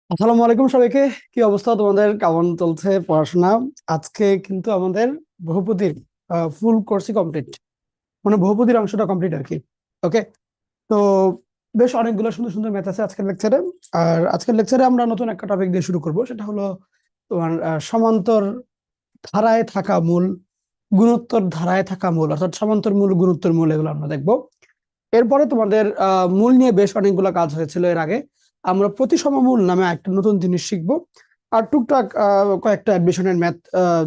আসসালামু আলাইকুম সবাইকে। কি অবস্থা তোমাদের? কেমন চলছে পড়াশোনা? আজকে কিন্তু আমাদের বহুপদীর ফুল কোর্সই কমপ্লিট, মানে বহুপদীর অংশটা কমপ্লিট আর কি। ওকে, তো বেশ অনেকগুলো সুন্দর সুন্দর ম্যাথ আছে আজকের লেকচারে। আর আজকের লেকচারে আমরা নতুন একটা টপিক দিয়ে শুরু করব, সেটা হলো তোমার সমান্তর ধারায় থাকা মূল, গুণোত্তর ধারায় থাকা মূল, অর্থাৎ সমান্তর মূল, গুণোত্তর মূল, এগুলো আমরা দেখবো। এরপরে তোমাদের মূল নিয়ে বেশ অনেকগুলো কাজ হয়েছিল এর আগে। আমরা প্রতিসমমূল নামে একটা নতুন জিনিস শিখবো। আর টুকটাক কয়েকটা অ্যাডমিশনের ম্যাথ,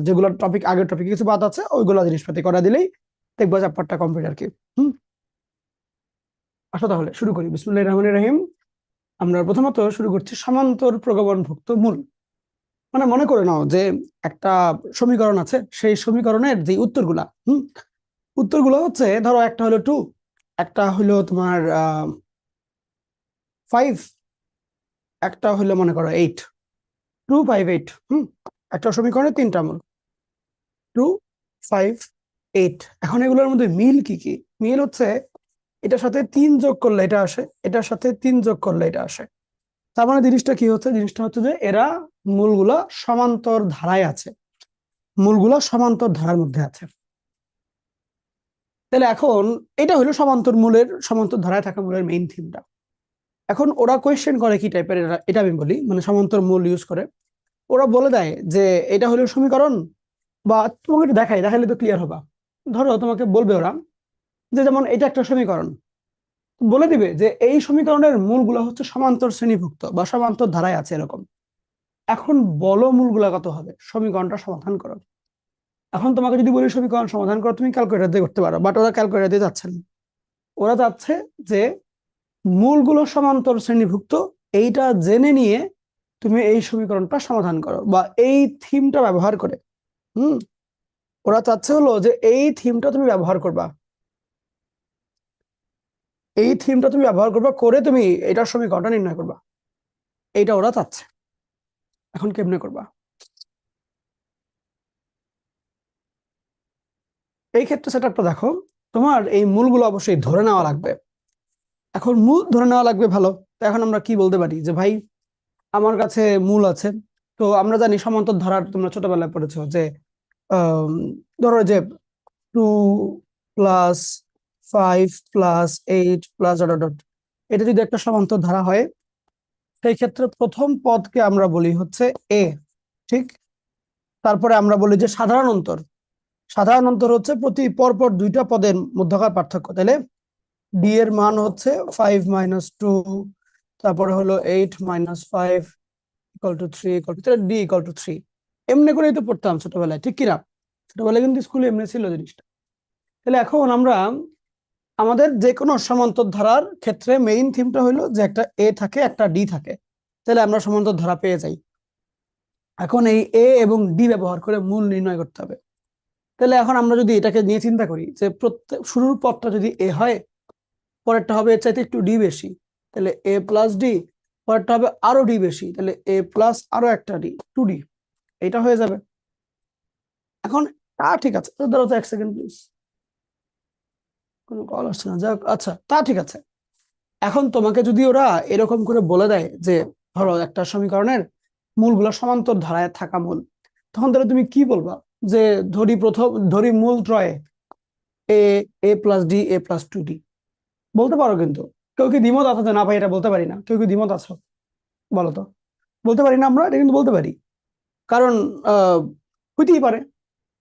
যেগুলো টপিক, আগের টপিকে কিছু বাদ আছে, ওইগুলো জিনিসপাতি করা দিলেই দেখবো চ্যাপ্টারটা কমপ্লিট আর কি। হুম, আসো তাহলে শুরু করি। বিসমিল্লাহির রহমানির রহিম। আমরা প্রথমত শুরু করছি সমান্তর প্রগমনভুক্ত মূল। মানে মনে করে নাও যে একটা সমীকরণ আছে, সেই সমীকরণের যে উত্তরগুলা, উত্তরগুলো হচ্ছে, ধরো একটা হলো 2, একটা হলো তোমার 5, একটা হলো মনে করো 8, 2, 5, 8। একটা সমীকরণে তিনটা মূল, 2, 5, 8। এখন এগুলোর মধ্যে মিল কি কি? মিল হচ্ছে এটার সাথে 3 যোগ করলে এটা আসে, এটার সাথে 3 যোগ করলে এটা আসে। তার মানে জিনিসটা কি হচ্ছে? জিনিসটা হচ্ছে যে এরা মূলগুলা সমান্তর ধারায় আছে, মূলগুলা সমান্তর ধারার মধ্যে আছে। তাহলে এখন এটা হলো সমান্তর মূলের, সমান্তর ধারায় থাকা মূলের মেইন থিমটা। এখন ওরা কোয়েশ্চেন করে কি টাইপের, এটা আমি বলি, মানে সমান্তর মূল ইউজ করে ওরা বলে দেয় যে এটা হলো সমীকরণ, বা তোমাকে একটু দেখাইলে তো ক্লিয়ার হবা। ধরো তোমাকে বলবে ওরা যে, যেমন এটা একটা সমীকরণ, বলে দিবে যে এই সমীকরণের মূলগুলো হচ্ছে সমান্তর শ্রেণীভুক্ত বা সমান্তর ধারায় আছে এরকম। এখন বলো মূলগুলা কত হবে, সমীকরণটা সমাধান করো। এখন তোমাকে যদি বলি সমীকরণ সমাধান করো, তুমি ক্যালকুলেটর দিয়ে করতে পারো, বাট ওরা ক্যালকুলেটর দিয়ে যাচ্ছে না। ওরা চাচ্ছে যে মূলগুলো সমান্তর শ্রেণীভুক্ত, এইটা জেনে নিয়ে তুমি এই সমীকরণটা সমাধান করো, বা এই থিমটা ব্যবহার করে। হুম, ওরা চাচ্ছে হলো যে এই থিমটা তুমি ব্যবহার করবা, এই থিমটা তুমি ব্যবহার করবা, করে তুমি এটার সমীকরণটা নির্ণয় করবা। এইটা ওরা চাচ্ছে। এখন কেমনে করবা? এই ক্ষেত্রে সেটআপটা দেখো। তোমার এই মূলগুলো অবশ্যই ধরে নেওয়া লাগবে। এখন মূল ধরে নেওয়া লাগবে, ভালো। তো এখন আমরা কি বলতে পারি যে ভাই আমার কাছে মূল আছে। তো আমরা জানি সমান্তর ধারার, তোমরা ছোটবেলায় পড়েছো যে আহ ধরো যে 2+5+8 ডট ডট, এটা যদি একটা সমান্তর ধারা হয়, সেই ক্ষেত্রে প্রথম পদকে আমরা বলি হচ্ছে এ, ঠিক। তারপরে আমরা বলি যে সাধারণ অন্তর, সাধারণ অন্তর হচ্ছে প্রতি পরপর দুইটা পদের মধ্যকার পার্থক্য। তাহলে ডি এর মান হচ্ছে 5-2, তারপরে হলো 8-5 = 3, ডি = 3। এমনি করেই তো পড়তাম ছোটবেলায়, ঠিক কিনা? ছোটবেলায় কিন্তু স্কুলে এমনি ছিল জিনিসটা। তাহলে এখন আমরা আমাদের যে কোনো সমান্তর ধারার ক্ষেত্রে মেইন থিমটা হলো যে একটা এ থাকে, একটা ডি থাকে, তাহলে আমরা সমান্তর ধারা পেয়ে যাই। এখন এই এ এবং ডি ব্যবহার করে মূল নির্ণয় করতে হবে। তাহলে এখন আমরা যদি এটাকে নিয়ে চিন্তা করি যে প্রত্যেক শুরুর পদটা যদি এ হয়, পরেরটা হবে এর চাইতে একটু ডি বেশি, তাহলে a+d, পরেরটা হবে আরো ডি বেশি, তাহলে a প্লাস আরো একটা ডি, 2d। এটা হয়ে যাবে। এখন তা ঠিক আছে, তো ধরো তো 1 সেকেন্ড প্লিজ, কোনো কল আসছে না, যাক, আচ্ছা তা ঠিক আছে। এখন তোমাকে যদি ওরা এরকম করে বলে দেয় যে ধরো একটা সমীকরণের মূলগুলো সমান্তর ধারায় থাকা মূল, তখন তাহলে তুমি কি বলবা? যে ধরি মূল ত্রয়ে এ, a+d, a+2d, বলতে পারো। কিন্তু কেউ কি দ্বিমত আছে যে না ভাই এটা বলতে পারি না? কেউ কি দ্বিমত আছো? বলো তো। বলতে পারি না আমরা, এটা কিন্তু বলতে পারি। কারণ আহ হইতেই পারে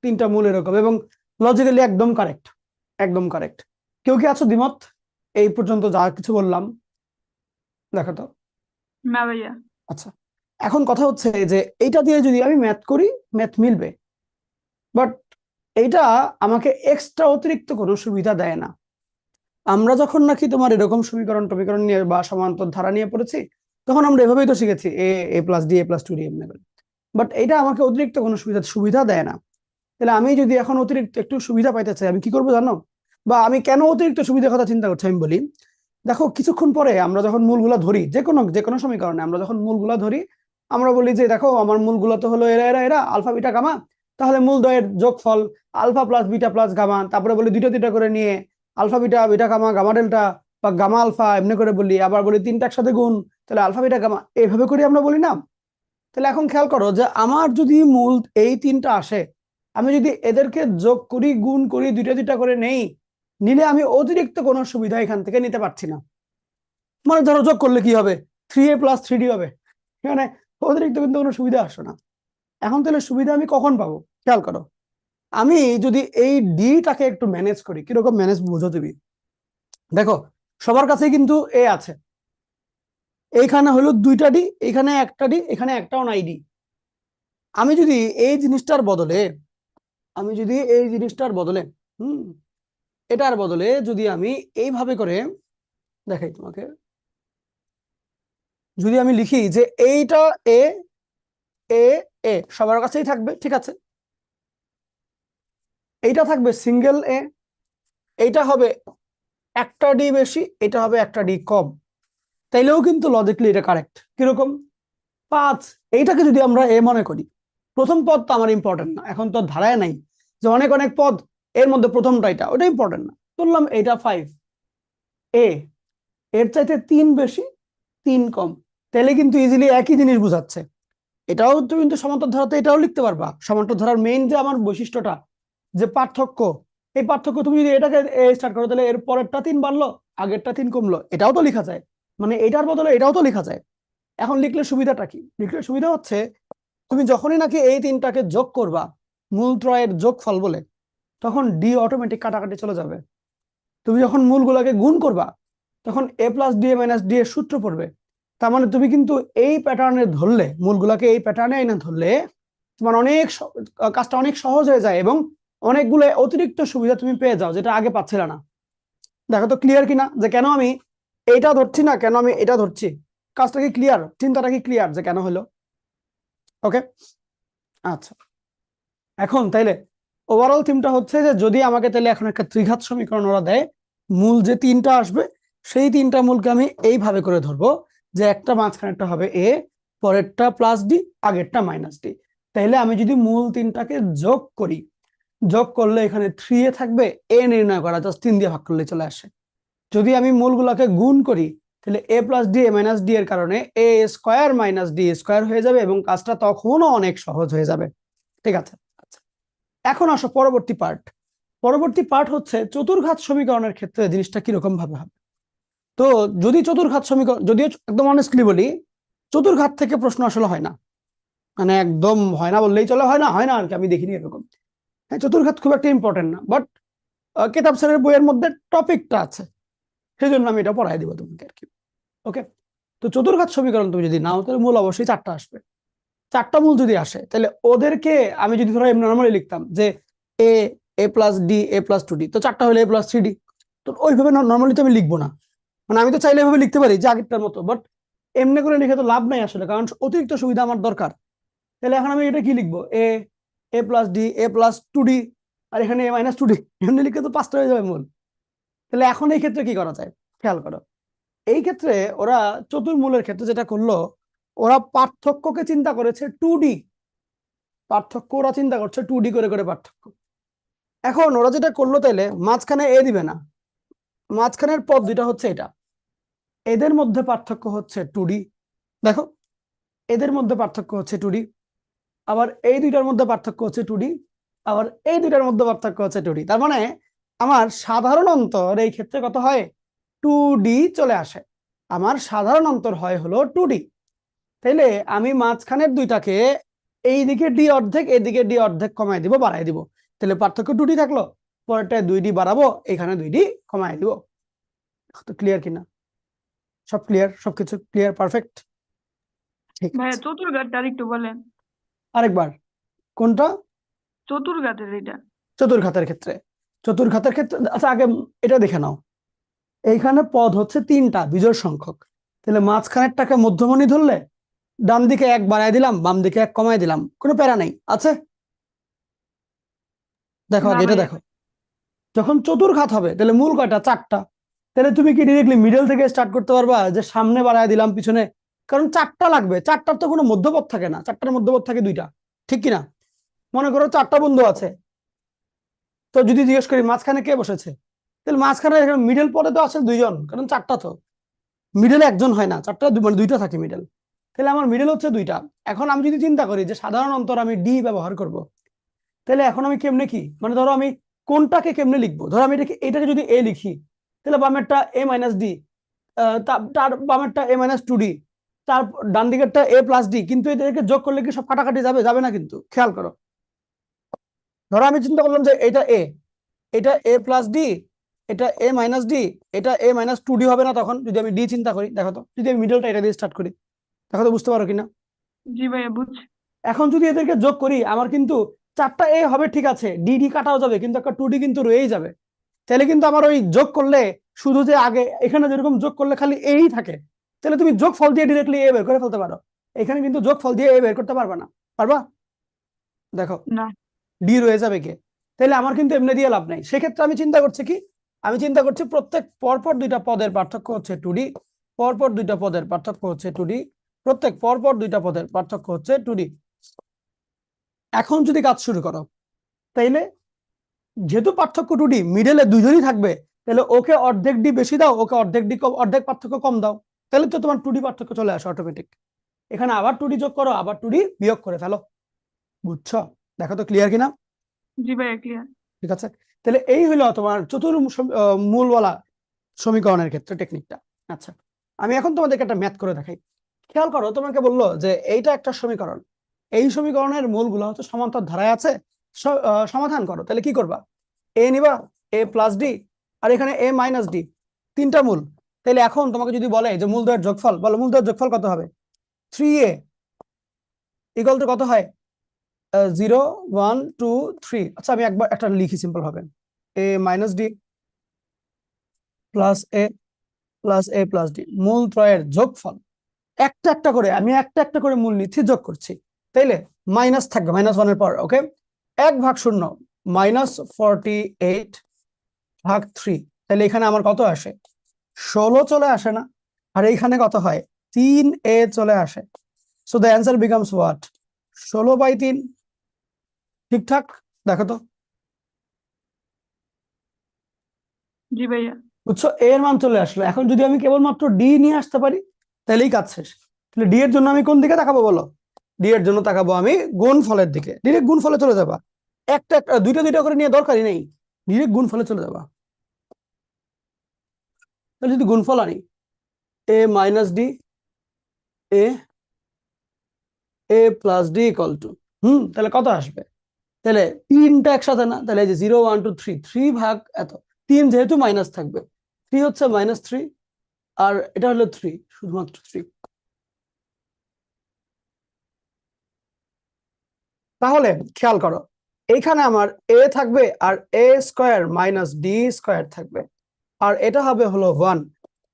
তিনটা মূল এরকম, এবং লজিক্যালি একদম কারেক্ট, একদম কারেক্ট। কেউ কি আছো দ্বিমত? এই পর্যন্ত যা কিছু বললাম দেখো তো। না ভাইয়া। আচ্ছা, এখন কথা হচ্ছে যে এইটা দিয়ে যদি আমি ম্যাথ করি, ম্যাথ মিলবে, বাট এইটা আমাকে এক্সট্রা অতিরিক্ত কোনো সুবিধা দেয় না। আমরা যখন নাকি তোমার এরকম সমীকরণ টমীকরণ নিয়ে বা সমান্তর ধারা নিয়ে পড়েছি, তখন আমরা এভাবেই তো শিখেছি, a+d, a+2d এমনি করে। বাট এটা আমাকে অতিরিক্ত কোনো সুবিধা সুবিধা দেয় না। তাহলে আমি যদি এখন অতিরিক্ত একটু সুবিধা পাইতে চাই, আমি কি করবো জানো? বা আমি কেন অতিরিক্ত সুবিধার কথা চিন্তা করছি আমি বলি। দেখো, কিছুক্ষণ পরে আমরা যখন মূলগুলা ধরি, যে কোনো সমীকরণে আমরা যখন মূলগুলা ধরি, আমরা বলি যে দেখো আমার মূলগুলো তো হলো এরা এরা এরা, আলফা বিটা গামা। তাহলে মূল দ্বয়ের যোগফল alpha plus beta plus gamma, তারপরে বলি দুইটা দুইটা করে নিয়ে alpha beta, beta gamma, gamma delta, বা গামা আলফা, এমনি করে বলি। আবার বলি তিনটা একসাথে গুণ, তাহলে আলফা বিটা গামা এইভাবে করে আমরা বলি না। তাহলে এখন খেয়াল করো যে আমার যদি মূল এই তিনটা আসে, আমি যদি এদেরকে যোগ করি গুণ করি দুইটা দুইটা করে নেই, নিলে আমি অতিরিক্ত কোনো সুবিধা এখান থেকে নিতে পারছি না। মানে ধরো যোগ করলে কি হবে, 3a + 3d হবে, এখানে অতিরিক্ত কিন্তু কোনো সুবিধা আসছে না। এখন তাহলে সুবিধা আমি কখন পাবো? খেয়াল করো, আমি যদি এই ডিটাকে একটু ম্যানেজ করি, কিরকম ম্যানেজ বুঝো তুমি? দেখো সবার কাছে কিন্তু এ আছে, এইখানে হলো দুইটা ডি, এখানে একটা ডি, এখানে একটাও নাই ডি। আমি যদি এই জিনিসটার বদলে, আমি যদি এই জিনিসটার বদলে এটার বদলে যদি আমি এইভাবে করে দেখাই তোমাকে, যদি আমি লিখি যে এইটা এ এ এ সবার কাছেই থাকবে, ঠিক আছে, এইটা থাকবে সিঙ্গেল এ, এইটা হবে একটা ডি বেশি, এটা হবে একটা ডি কম, তাইলেও কিন্তু লজিক্যালি এটা কারেক্ট। কিরকম? 5, এইটাকে যদি আমরা এ মনে করি, প্রথম পদ তো আমার ইম্পর্টেন্ট না, এখন তো ধারায় নাই যে অনেক অনেক পদ, এর মধ্যে প্রথমটা এটা, ওটা ইম্পর্টেন্ট না, বললাম এটা 5 এ, এর চাইতে 3 বেশি 3 কম, তাহলে কিন্তু ইজিলি একই জিনিস বোঝাচ্ছে। এটাও তুমি কিন্তু সমান্তর ধারাতে এটাও লিখতে পারবা, সমান্তর ধারার মেইন যে আমার বৈশিষ্ট্যটা, যে পার্থক্য, এই পার্থক্য তুমি যদি এটাকে স্টার্ট করো, তাহলে এর পরেরটা 3 বাড়লো, আগেরটা 3 কমলো, এটাও তো লেখা যায়, মানে এটার বদলে এটাও তো লেখা যায়। এখন লিখলে সুবিধাটা কি? লিখলে সুবিধা হচ্ছে, তুমি যখনই নাকি এই তিনটাকে যোগ করবা মূল ত্রয়ের যোগফল বলে, তখন ডি অটোমেটিক কাটাকাটি চলে যাবে। তুমি যখন মূলগুলোকে গুণ করবা, তখন a + d - d এর সূত্র পড়বে। তার মানে তুমি কিন্তু এই প্যাটার্নে ধরলে, মূলগুলোকে এই প্যাটার্নে এনে ধরলে তোমার কাজটা অনেক সহজ হয়ে যায়, এবং অনেকগুলো অতিরিক্ত সুবিধা তুমি পেয়ে যাও যেটা আগে পাচ্ছিলে না। দেখো তো ক্লিয়ার কিনা, যে কেন আমি এইটা ধরছি না, কেন আমি এটা ধরছি? কাজটা কি ক্লিয়ার? চিন্তাটা কি ক্লিয়ার যে কেন হলো? ওকে, আচ্ছা। এখন তাইলে ওভারঅল থিমটা হচ্ছে যে, যদি আমাকে তাহলে এখন একটা ত্রিঘাত সমীকরণ ওরা দেয়, মূল যে তিনটা আসবে সেই তিনটা মূলকে আমি এইভাবে করে ধরবো, যে একটা মাঝখানেরটা হবে এ, পরেরটা +d, আগেরটা -d। তাইলে আমি যদি মূল তিনটাকে যোগ করি, যোগ করলে এখানে 3a থাকবে, এ নির্ণয় করা জাস্ট 3 দিয়ে ভাগ করলে চলে আসে। যদি আমি মূলগুলোকে গুণ করি, তাহলে a + d - d এর কারণে a² - d² হয়ে যাবে, এবং কাজটা তখনও অনেক সহজ হয়ে যাবে। ঠিক আছে, আচ্ছা। এখন আসো পরবর্তী পার্ট। পরবর্তী পার্ট হচ্ছে চতুর্ঘাত সমীকরণের ক্ষেত্রে জিনিসটা কিরকম ভাবে হবে। তো যদি চতুর্ঘাত সমীকরণ, যদিও একদম অনেস্টলি বলি, চতুর্ঘাত থেকে প্রশ্ন আসলে হয় না, মানে একদম হয় না বললেই চলে, হয় না আর কি, আমি দেখিনি এরকম। হ্যাঁ, চতুর্ঘাত খুব একটা ইম্পর্টেন্ট না, বাট কেতাব স্যারের বইয়ের মধ্যে টপিকটা আছে, সেই জন্য আমি এটা পড়াই দিব তোমাকে আর কি। ওকে, তো চতুর্ঘাত সমীকরণ তুমি যদি নাও, তাহলে মূল অবশ্যই 4টা আসবে। 4টা মূল যদি আসে, তাহলে ওদেরকে আমি যদি ধরো এমনি নরমালি লিখতাম যে a + d a + 2d, তো 4টা হলে a + 3d, তো ওইভাবে নরমালি তো আমি লিখবো না, মানে আমি তো চাইলে এভাবে লিখতে পারি যে আগেরটার মতো, বাট এমনি করে লিখে তো লাভ নাই আসলে, কারণ অতিরিক্ত সুবিধা আমার দরকার। তাহলে এখন আমি এটা কি লিখবো, a + d a + 2d, আর এখানে a - 2d, এমনি লিখে তো 5টা হয়ে যাবে মূল। তাহলে এখন এই ক্ষেত্রে কি করা যায়? খেয়াল করো, এই ক্ষেত্রে ওরা চতুর্মূলের ক্ষেত্রে যেটা করলো, ওরা পার্থক্যকে চিন্তা করেছে 2d, পার্থক্য ওরা চিন্তা করছে 2d করে করে পার্থক্য। এখন ওরা যেটা করলো, তাইলে মাঝখানে এ দিবে না, মাঝখানের পদ দুইটা হচ্ছে এটা, এদের মধ্যে পার্থক্য হচ্ছে 2d। দেখো, এদের মধ্যে পার্থক্য হচ্ছে 2d, আবার এই দুইটার মধ্যে পার্থক্য হচ্ছে 2d, আবার এই দুইটার মধ্যে পার্থক্য হচ্ছে 2d। তার মানে আমার সাধারণ অন্তর এই ক্ষেত্রে কত হয়? 2d চলে আসে। আমার সাধারণ অন্তর হয় হলো 2d। তাইলে আমি মাঝখানের দুইটাকে এইদিকে ডি অর্ধেক, এইদিকে ডি অর্ধেক কমাই দিব, বাড়াই দিব, তাহলে পার্থক্য 2d থাকলো, পরেরটায় 2d বাড়াবো, এখানে 2d কমাই দিব। তো ক্লিয়ার কিনা? সব ক্লিয়ার, সবকিছু ক্লিয়ার, পারফেক্ট। ঠিক ভাইয়া আছে, চতুর্ঘাতটা আরেকটু বলেন। আরেকবার। কোনটা? চতুর্ঘাতের এটা। চতুর্ঘাতের ক্ষেত্রে, চতুর্ঘাতের ক্ষেত্রে আচ্ছা আগে এটা দেখে নাও, এইখানে পদ হচ্ছে 3টা বিজোড় সংখ্যক, তাহলে মাঝখানেরটাকে মধ্যমণি ধরলে ডান দিকে 1 বাড়াই দিলাম, বাম দিকে 1 কমাই দিলাম, কোনো প্যারা নাই, আছে? দেখো না আগে এটা ভাইয়া। দেখো, যখন চতুর্ঘাত হবে তাহলে মূল কয়টা? 4টা। তাহলে তুমি কি ডিরেক্টলি মিডল থেকে স্টার্ট করতে পারবা, যে সামনে বাড়ায় দিলাম পিছনে? কারণ 4টা লাগবে, 4টার তো কোনো মধ্যপদ থাকে না, 4টার মধ্যপদ থাকে 2টা, ঠিক কিনা? মনে করো 4টা বন্ধু আছে, তো যদি জিজ্ঞেস করি মাঝখানে কে বসেছে, তাহলে মাঝখানে মিডল পদে তো আছে 2জন, কারণ 4টা তো মিডলে একজন হয় না, চারটা মানে দুইটা থাকে মিডল, তাহলে আমার মিডল হচ্ছে দুইটা। এখন আমি যদি চিন্তা করি যে সাধারণ অন্তর আমি ডি ব্যবহার করব, তাহলে এখন আমি কেমনে কি, মানে ধরো আমি কোনটাকে কেমনে লিখবো, ধরো আমি এটাকে যদি এ লিখি, তাহলে বামেরটা এ মাইনাস ডি, তার বামেরটা এ মাইনাস টু ডি, তার ডান দিকেরটা এ প্লাস ডি, কিন্তু এদেরকে যোগ করলে কি সব কাটাকাটি যাবে? যাবে না, কিন্তু খেয়াল করো। ধরো আমি চিন্তা করলাম যে এটা এ প্লাস ডি, এটা এ মাইনাস ডি, এটা এ মাইনাস টু ডি হবে না তখন, যদি আমি ডি চিন্তা করি? দেখো তো, যদি আমি মিডলটা এটা দিয়ে স্টার্ট করি, দেখো তো বুঝতে পারো কিনা। জি ভাইয়া বুঝছি। এখন যদি এদেরকে যোগ করি, আমার কিন্তু চারটা এ হবে, ঠিক আছে, ডি ডি কাটাও যাবে, কিন্তু একটা টু ডি কিন্তু রয়েই যাবে। তাহলে কিন্তু আমার ওই যোগ করলে শুধু যে আগে এখানে যেরকম যোগ করলে খালি এই থাকে, তাহলে তুমি যোগ ফল দিয়ে ডিরেক্টলি এ বের করে ফেলতে পারো। এখানে কিন্তু যোগ ফল দিয়ে এ বের করতে পারবে না, পারবা? দেখো না। ডি রয়ে যাবে কে, তাহলে আমার কিন্তু এমনি দিয়ে লাভ নাই। সেক্ষেত্রে আমি চিন্তা করছি কি, আমি চিন্তা করছি প্রত্যেক পরপর দুইটা পদের পার্থক্য হচ্ছে টু ডি, পরপর দুইটা পদের পার্থক্য হচ্ছে টু ডি, প্রত্যেক পরপর দুইটা পদের পার্থক্য হচ্ছে টু ডি। এখন যদি কাজ শুরু করো, তাইলে যেহেতু পার্থক্য টু ডি, মিডলে দুইজনই থাকবে, তাহলে ওকে অর্ধেক ডি বেশি দাও, ওকে অর্ধেক ডি কম, অর্ধেক পার্থক্য কম দাও, তাহলে তো তোমার টু ডি পার্থক্য চলে আসে অটোমেটিক। এখানে আবার টু ডি যোগ করো, আবার টু ডি বিয়োগ করে ফেলো। বুঝছো? দেখো তো ক্লিয়ার কিনা। জি ভাইয়া ক্লিয়ার। ঠিক আছে, তাহলে এই হলো তোমার মূলওয়ালা সমীকরণের ক্ষেত্রে টেকনিকটা। আচ্ছা, আমি এখন তোমাদেরকে একটা ম্যাথ করে দেখাই। খেয়াল করো, তোমাকে বললো যে এইটা একটা সমীকরণ, এই সমীকরণের মূলগুলো হচ্ছে সমান্তর ধারায় আছে, সমাধান করো। তাহলে কি করবা? এ নিবা, এ প্লাস ডি, আর এখানে এ মাইনাস ডি, তিনটা মূল। তাহলে এখন তোমাকে যদি বলে যে মূলদ্বয়ের যোগফল, বলো মূলদ্বয়ের যোগফল কত হবে? 3a ইকুয়াল টু কত হয়? 0 1 2 3। আচ্ছা, আমি একবার একটা লিখি সিম্পল ভাবে, এ মাইনাস ডি প্লাস এ প্লাস এ প্লাস ডি, মূল ত্রয়ের যোগফল। একটা একটা করে আমি একটা একটা করে মূল নিচ্ছি, যোগ করছি। তাইলে মাইনাস থাকবে, -1 এর পর, ওকে। 1/0 -48/3। তাহলে এখানে আমার কত আসে? 16 চলে আসে না? আর এইখানে কত হয়? 3a চলে আসে। So the answer becomes what? 16/3। ঠিকঠাক? দেখো তো। জি ভাইয়া। বুঝছো? a এর মান চলে আসলো। এখন যদি আমি কেবলমাত্র ডি নিয়ে আসতে পারি, তাহলেই কাজ শেষ। তাহলে ডি এর জন্য আমি কোন দিকে তাকাবো বলো? ডি এর জন্য তাকাবো আমি গুণফলের দিকে। ডিরেক্ট গুণফলে চলে যাবা, দুইটা দুইটা করে নিয়ে দরকারই নেই, ডিরেক্ট গুণফলে চলে যাবা। তাহলে যদি গুণফল আনি, A minus D, A A plus D equal to, তাহলে কত আসবে? তাহলে তিনটা একসাথে না, তাহলে এই যে 0 1 2 3, 3 ভাগ এত, 3 যেহেতু মাইনাস থাকবে, 3 হচ্ছে -3, আর এটা হলো 3, শুধুমাত্র 3। তাহলে খেয়াল করো, এইখানে আমার এ থাকবে, আর এ স্কোয়ার মাইনাস ডি স্কোয়ার থাকবে, আর এটা হবে হলো 1।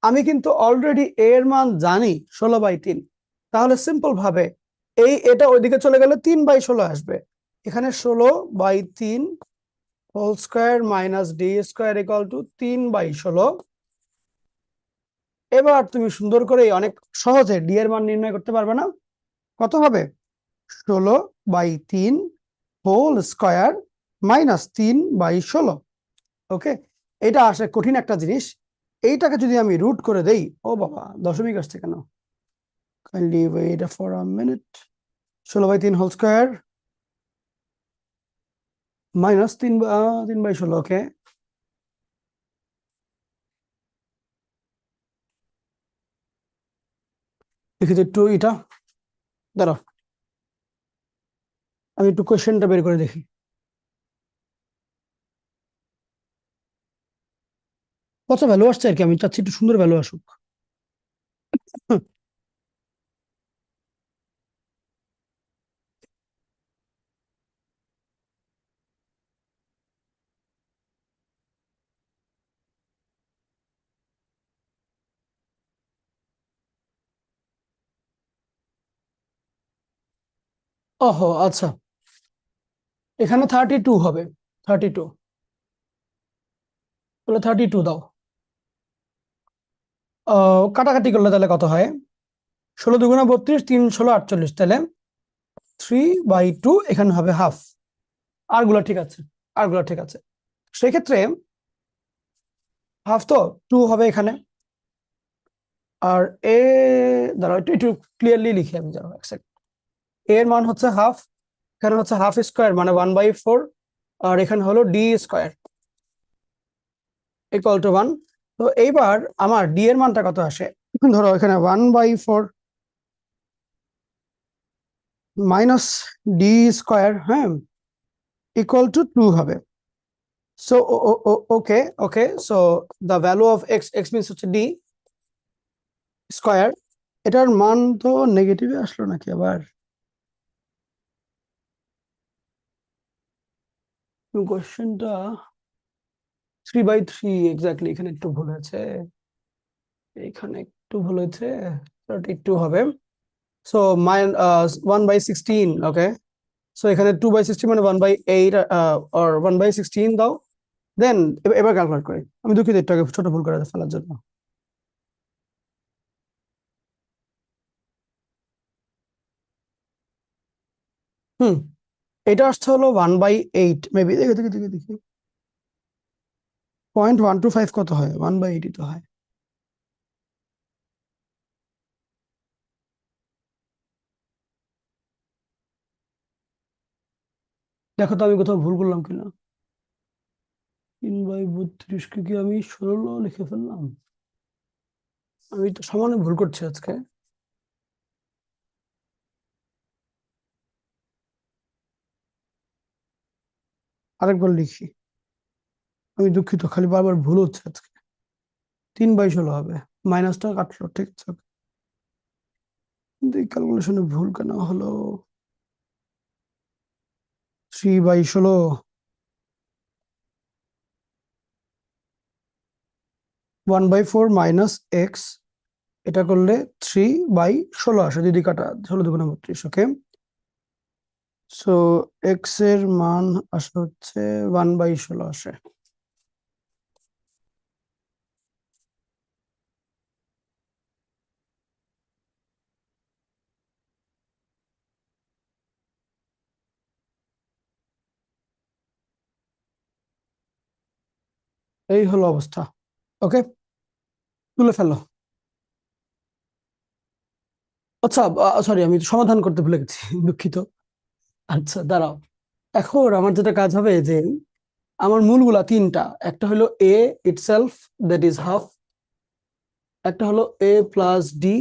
আমি কিন্তু অলরেডি এর মান জানি 16/3। তাহলে সিম্পল ভাবে এটা ওইদিকে চলে গেলে 3/16 আসবে। এখানে 16/3 whole square minus D square equal to 3/16। এবার তুমি সুন্দর করে অনেক সহজে ডি এর মান নির্ণয় করতে পারবে না? কত হবে? 16/3 হোল স্কোয়ার মাইনাস 3/16। ওকে, এটা আসে কঠিন একটা জিনিস। এইটাকে যদি আমি রুট করে দেই, ও বাবা, দশমিক আসছে কেন? Kindly wait for a minute. 16/3 whole square minus 3/16। Okay, দেখি তো একটু এটা, দাঁড়াও আমি একটু কোয়েশ্চেনটা বের করে দেখি। কত ভ্যালু আসছে আর কি, আমি চাচ্ছি একটু সুন্দর ভ্যালু আসুক। ওহো, আচ্ছা, এখানে 32 হবে। 32, তাহলে 32 দাও। কাটাকাটি করলে তাহলে কত হয়? 16 × 2 = 32, 3 × 16 = 48, তাহলে 3/2 এখানে হবে হাফ। আরগুলো ঠিক আছে, আরগুলো ঠিক আছে। সেক্ষেত্রে হাফ তো 2 হবে এখানে, আর এ দাঁড়াও একটু একটু ক্লিয়ারলি লিখি আমি, দাঁড়াও এক সেকেন্ড। এর মান হচ্ছে হাফ, এখানে হচ্ছে হাফ স্কোয়ার মানে 1/4, আর এখানে হলো ডি স্কোয়ার ইকুয়াল টু 1। তো এইবার আমার ডি এর মানটা কত আসে, ধরো এখানে 1/4 মাইনাস ডি স্কোয়ার, হ্যাঁ, ইকুয়াল টু 2 হবে। So okay okay, so the value of x, x means হচ্ছে ডি স্কোয়ার, এটার মান তো নেগেটিভে আসলো নাকি আবার, কোশ্চেনটা 3/3 এক্স্যাক্টলি, এখানে একটু ভুল হয়েছে, এখানে একটু ভুল হয়েছে, 32 হবে। সো 1/16, ওকে, সো এখানে 2/16 মানে 1/8 or 1/16 দাও, দেন এবার ক্যালকুলেট করি। আমি দুঃখিত একটু আগে ছোট ভুল করে ফেলার জন্য। হুম, এটা আসছে হলো 1/8 মেবি, দেখি দেখি দেখি দেখি, 0.125 কত হয়, 1/8 তো হয়। দেখো তো আমি কোথাও ভুল করলাম কিনা, 3/32 কে কি আমি 16 লিখে ফেললাম, আমি তো সমানে ভুল করছি আজকে। আরেকবার লিখি, আমি দুঃখিত, খালি বারবার ভুল হচ্ছে আজকে। 3/16 হবে, মাইনাসটা কাটলো, ঠিক আছে, কিন্তু এই ক্যালকুলেশনে ভুল কেন হলো, 3/16 1/4 মাইনাস এক্স, এটা করলে 3/16 আসে, দিদি কাটা 16×2 = 32, ওকে। সো এক্স এর মান আসে হচ্ছে 1/16 আসে। এই হলো অবস্থা, ওকে, তুলে ফেলো। আচ্ছা, সরি, আমি সমাধান করতে ভুলে গেছি, দুঃখিত। আচ্ছা দাঁড়াও, এখন আমার যেটা কাজ হবে যে আমার মূলগুলা তিনটা, একটা হলো এ ইটসেলফ, দ্যাট ইজ হাফ, একটা হলো এ প্লাস ডি।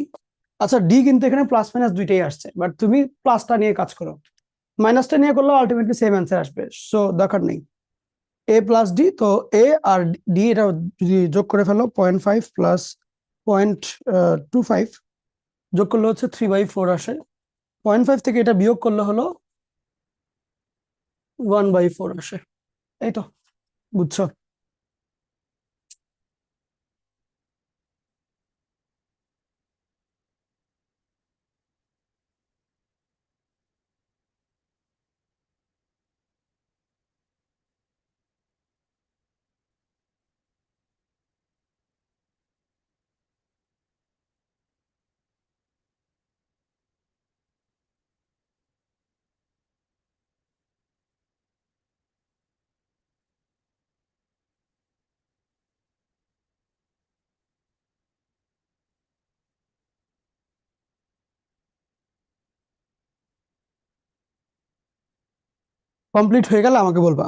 আচ্ছা, ডি কিন্তু এখানে প্লাস মাইনাস দুইটাই আসছে, বাট তুমি প্লাসটা নিয়ে কাজ করো, মাইনাসটা নিয়ে করলেও আলটিমেটলি সেম অ্যান্সার আসবে, সো দরকার নেই। এ প্লাস ডি, তো এ আর ডি এটা যদি যোগ করে ফেলো, 0.5 প্লাস 0.25 যোগ করলে হচ্ছে 3/4 আসে, 0.5 থেকে এটা বিয়োগ করলে হলো 1/4 আসে, এই তো, বুঝছো? কমপ্লিট হয়ে গেলে আমাকে বলবা।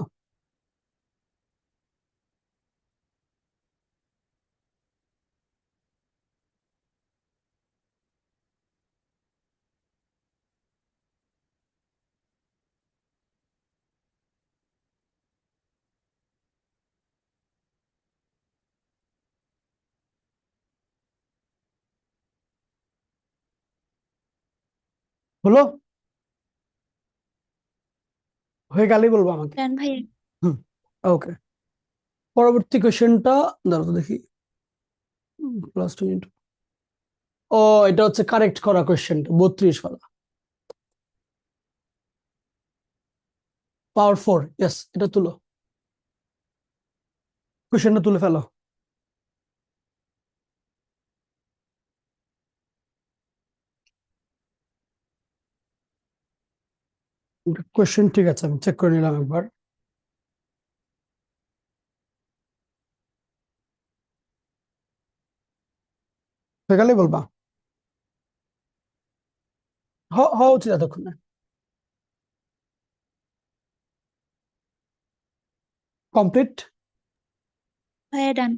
হলো, হয়ে গেলেই বলবো আমাকে। ডান ভাইয়া। হুম, ওকে, পরবর্তী কোশ্চেনটা দাঁড়াও তো দেখি, প্লাস 2 ও, এটা হচ্ছে কারেক্ট করা কোশ্চেনটা, 32 ফেলা, পাওয়ার 4, ইয়েস, এটা তুলো, কোশ্চেনটা তুলে ফেলো। কোশ্চেন ঠিক আছে, আমি চেক করে নিলাম একবার। হয়ে গেলেই বলবা। হওয়া উচিত এতক্ষণে। কমপ্লিট। ভাইয়া ডান।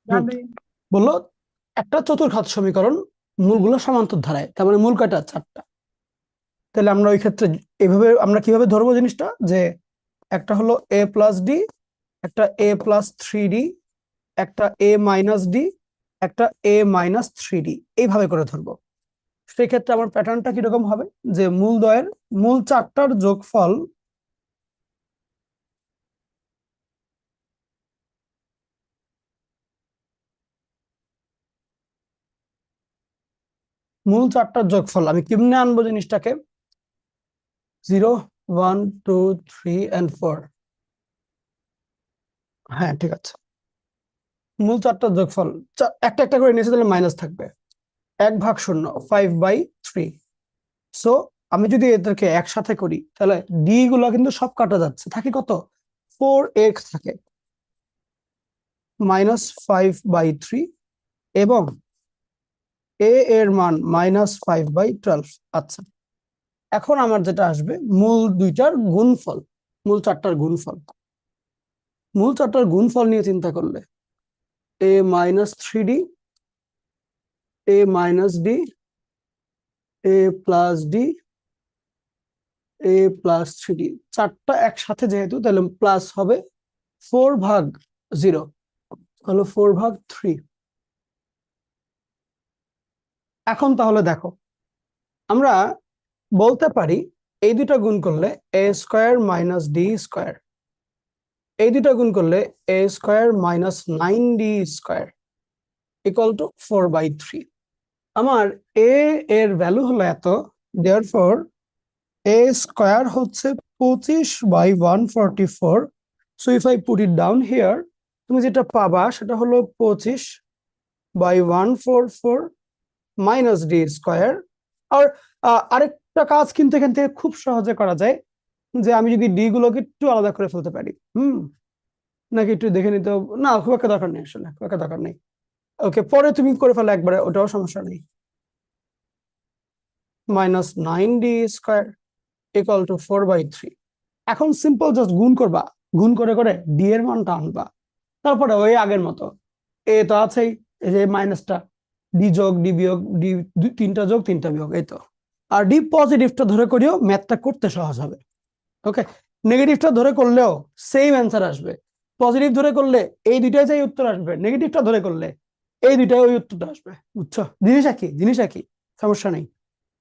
ডান হুম। ভাইয়া। বললো একটা চতুর্ঘাত সমীকরণ মূলগুলো সমান্তর ধারায়, তার মানে মূল কয়টা? 4টা। তাহলে আমরা ওই ক্ষেত্রে এভাবে আমরা কিভাবে ধরবো জিনিসটা, যে একটা হলো a প্লাস ডি, একটা a প্লাস 3d, একটা a মাইনাস ডি, একটা a মাইনাস 3d, এইভাবে করে ধরবো। সেই ক্ষেত্রে আমার প্যাটার্নটা কিরকম হবে, যে মূলদ্বয়ের মূল 4টার যোগফল আমি কেমনে আনবো জিনিসটাকে? 0 1 2 3 and 4। হ্যাঁ ঠিক আছে, মূল 4টার যোগফল একটা একটা করে নিচে, তাহলে মাইনাস থাকবে। 1/0 5/3। সো আমি যদি এদেরকে একসাথে করি, তাহলে ডি গুলো কিন্তু সব কাটা যাচ্ছে, থাকে কত? 4x থাকে, -5/3, এবং a এর মান -5/12। আচ্ছা, এখন আমার যেটা আসবে মূল 2টার গুণফল, মূল 4টার গুণফল। মূল 4টার গুণফল নিয়ে চিন্তা করলে a minus 3d, a minus D, a plus D, a plus 3d, 4টা একসাথে যেহেতু, তাহলে প্লাস হবে 4/0, হলো 4/3। এখন তাহলে দেখো, আমরা বলতে পারি এই দুটো গুণ করলে a square minus D square, এই দুটো গুণ করলে a square minus 9d square equal to 4/3। আমার a এর ভ্যালু হলো এত, দেয়ারফর a স্কয়ার হচ্ছে 25/144। So if I put it down here, তুমি যেটা পাবা সেটা হলো 25/144 মাইনাস ডি স্কয়ার। আর আরেকটা কাজ কিন্তু এখান থেকে খুব সহজে করা যায়, যে আমি যদি ডি গুলোকে একটু আলাদা করে ফেলতে পারি। নাকি একটু দেখে নিতে না, খুব একটা দরকার নেই, আসলে খুব একটা দরকার নেই। ওকে, পরে তুমি করে ফেলো একবারে, ওটাও সমস্যা নেই। -9d square equal to 4/3। এখন সিম্পল জাস্ট গুণ করবা, গুণ করে করে ডি এর মানটা আনবা, তারপরে ওই আগের মতো এ তো আছেই, এই যে মাইনাসটা, ডি যোগ ডি বিয়োগ ডি, 3টা যোগ 3টা বিয়োগ, এই তো। আর ডি পজিটিভটা ধরে করিও, ম্যাথটা করতে সহজ হবে। ওকে, নেগেটিভটা ধরে করলেও সেম অ্যান্সার আসবে। পজিটিভ ধরে করলে এই দুইটাই যাই উত্তর আসবে, নেগেটিভটা ধরে করলে এই দুইটাই ওই উত্তরটা আসবে। বুঝছো? জিনিস একই, জিনিস একই, সমস্যা নেই।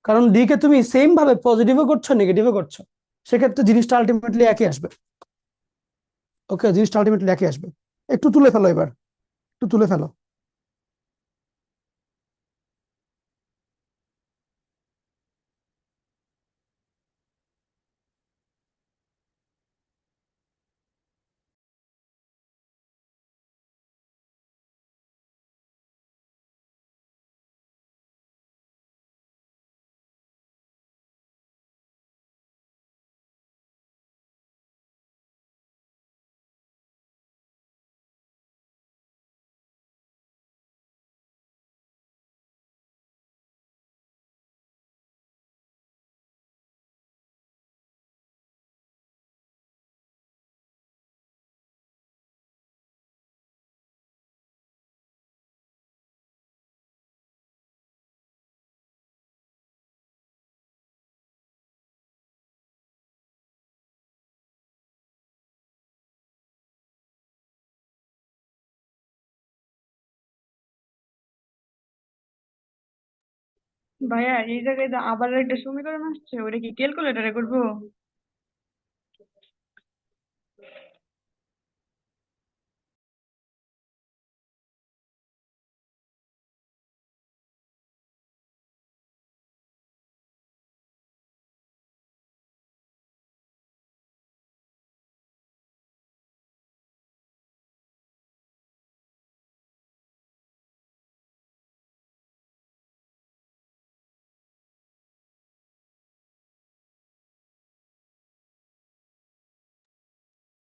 কারণ ডি কে তুমি সেম ভাবে পজিটিভও করছো, নেগেটিভও করছো, সেক্ষেত্রে জিনিসটা আলটিমেটলি একই আসবে। ওকে, জিনিসটা আলটিমেটলি একই আসবে। একটু তুলে ফেলো এবার, একটু তুলে ফেলো। ভাইয়া এই জায়গায় তো আবার একটা সমীকরণ আসছে, ওটা কি ক্যালকুলেটরে করবো?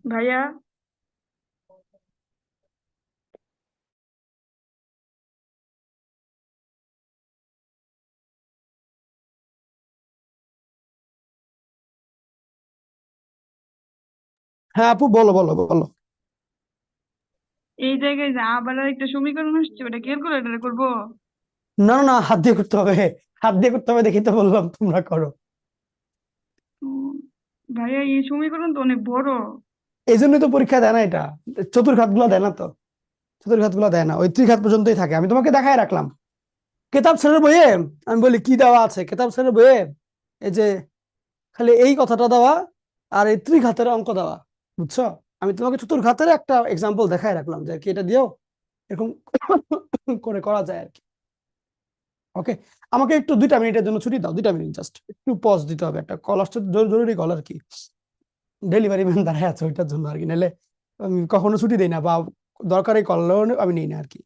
ভাইয়া হ্যাঁ আপু, বলো বলো বলো। এই জায়গায় যে আবার একটা সমীকরণ আসছে, ওটা ক্যালকুলেটরে করবো? না না না, হাত দিয়ে করতে হবে। হাত দিয়ে করতে হবে, দেখি তো বললাম, তোমরা করো। উম, ভাইয়া এই সমীকরণ তো অনেক বড়। এই জন্যই তো পরীক্ষা দেয় না এটা, চতুর্ঘাত গুলো দেয় না তো। চতুর্ঘাত গুলো দেয় না, ওই ত্রিঘাত পর্যন্তই থাকে। আমি তোমাকে দেখায় রাখলাম কেতাব স্যারের বইয়ে। আমি বলি কি দেওয়া আছে কেতাব স্যারের বইয়ে, এই যে খালি এই কথাটা দেওয়া আর এই ত্রিঘাতের অঙ্ক দেওয়া, বুঝছো? আমি তোমাকে চতুর্ঘাতের একটা এক্সাম্পল দেখায় রাখলাম যে কি এটা দিয়েও এরকম করে করা যায় আর কি। ওকে, আমাকে একটু 2টা মিনিটের জন্য ছুটি দাও, 2টা মিনিট জাস্ট একটু পজ দিতে হবে, একটা কল আসছে, জরুরি কল আর কি। ডেলিভারি ম্যান দাঁড়ায় আছে ওইটার জন্য আর কি, নাহলে আমি কখনো ছুটি দেই না, বা দরকারি কলও আমি নিই না আর কি।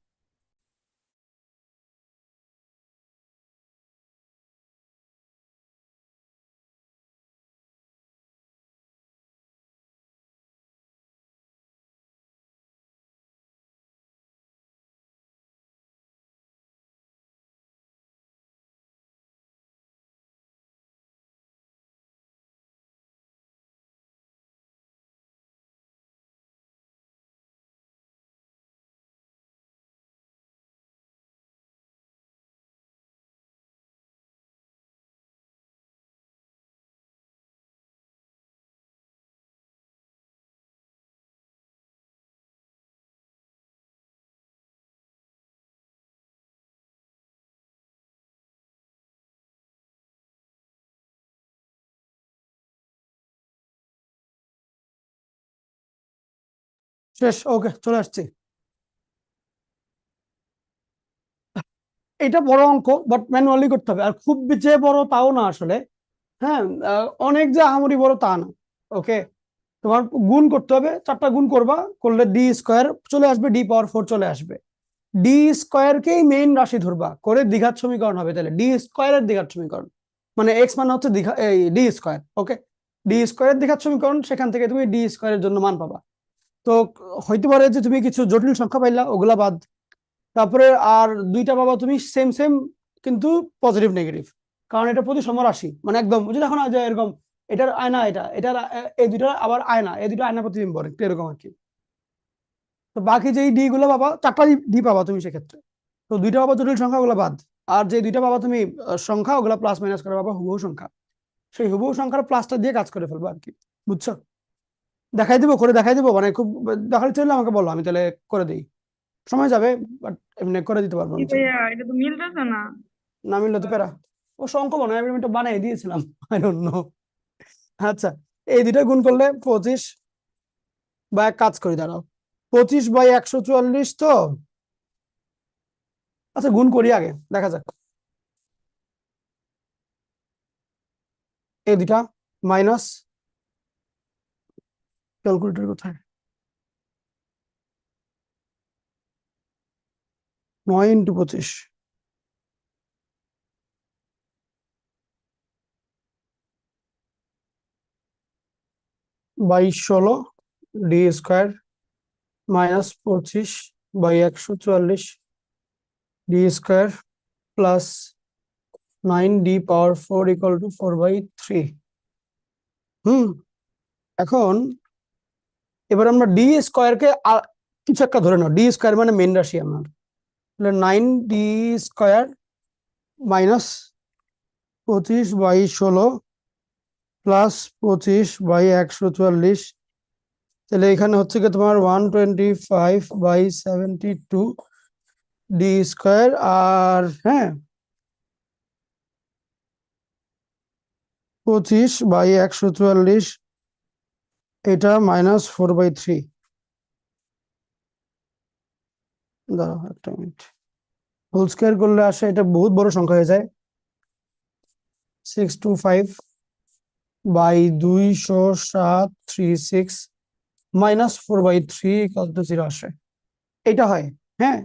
শেষ, ওকে, চলে আসছি। এটা বড় অঙ্ক, বাট ম্যানুয়ালি করতে হবে, আর খুব যে বড় তাও না আসলে। হ্যাঁ, অনেক যে আহামরি বড় তা না। ওকে, তোমার গুণ করতে হবে, 4টা গুণ করবা, করলে ডি স্কোয়ার চলে আসবে, D⁴ চলে আসবে। ডি স্কোয়ারকেই মেইন রাশি ধরবা, করে দ্বিঘাত সমীকরণ হবে, তাহলে ডি স্কোয়ারের দ্বিঘাত সমীকরণ, মানে এক্স মানে হচ্ছে এই ডি স্কোয়ার। ওকে, ডি স্কোয়ারের দ্বিঘাত সমীকরণ, সেখান থেকে তুমি ডি স্কোয়ারের জন্য মান পাবা। তো হইতে পারে যে তুমি কিছু জটিল সংখ্যা পাইলা, ওগুলা বাদ। তারপরে আর 2টা পাবা তুমি সেম সেম, কিন্তু পজিটিভ নেগেটিভ, কারণ এটা প্রতিসম রাশি, মানে একদম বুঝে দেখো না যে এরকম, এটার আয়না এটা, এটার এই দুইটা আবার আয়না, এই দুটো আয়না প্রতিবিম্ব, একটু এরকম আর কি। তো বাকি যেই ডি গুলো পাবা, 4টা ডি পাবা তুমি সেক্ষেত্রে। তো 2টা পাবা জটিল সংখ্যা, ওগুলো বাদ। আর যে 2টা পাবা তুমি সংখ্যা, ওগুলা প্লাস মাইনাস করে পাবা হুবহু সংখ্যা। সেই হুবহু সংখ্যার প্লাসটা দিয়ে কাজ করে ফেলবো আর কি, বুঝছো? দেখাই দিব, করে দেখাই দিব, মানে খুব দেখাতে চাইলে আমাকে বলো, আমি তাহলে করে দিই। সময় যাবে, বাট এমনি করে দিতে পারবো কি ইনশাল্লাহ। ভাইয়া, এটা তো মিলতেছে না। না মিললে তো প্যারা। ও অঙ্ক বানায়, আমি এটা বানিয়ে দিয়েছিলাম, আই ডোন্ট নো। আচ্ছা, এই দুইটা গুণ করলে 25, বা এক কাজ করি দাঁড়াও, 25/144 তো। আচ্ছা, গুণ করি আগে, দেখা যাক। এই দুইটা মাইনাস, ক্যালকুলেটর কোথায়, 9 × 25, 22 16, D square minus 25/144 D square plus 9D⁴ = 4/3। হুম, এখন এবার আমরা ডি স্কোয়ারকে কিছু একটা ধরে নাও, ডি স্কোয়ার মানে মেন রাশি আমার, তাহলে 9D² মাইনাস 25/16 প্লাস 25/144, তাহলে এখানে হচ্ছে কি তোমার 125/72 ডি স্কোয়ার, আর হ্যাঁ 25/144, এটা -4/3। দাঁড়াও একটা মিনিট, হোল স্কোয়ার করলে আসে, এটা বহুত বড় সংখ্যা হয়ে যায়, 625/20736 -4/3 = 0 আসে, এটা হয়। হ্যাঁ,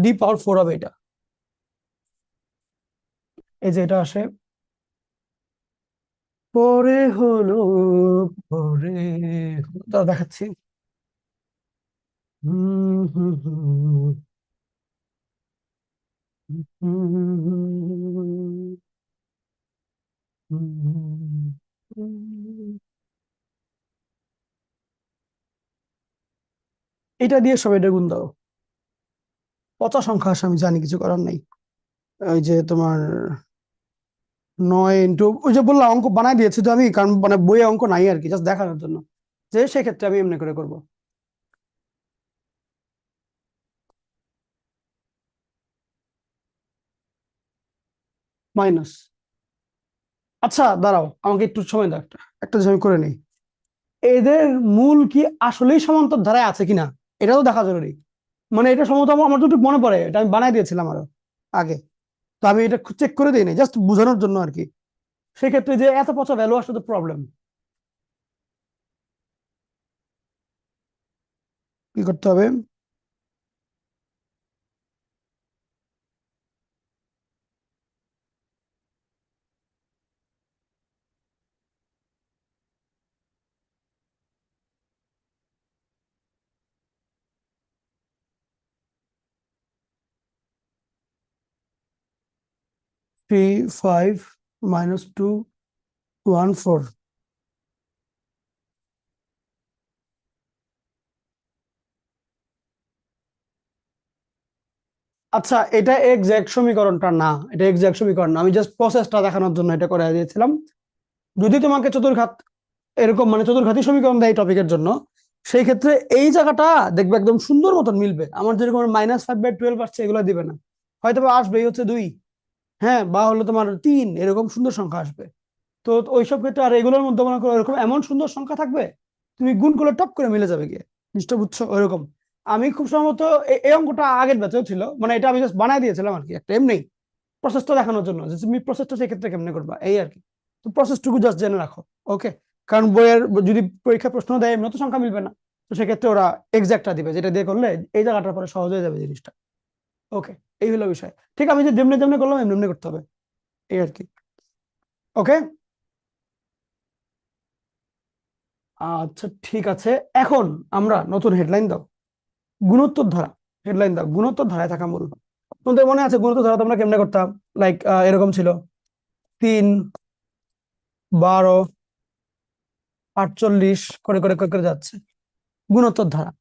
D⁴ হবে এটা, এই যে এটা আসে। পরে হলো, পরে হলো, দাঁড়াও দেখাচ্ছি। হুম হুম হুম হুম হুম হুম হুম হুম। এটা দিয়ে সব এটা গুণ দাও। পচা সংখ্যা আসে, আমি জানি, কিছু করার নাই। ওই যে তোমার 9 ওই যে বললাম অঙ্ক বানাই দিয়েছি তো আমি, কারণ মানে বইয়ে অঙ্ক নাই আর কি, জাস্ট দেখানোর জন্য যে সেক্ষেত্রে আমি এমনি করে করব। মাইনাস। আচ্ছা দাঁড়াও, আমাকে একটু সময় দাও, একটা একটা জিনিস আমি করে নিই। এদের মূল কি আসলেই সমান্তর ধারায় আছে কিনা এটাও দেখা জরুরি। মানে এটা সম্ভবত আমার যতটুকু মনে পড়ে এটা আমি বানাই দিয়েছিলাম আরো আগে, তো আমি এটা চেক করে দিই নাই, জাস্ট বোঝানোর জন্য আর কি। সেক্ষেত্রে যে এত পচা ভ্যালু আসলে তো প্রবলেম। কি করতে হবে? থ্রি 5 -2 1 4। আচ্ছা, এটা এক্সাক্ট সমীকরণটা না, এটা এক্সাক্ট সমীকরণ না, আমি জাস্ট প্রসেসটা দেখানোর জন্য এটা করে দিয়েছিলাম। যদি তোমাকে চতুর্ঘাত এরকম মানে চতুর্ঘাতী সমীকরণ দেয় টপিকের জন্য, সেই ক্ষেত্রে এই জায়গাটা দেখবে একদম সুন্দর মতন মিলবে। আমার যেরকম -5/12 আসছে এগুলো দিবে না, হয়তো বা আসবে হচ্ছে 2, হ্যাঁ, বা হলো তোমার 3, এরকম সুন্দর সংখ্যা আসবে। তো ওইসব ক্ষেত্রে আর এগুলোর মধ্যে মনে করো এরকম এমন সুন্দর সংখ্যা থাকবে, তুমি গুণ করলে টপ করে মিলে যাবে গিয়ে, জিনিসটা বুঝছো? ওইরকম আমি খুব সম্ভবত এই অঙ্কটা আগের ব্যাচেও ছিল, মানে এটা আমি জাস্ট বানাই দিয়েছিলাম আর কি, একটা এমনি প্রসেসটা দেখানোর জন্য যে তুমি প্রসেসটা সেক্ষেত্রে কেমনে করবা এই আর কি। তো প্রসেসটুকু জাস্ট জেনে রাখো, ওকে? কারণ বইয়ের যদি পরীক্ষা প্রশ্ন দেয় এমনি তো সংখ্যা মিলবে না, তো সেক্ষেত্রে ওরা এক্সাক্টটা দিবে, যেটা দিয়ে করলে এই জায়গাটার পরে সহজ হয়ে যাবে জিনিসটা। ওকে, এই হলো বিষয়। ঠিক, আমি যে যেমনি যেমনি করলাম এমনি এমনি করতে হবে, এই আর কি। ওকে, আচ্ছা ঠিক আছে। এখন আমরা নতুন হেডলাইন দাও, গুণোত্তর ধারা। হেডলাইন দাও, গুণোত্তর ধারায় থাকা মূল। তোমাদের মনে আছে গুণোত্তর ধারা তোমরা কেমনে করতাম? লাইক এরকম ছিল, 3 12 48 করে করে করে করে যাচ্ছে গুণোত্তর ধারা।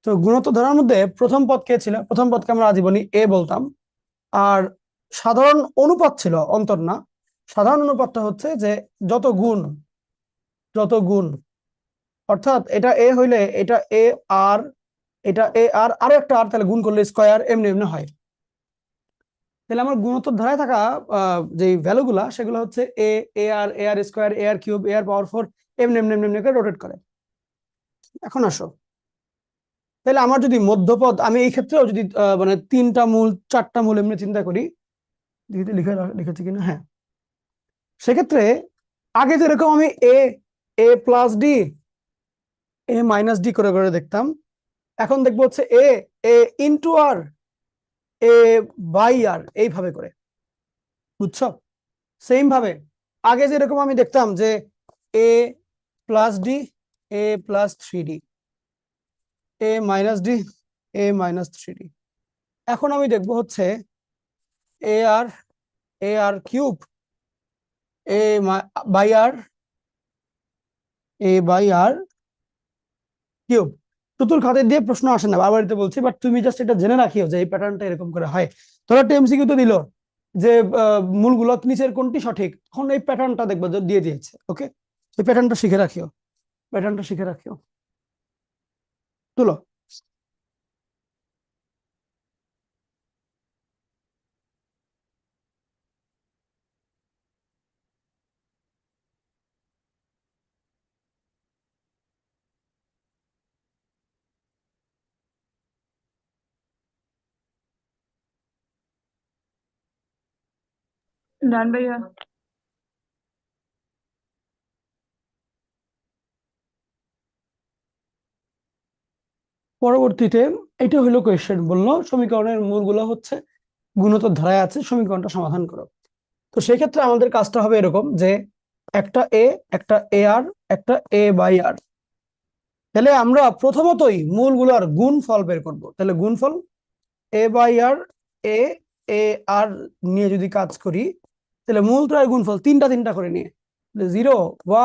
তো গুণোত্তর ধারার মধ্যে প্রথম পদ কে ছিল? প্রথম পদকে আমরা আজীবনী এ বলতাম। আর সাধারণ অনুপাত ছিল, অন্তর না, সাধারণ অনুপাতটা হচ্ছে যে যত গুণ, যত গুণ, অর্থাৎ এটা এ হইলে এটা এ আর, এটা এ আর আরো একটা আর, তাহলে গুণ করলে স্কয়ার, এমনি এমনি হয়। তাহলে আমার গুণোত্তর ধারায় থাকা যে ভ্যালুগুলা সেগুলো হচ্ছে এ, এ আর স্কয়ার, এ আর কিউব, এ আর পাওয়ার 4, এমনি এমনি এমনি এমনি করে রোটেট করে। এখন আসো, তাহলে আমার যদি মধ্যপদ, আমি এই ক্ষেত্রেও যদি মানে 3টা মূল 4টা মূল এমনি চিন্তা করি, লিখেছি কিনা, হ্যাঁ, সেক্ষেত্রে আগে যেরকম আমি এ A plus D, A minus D করে করে দেখতাম, এখন দেখবো হচ্ছে এ এ ইন্টু আর, এ বাই আর, এইভাবে করে, বুঝছো? সেম ভাবে আগে যেরকম আমি দেখতাম যে A plus D, A plus 3d, A minus D, A minus 3d, এখন আমি দেখবো হচ্ছে A R, A R cube, A by R, A by R cube. চতুর্ঘাতের দিয়ে প্রশ্ন আসে না, বারবার এটা বলছি, বাট তুমি জাস্ট এটা জেনে রাখিও যে এই প্যাটার্নটা এরকম করে হয়। ধরো একটা এমসিকিউ তো দিল যে মূলগুলো নিচের কোনটি সঠিক, তখন এই প্যাটার্নটা দেখবো যে দিয়ে দিয়েছে। ওকে, এই প্যাটার্নটা শিখে রাখিও, প্যাটার্নটা শিখে রাখিও। তুলো। ডান ভাইয়া। পরবর্তীতে এটা হলো কোয়েশ্চেন, বললো সমীকরণের মূলগুলো হচ্ছে গুণোত্তর ধারায় আছে, সমীকরণটা সমাধান করো। তো সেই ক্ষেত্রে আমাদের কাজটা হবে এরকম যে একটা এ, একটা এ আর, একটা এ বাই আর। তাহলে আমরা প্রথমতই মূলগুলোর গুণফল বের করব। তাহলে গুণফল এ বাই আর, এ এ আর নিয়ে যদি কাজ করি, তাহলে মূল ত্রয়ের গুণফল তিনটা তিনটা করে নিয়ে 0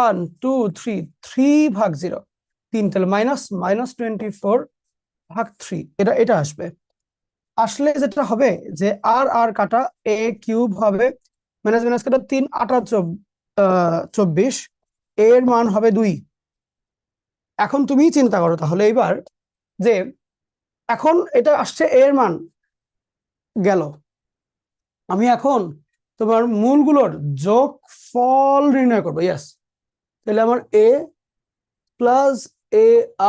1 2 3, 3/0, 3, তাহলে -24 ভাগ 3, এটা এটা আসবে। আসলে যেটা হবে যে আর আর কাটা a কিউব হবে, মাইনাস মাইনাস কাটা 3 8 24, এর মান হবে 2। এখন তুমি চিন্তা করো তাহলে এইবার যে এখন এটা আসছে এর মান গেল, আমি এখন তোমার মূলগুলোর যোগফল নির্ণয় করবো। ইয়েস, তাহলে আমার a plus a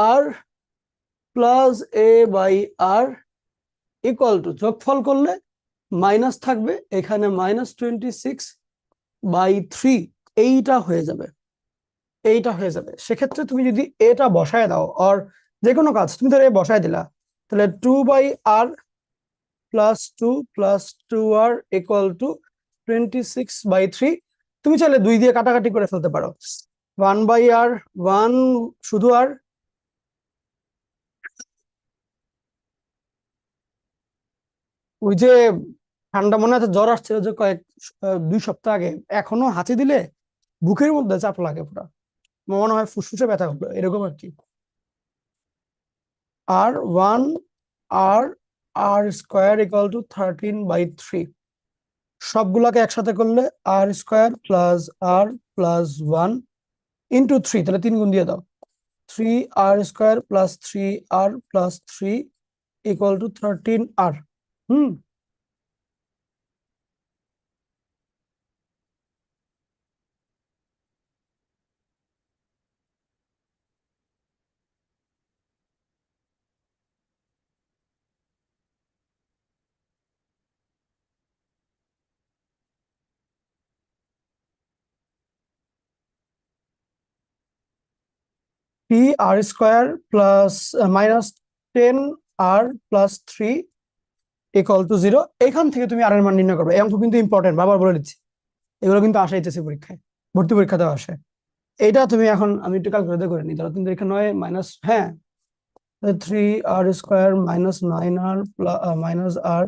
r plus a by r equal to, যোগফল করলে মাইনাস থাকবে এখানে -26/3, এইটা হয়ে যাবে, এইটা হয়ে যাবে। সেক্ষেত্রে তুমি যদি এটা বসায় দাও, আর যে কোনো কাজ তুমি ধরো বসায় দিলা, তাহলে 2/r plus 2 plus 2r equal to 26/3। তুমি চাইলে 2 দিয়ে কাটাকাটি করে ফেলতে পারো, 1/r, 1 শুধু আর, ওই যে ঠান্ডা মনে আছে জ্বর আসছিল যে 2 সপ্তাহ আগে, এখনো হাঁচি দিলে বুকের মধ্যে চাপ লাগে পুরা, মনে হয় ফুসফুসে ব্যথা করবে এরকম আর কি। আর 1 r r square equal to 13/3, সবগুলাকে একসাথে করলে r square plus r plus 1 into 3, তাহলে 3 গুণ দিয়ে দাও, 3r square plus 3r plus 3 equal to 13r। R square plus -10r plus 3 equal to 0। এখান থেকে তুমি আর এর মান নির্ণয় করবে। এই অঙ্ক কিন্তু ইম্পর্টেন্ট, বারবার বলে দিচ্ছি, এগুলো কিন্তু আসে এইচএসসি পরীক্ষায়, ভর্তি পরীক্ষাতেও আসে। এইটা তুমি এখন, আমি একটু ক্যালকুলেট করে নিই, তাহলে তুমি এখানে মাইনাস, হ্যাঁ, 3r square minus 9r minus r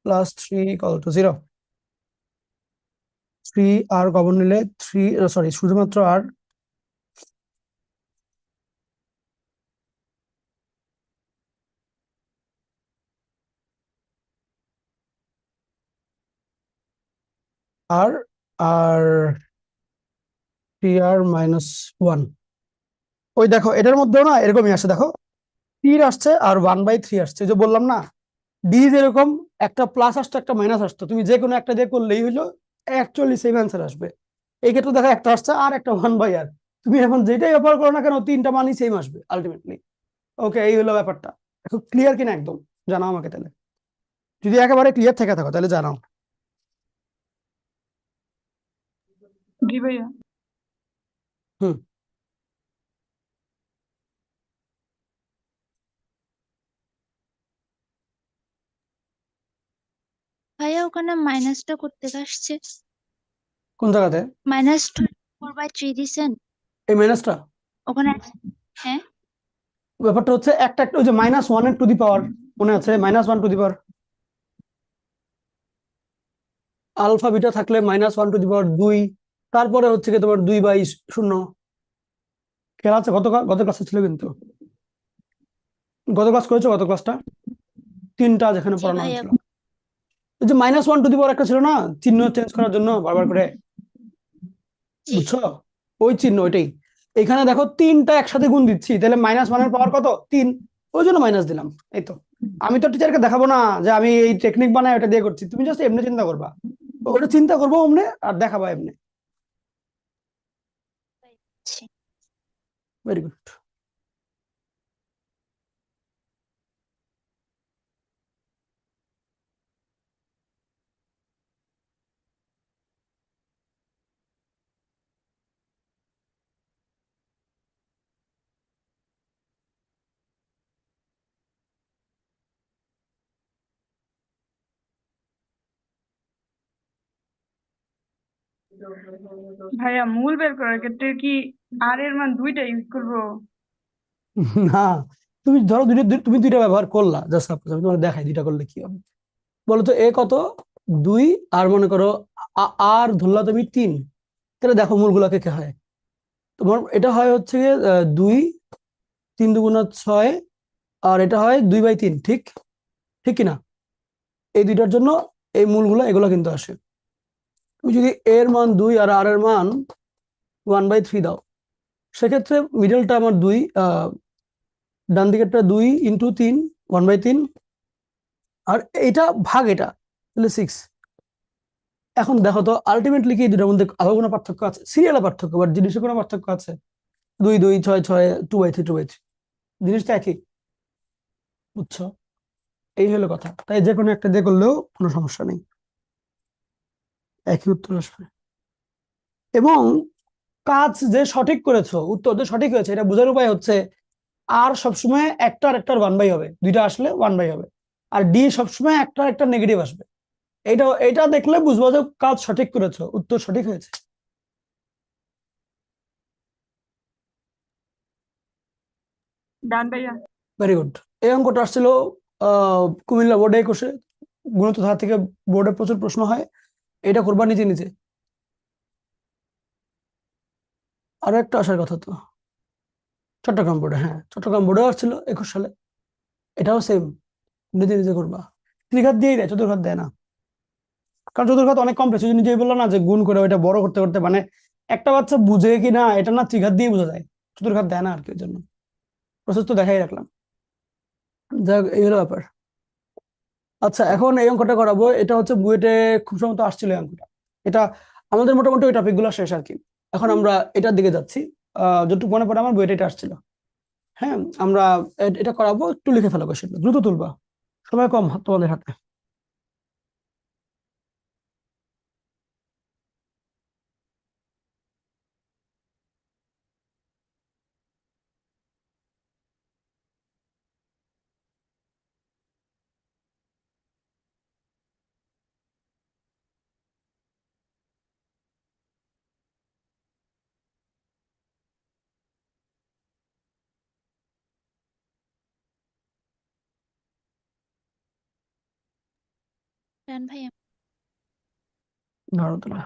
plus 3 equal to 0। 3r common নিলে 3, সরি, শুধুমাত্র r, আর আর 3r মাইনাস 1। ওই দেখো এটার মধ্যেও না এরকমই আসছে, দেখো 3 আসছে আর 1/3 আসছে, যে বললাম না ডি যেরকম একটা প্লাস আসতো একটা মাইনাস আসতো, তুমি যে কোনো একটা দিয়ে করলেই হলো অ্যাকচুয়ালি সেম অ্যান্সার আসবে। এই ক্ষেত্রে দেখো একটা আসছে আর একটা 1/r, তুমি এখন যেটাই ব্যবহার করো না কেন তিনটা মানই সেম আসবে আলটিমেটলি। ওকে, এই হলো ব্যাপারটা। এখন ক্লিয়ার কিনা একদম জানাও আমাকে তাহলে, যদি একেবারে ক্লিয়ার থেকে থাকো তাহলে জানাও। জি ভাইয়া। হুম, ভাইয়া ওখানে মাইনাসটা করতে আসছে, কোন জায়গাতে -24/3 দিছেন এই মাইনাসটা? ওখানে। হ্যাঁ, ব্যাপারটা হচ্ছে একটা একটা, ওই যে -1 এর টু দি পাওয়ার, মনে আছে -1 to the power, alpha beta থাকলে -1 টু দি পাওয়ার 2, তারপরে হচ্ছে কি তোমার 2/0। খেলা আছে, গত ক্লাসে ছিল কিন্তু, গত ক্লাস করেছো, গত ক্লাসটা 3টা যেখানে জি পড়ানো ভাইয়া। হয়েছিল, ওই যে -1 টু দি পাওয়ার একটা ছিল না, চিহ্ন চেঞ্জ করার জন্য বারবার করে, জি, বুঝছো? ওই চিহ্ন ওইটাই। এখানে দেখো 3টা একসাথে গুণ দিচ্ছি, তাহলে -1 এর পাওয়ার কত? 3, ওই জন্য মাইনাস দিলাম। এই তো, আমি তো টিচারকে দেখাবো না যে আমি এই টেকনিক বানাই ওটা দিয়ে করছি, তুমি জাস্ট এমনি চিন্তা করবা, ওটা চিন্তা করবো অমনে আর দেখাবা এমনি। জি। Very good. ভাইয়া মূল বের করার ক্ষেত্রে কি আর এর মান দুইটা ইউজ করবো? না, তুমি ধরো তুমি দুইটা ব্যবহার করলা, জাস্ট সাপোজ আমি তোমার দেখাই দুইটা করলে কি হবে। বলো তো এ কত? 2, আর মনে করো আর ধরলা তুমি 3, তাহলে দেখো মূলগুলাকে কে হয়, তোমার এটা হয় হচ্ছে 2, 3 × 2 = 6, আর এটা হয় 2/3, ঠিক ঠিক কিনা? এই দুইটার জন্য এই মূলগুলো এগুলো কিন্তু আসে। তুমি যদি a এর মান 2 আর r এর মান 1/3 দাও, সেক্ষেত্রে মিডলটা আমার 2, ডান দিকেরটা 2 ইন্টু 3, 1/3, আর এটা ভাগ এটা, তাহলে 6। এখন দেখো তো আলটিমেটলি কি এই দুটোর মধ্যে আরো কোনো পার্থক্য আছে? সিরিয়ালে পার্থক্য, বাট জিনিসের কোনো পার্থক্য আছে? 2 2 6 6, 2/3 2/3, জিনিসটা একই, বুঝছো? এই হলো কথা। তাই যে কোনো একটা দিয়ে করলেও কোনো সমস্যা নেই, একই উত্তর আসবে। এবং কাজ যে সঠিক করেছো, উত্তর যে সঠিক হয়েছে, এটা বোঝার উপায় হচ্ছে আর সবসময় একটা আর একটার 1/, হবে, দুইটা আসলে 1/, হবে। আর ডি সবসময় একটা আর একটা নেগেটিভ আসবে। এটা দেখলে বুঝবো যে কাজ সঠিক করেছো, উত্তর সঠিক হয়েছে। ডান ভাইয়া। Very good. এই অঙ্কটা আসছিল কুমিল্লা বোর্ডে 21-এ, গুণিত ধারা থেকে বোর্ডে প্রচুর প্রশ্ন হয়, এটা করবা নিজে নিজে। আরো একটা আসার কথা তো চট্টগ্রাম বোর্ডে, হ্যাঁ চট্টগ্রাম বোর্ডেও আসছিল 21 সালে, এটাও সেম, নিজে নিজে করবা। ত্রিঘাত দিয়েই দেয়, চতুর্ঘাত দেয় না, কারণ চতুর্ঘাত অনেক কমপ্লেক্স। নিজেই বললো না যে গুণ করে ওইটা বড় করতে করতে, মানে একটা বাচ্চা বুঝে কি না এটা না ত্রিঘাত দিয়ে বোঝা যায়, চতুর্ঘাত দেয় না আর কি। ওই জন্য প্রসেস তো দেখাই রাখলাম। যাক, এই হলো ব্যাপার। আচ্ছা, এখন এই অঙ্কটা করাবো। এটা হচ্ছে বুয়েটে খুব সম্ভবত আসছিল এই অঙ্কটা। এটা আমাদের মোটামুটি ওই টপিক গুলো শেষ আর কি। এখন আমরা এটার দিকে যাচ্ছি। যতটুকু মনে পড়ে আমার বুয়েটে এটা আসছিল। হ্যাঁ, আমরা এটা করাবো, একটু লিখে ফেলো কোশ্চেন, দ্রুত তুলবা, সময় কম তোমাদের হাতে। ডান ভাইয়া। ধরো তোলা।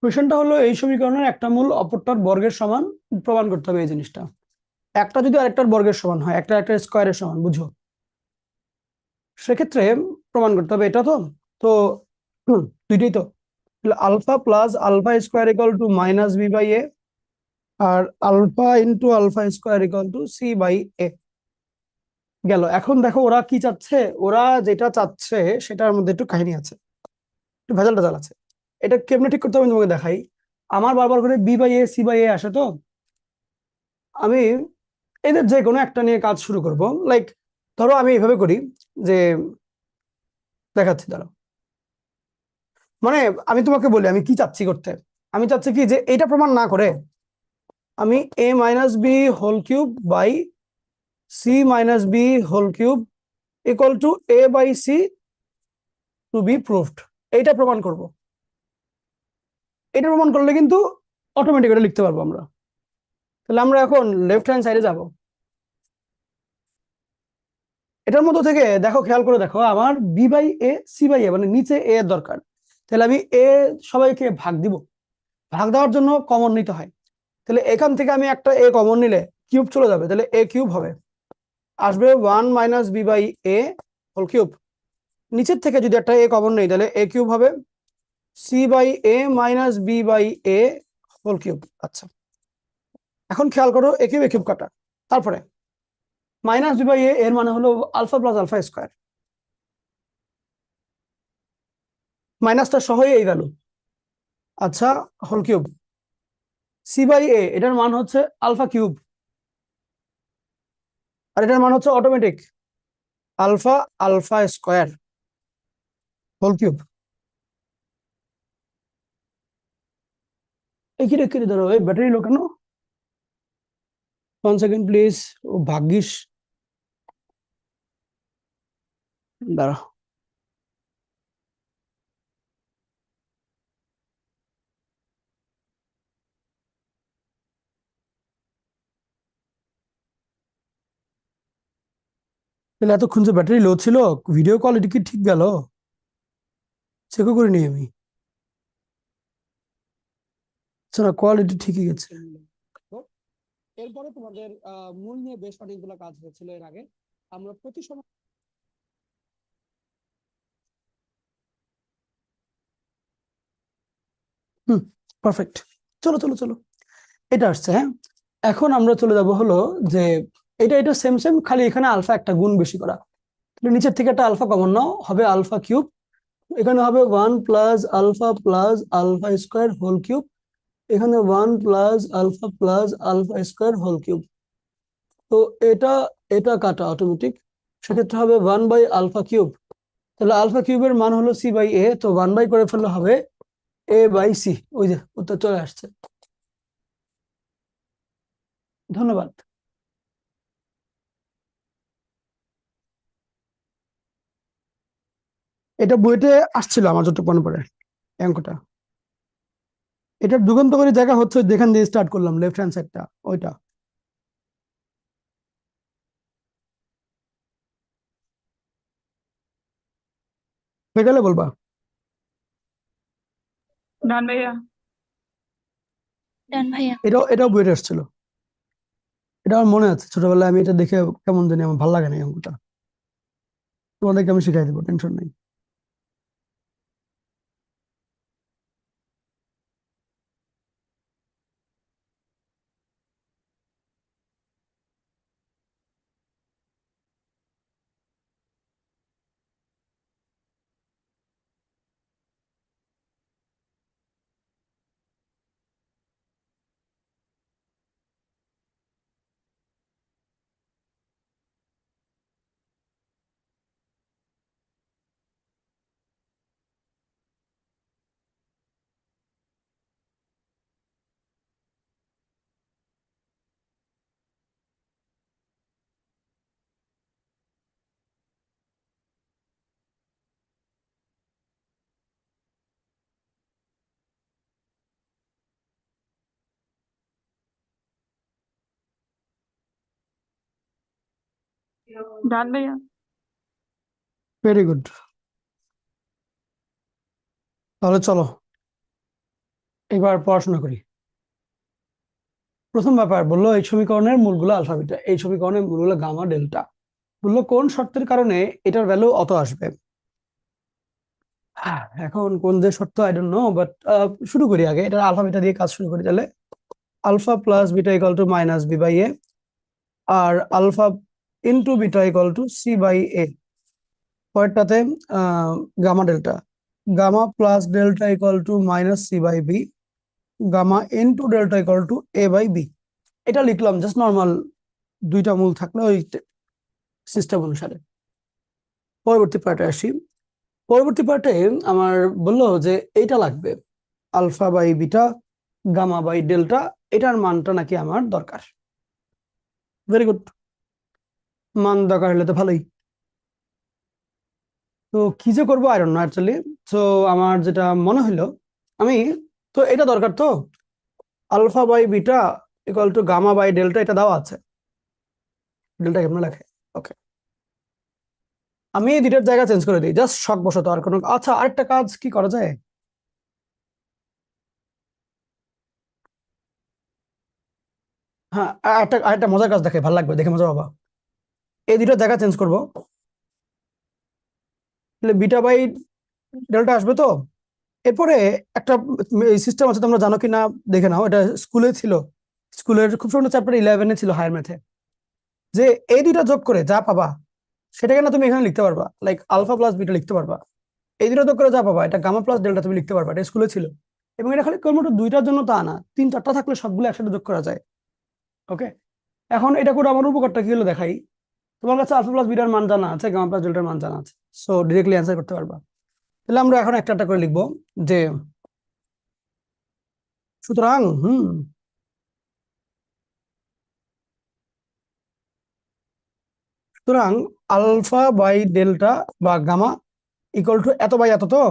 কোয়েশ্চেনটা হলো এই সমীকরণের একটা মূল অপরটার বর্গের সমান প্রমাণ করতে হবে। এই জিনিসটা একটা যদি আরেকটার বর্গের সমান হয়, একটা একটা স্কোয়ারের সমান, বুঝো, সেক্ষেত্রে প্রমাণ করতে হবে এটা। তো তো দুইটাই তো, alpha plus alpha square equal to minus B by A, আর alpha into alpha square equal to C by A. গেল। এখন দেখো ওরা কি চাচ্ছে, ওরা যেটা চাচ্ছে সেটার মধ্যে একটু কাহিনী আছে, একটু ভেজাল টেজাল আছে। এটা কেমনে ঠিক করতে হবে আমি তোমাকে দেখাই। আমার বারবার করে B by A C by A আসে, তো আমি এদের যে কোনো একটা নিয়ে কাজ শুরু করব। লাইক ধরো আমি এইভাবে করি যে, দেখাচ্ছি দাঁড়াও। মানে আমি তোমাকে বলি আমি কি চাচ্ছি করতে। আমি চাচ্ছি কি যে এটা প্রমাণ না করে আমি a minus b whole cube by c minus b whole cube equal to a by c to b proved, এইটা প্রমাণ করব। এটা প্রমাণ করলে কিন্তু অটোমেটিক এটা লিখতে পারবো আমরা। তাহলে আমরা এখন লেফট হ্যান্ড সাইডে যাব। এটার মধ্যে থেকে দেখো, খেয়াল করে দেখো, আমার B by A C by A, মানে নিচে এ এর দরকার। তাহলে আমি এ সবাইকে ভাগ দিব। ভাগ দেওয়ার জন্য কমন নিতে হয়। তাহলে এখান থেকে আমি একটা এ কমন নিলে কিউব চলে যাবে, তাহলে এ কিউব হবে, আসবে 1 minus B by a whole cube. নিচের থেকে যদি একটা এ কমন নেই তাহলে এ কিউব হবে, c by a minus B by a whole cube. আচ্ছা, এখন খেয়াল করো এ কিউব কাটা, তারপরে মাইনাস বি বাই এ এর মানে হলো আলফা প্লাস আলফা স্কোয়ার, মাইনাসটা সহই এই ভ্যালু। আচ্ছা, whole cube. C by a এটার মান হচ্ছে আলফা কিউব, আর এটার মান হচ্ছে automatic alpha alpha square whole cube. এই কি রেখে ধরো, এই ব্যাটারি লো কেন? 1 সেকেন্ড প্লিজ। ও ভাগ্যিস, দাঁড়া। তাহলে এতক্ষণ যে ব্যাটারি লো ছিল, ভিডিও কোয়ালিটি কি ঠিক গেল? চেকও করিনি আমি। না কোয়ালিটি ঠিকই গেছে। তো এরপরে তোমাদের মূল নিয়ে বেশ অনেকগুলো কাজ হয়েছিল এর আগে। আমরা প্রতি সময় পারফেক্ট। চলো চলো চলো, এটা আসছে। হ্যাঁ, এখন আমরা চলে যাব হলো যে এটা এটা সেম সেম, খালি এখানে আলফা একটা গুণ বেশি করা। তাহলে নিচের থেকে একটা আলফা কমন নাও, হবে আলফা কিউব। এখানে হবে 1 plus alpha square whole cube. এখানে 1 plus alpha square whole cube. তো এটা এটা কাটা অটোমেটিক, সেক্ষেত্রে হবে 1/আলফা কিউব। তাহলে আলফা কিউবের মান হলো c/a, তো 1 করে ফেললে হবে a/c। ওই যে উত্তর চলে আসছে। ধন্যবাদ। এটা বইতে আসছিল আমার যতটুকু মনে পড়ে, এই অঙ্কটা। এটার যুগান্তকারী জায়গা হচ্ছে যেখান দিয়ে স্টার্ট করলাম, লেফট হ্যান্ড সাইডটা, ওইটা। হয়ে গেলে বলবা। ডান ভাইয়া। ডান ভাইয়া। এটাও বইতে আসছিল। এটা আমার মনে আছে, ছোটবেলায় আমি এটা দেখে কেমন জানি আমার ভালো লাগে না এই অঙ্কটা। তোমাদেরকে আমি শিখাই দেবো, টেনশন নেই। ডান ভাইয়া। Very good. তাহলে চলো এবার পড়াশোনা করি। প্রথম ব্যাপার বললো এই সমীকরণের মূলগুলো আলফা বিটা, এই সমীকরণের মূলগুলো গামা ডেল্টা। বললো কোন শর্তের কারণে এটার ভ্যালু অত আসবে। এখন কোন যে শর্ত আই ডোন্ট নো, বাট শুরু করি আগে, এটা আলফা বিটা দিয়ে কাজ শুরু করি। তাহলে alpha plus beta equal to minus b/a, আর alpha into beta equal to c/a। পরেরটাতে gamma delta, gamma plus delta equal to minus c/b, gamma into delta equal to a/b। এটা লিখলাম জাস্ট নর্মাল, দুইটা মূল থাকলে ওই সিস্টেম অনুসারে। পরবর্তী পার্টে আসি। পরবর্তী পার্টে আমার বললো যে এইটা লাগবে, alpha by beta gamma by delta, এটার মানটা নাকি আমার দরকার। ভেরি গুড, মান দরকার হলে তো ভালোই। তো কি যে করবো আই ডোন্ট নো অ্যাকচুয়ালি। তো আমার যেটা মনে হলো, আমি, তো এটা দরকার তো, alpha by beta equal to gamma by delta, এটা দেওয়া আছে। ডেল্টা কেমন লেখে? ওকে, আমি এই দুইটার জায়গা চেঞ্জ করে দিই জাস্ট শখ বশত। আর কোনো, আচ্ছা আরেকটা কাজ কি করা যায়, হ্যাঁ আরেকটা আরেকটা মজার কাজ দেখে ভালো লাগবে, দেখে মজা পাবা। এই দুইটার জায়গা চেঞ্জ করবো, তাহলে বিটা বাই ডেল্টা আসবে তো। এরপরে একটা সিস্টেম আছে, তোমরা জানো কি না দেখে নাও, এটা স্কুলে ছিল, স্কুলের খুব সুন্দর চ্যাপ্টার 11-এ ছিল, হায়ার ম্যাথে, যে এই দুইটা যোগ করে যা পাবা সেটাকে না তুমি এখানে লিখতে পারবা, লাইক আলফা প্লাস বিটা লিখতে পারবা। এই দুটো যোগ করে যা পাবা এটা গামা প্লাস ডেল্টা তুমি লিখতে পারবা, এটা স্কুলে ছিল। এবং এটা খালি কেবলমাত্র দুইটার জন্য তা না, 3-4টা থাকলে সবগুলো একসাথে যোগ করা যায়। ওকে, এখন এটা করে আমার উপকারটা কি হলো দেখাই। তোমার কাছে আলফা প্লাস বিটার মান জানা আছে, গামা প্লাস ডেল্টার মান জানা আছে, সো ডিরেক্টলি অ্যান্সার করতে পারবা। তাহলে আমরা এখন একটা একটা করে লিখবো যে, সুতরাং সুতরাং আলফা বাই ডেল্টা বা গামা ইকুয়াল টু এত বাই এত। তো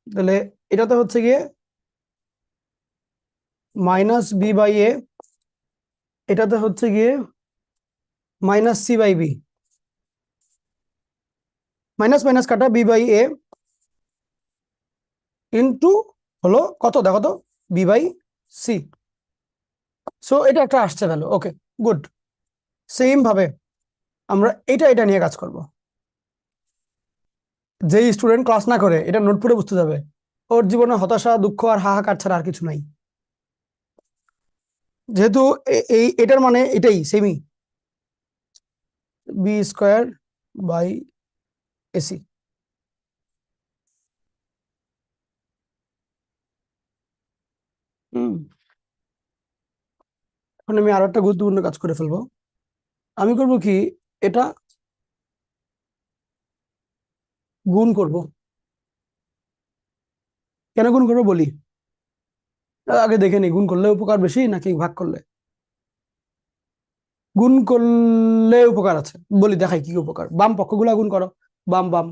তাহলে এটাতে হচ্ছে গিয়ে মাইনাস b/a, এটাতে হচ্ছে গিয়ে মাইনাস c/b, মাইনাস মাইনাস কাটা b/a ইন্টু হলো কত দেখো তো, b/c। সি। সো এটা একটা আসছে ভ্যালু, ওকে গুড। সেম ভাবে আমরা এটা নিয়ে কাজ করব। যেই স্টুডেন্ট ক্লাস না করে এটা নোট পড়ে বুঝতে যাবে, ওর জীবনে হতাশা দুঃখ আর হাহাকার ছাড়া আর কিছু নাই। যেহেতু এটার মানে এটাই সেমই, বি স্কোয়ার বাই এসি। এখন আমি আরো একটা গুরুত্বপূর্ণ কাজ করে ফেলবো। আমি করব কি, এটা গুণ করব। কেন গুণ করবো বলি, আগে দেখে নি গুণ করলে উপকার বেশি নাকি ভাগ করলে। গুণ করলে উপকার আছে, বলি দেখাই কি উপকার। বাম পক্ষগুলো গুণ করো, বাম বাম,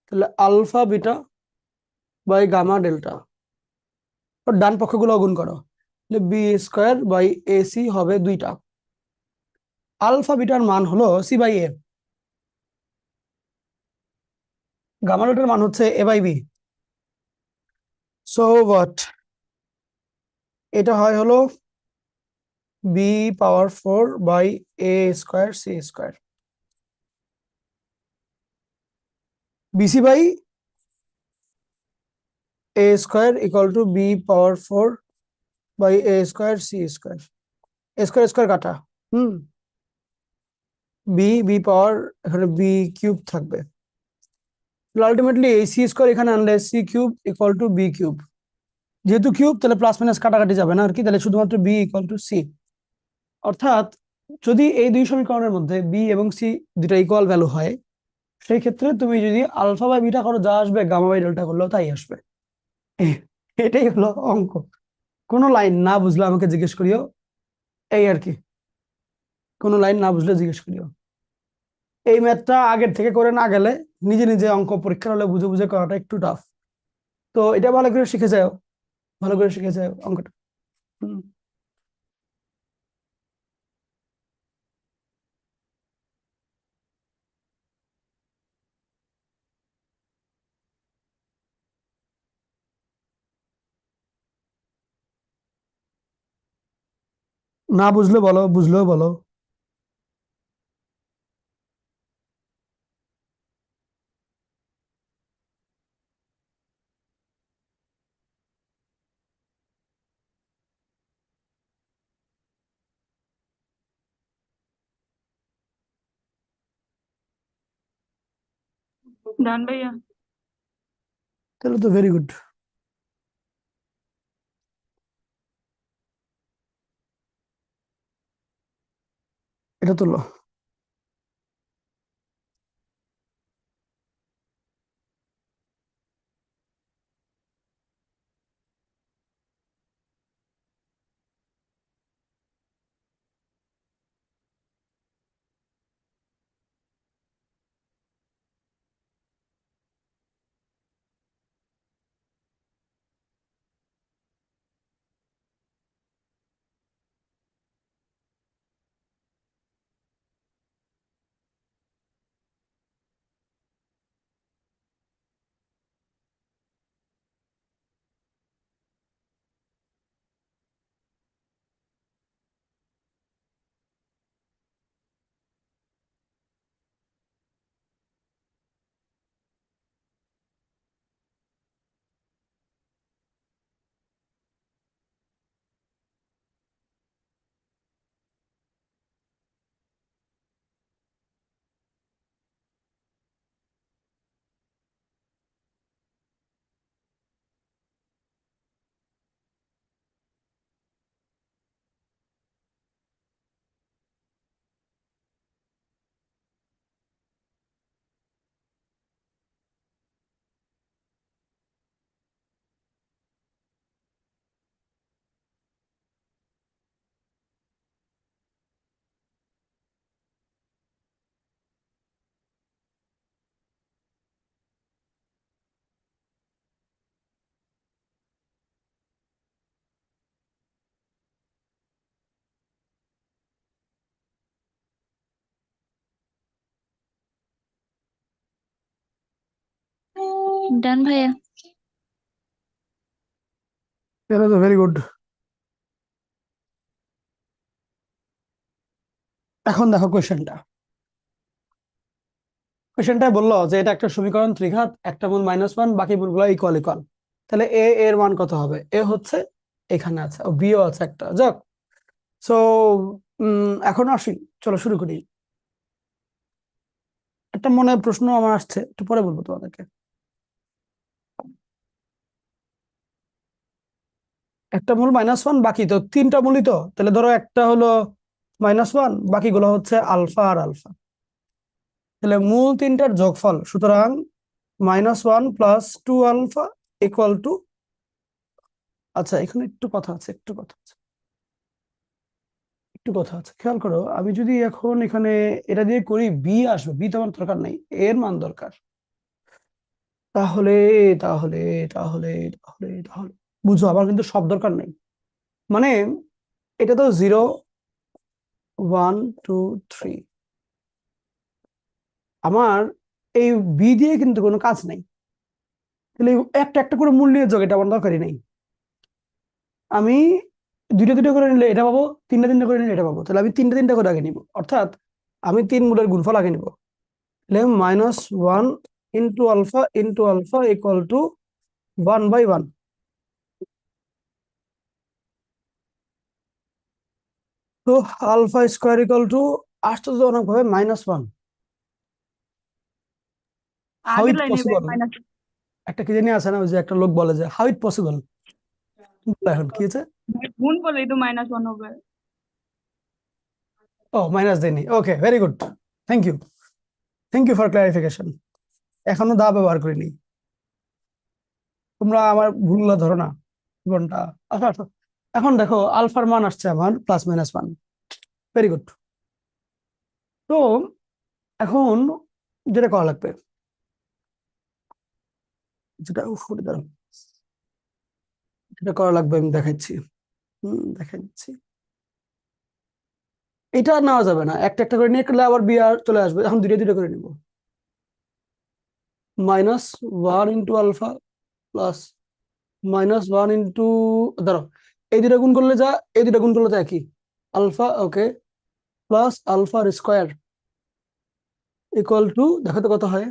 তাহলে alpha beta by gamma delta. আর ডান পক্ষগুলো গুণ করো, বি স্কোয়ার বাই এসি হবে দুইটা। আলফা বিটার মান হলো সি বাই এ, গামা ডেল্টার মান হচ্ছে a by b. So what, এটা হয় হলো b power 4 by a square c square. B c by a square equal to b power 4 by a square c square. Square square কাটা, হুম, b power এখানে b cube থাকবে। Ultimately এই c square এখানে আনলে c cube equal to b cube. যেহেতু cube তাহলে plus minus কাটাকাটি যাবে না আর কি, তাহলে শুধুমাত্র বি ইকুয়াল টু সি। অর্থাৎ যদি এই দুই সমীকরণের মধ্যে বি এবং সি দুটা ইকুয়াল ভ্যালু হয়, সেই ক্ষেত্রে তুমি যদি আলফা বাই বিটা করো যা আসবে, গামা বাই ডেল্টা করলেও তাই আসবে। এটাই হলো অঙ্ক। কোনো লাইন না বুঝলে আমাকে জিজ্ঞেস করিও, এই আর কি। কোনো লাইন না বুঝলে জিজ্ঞেস করিও। এই ম্যাথটা আগের থেকে করে না গেলে নিজে নিজে অঙ্ক পরীক্ষার হলে বুঝে বুঝে করাটা একটু টাফ। তো এটা ভালো করে শিখে যাও, ভালো করে শিখে যাও অঙ্কটা। হুম। না বুঝলে বলো, বুঝলেও বলো। ডান ভাইয়া। তাহলে তো ভেরি গুড। এটা তুলো। ডান ভাইয়া। এটা তো ভেরি গুড। এখন দেখো কোয়েশ্চেনটা বললো যে এটা একটা সমীকরণ ত্রিঘাত, একটা মূল -1, বাকি মূলগুলো ইকুয়াল ইকুয়াল। তাহলে এর মান কত হবে? এ হচ্ছে এখানে আছে, ও বিও আছে একটা, যাক। সো এখন আসি, চলো শুরু করি। একটা মনে প্রশ্ন আমার আসছে, একটু পরে বলবো তোমাদেরকে। একটা মূল -1, বাকি তো তিনটা মূলই তো, তাহলে ধরো একটা হলো -1, বাকিগুলো হচ্ছে আলফা আর আলফা। তাহলে মূল তিনটার যোগফল, সুতরাং -1 + 2 আলফা ইকুয়াল টু, আচ্ছা এখানে একটু কথা আছে, খেয়াল করো। আমি যদি এখন এখানে এটা দিয়ে করি, বি আসবে, বি তো আমার দরকার নাই, এর মান দরকার। তাহলে তাহলে তাহলে তাহলে তাহলে বুঝো, আমার কিন্তু সব দরকার নেই। মানে এটা তো 0, 1, 2, 3, আমার এই বি দিয়ে কিন্তু কোনো কাজ নাই। তাহলে একটা একটা করে মূল নিয়ে যোগ, এটা আমার দরকারই নেই। আমি দুইটা দুইটা করে নিলে এটা পাবো, তিনটা তিনটা করে নিলে এটা পাবো, তাহলে আমি তিনটা তিনটা করে আগে নিব, অর্থাৎ আমি তিন মূলের গুণফল আগে নিব। তাহলে -1 ইন্টু আলফা ইকুয়াল টু 1/1। তো আলফা স্কোয়ার ইকুয়াল টু, আশ্চর্যজনক ভাবে -1। হাউ আগের ইট লাইনে পসিবল? মাইনাস। একটা কি জানি আছে না, ওই যে একটা লোক বলে যে হাউ ইট পসিবল, এখন কি আছে? গুণ করলেই তো -1 হবে। ও, মাইনাস দেয়নি, okay, very good, thank you, for clarification. এখনো দা ব্যবহার করিনি, তোমরা আমার ভুলগুলো ধরো না জীবনটা। আচ্ছা আচ্ছা, এখন দেখো আলফার মান আসছে আমার +-1, ভেরি গুড। তো এখন যেটা করা লাগবে, যেটা উফ, করে দাঁড়াও, যেটা করা লাগবে আমি দেখাচ্ছি, দেখাচ্ছি। এটা আর নেওয়া যাবে না, একটা একটা করে নিয়ে করলে আবার বিয়ার চলে আসবে, এখন দুটো দুটো করে নিব। -1 ইন্টু আলফা প্লাস -1 ইন্টু, ধরো এই দুটো গুণ করলে যা, এই দুটো গুণ করলে যা একই, আলফা, ওকে, প্লাস আলফার স্কোয়ার ইকুয়াল টু, দেখো তো কত হয়,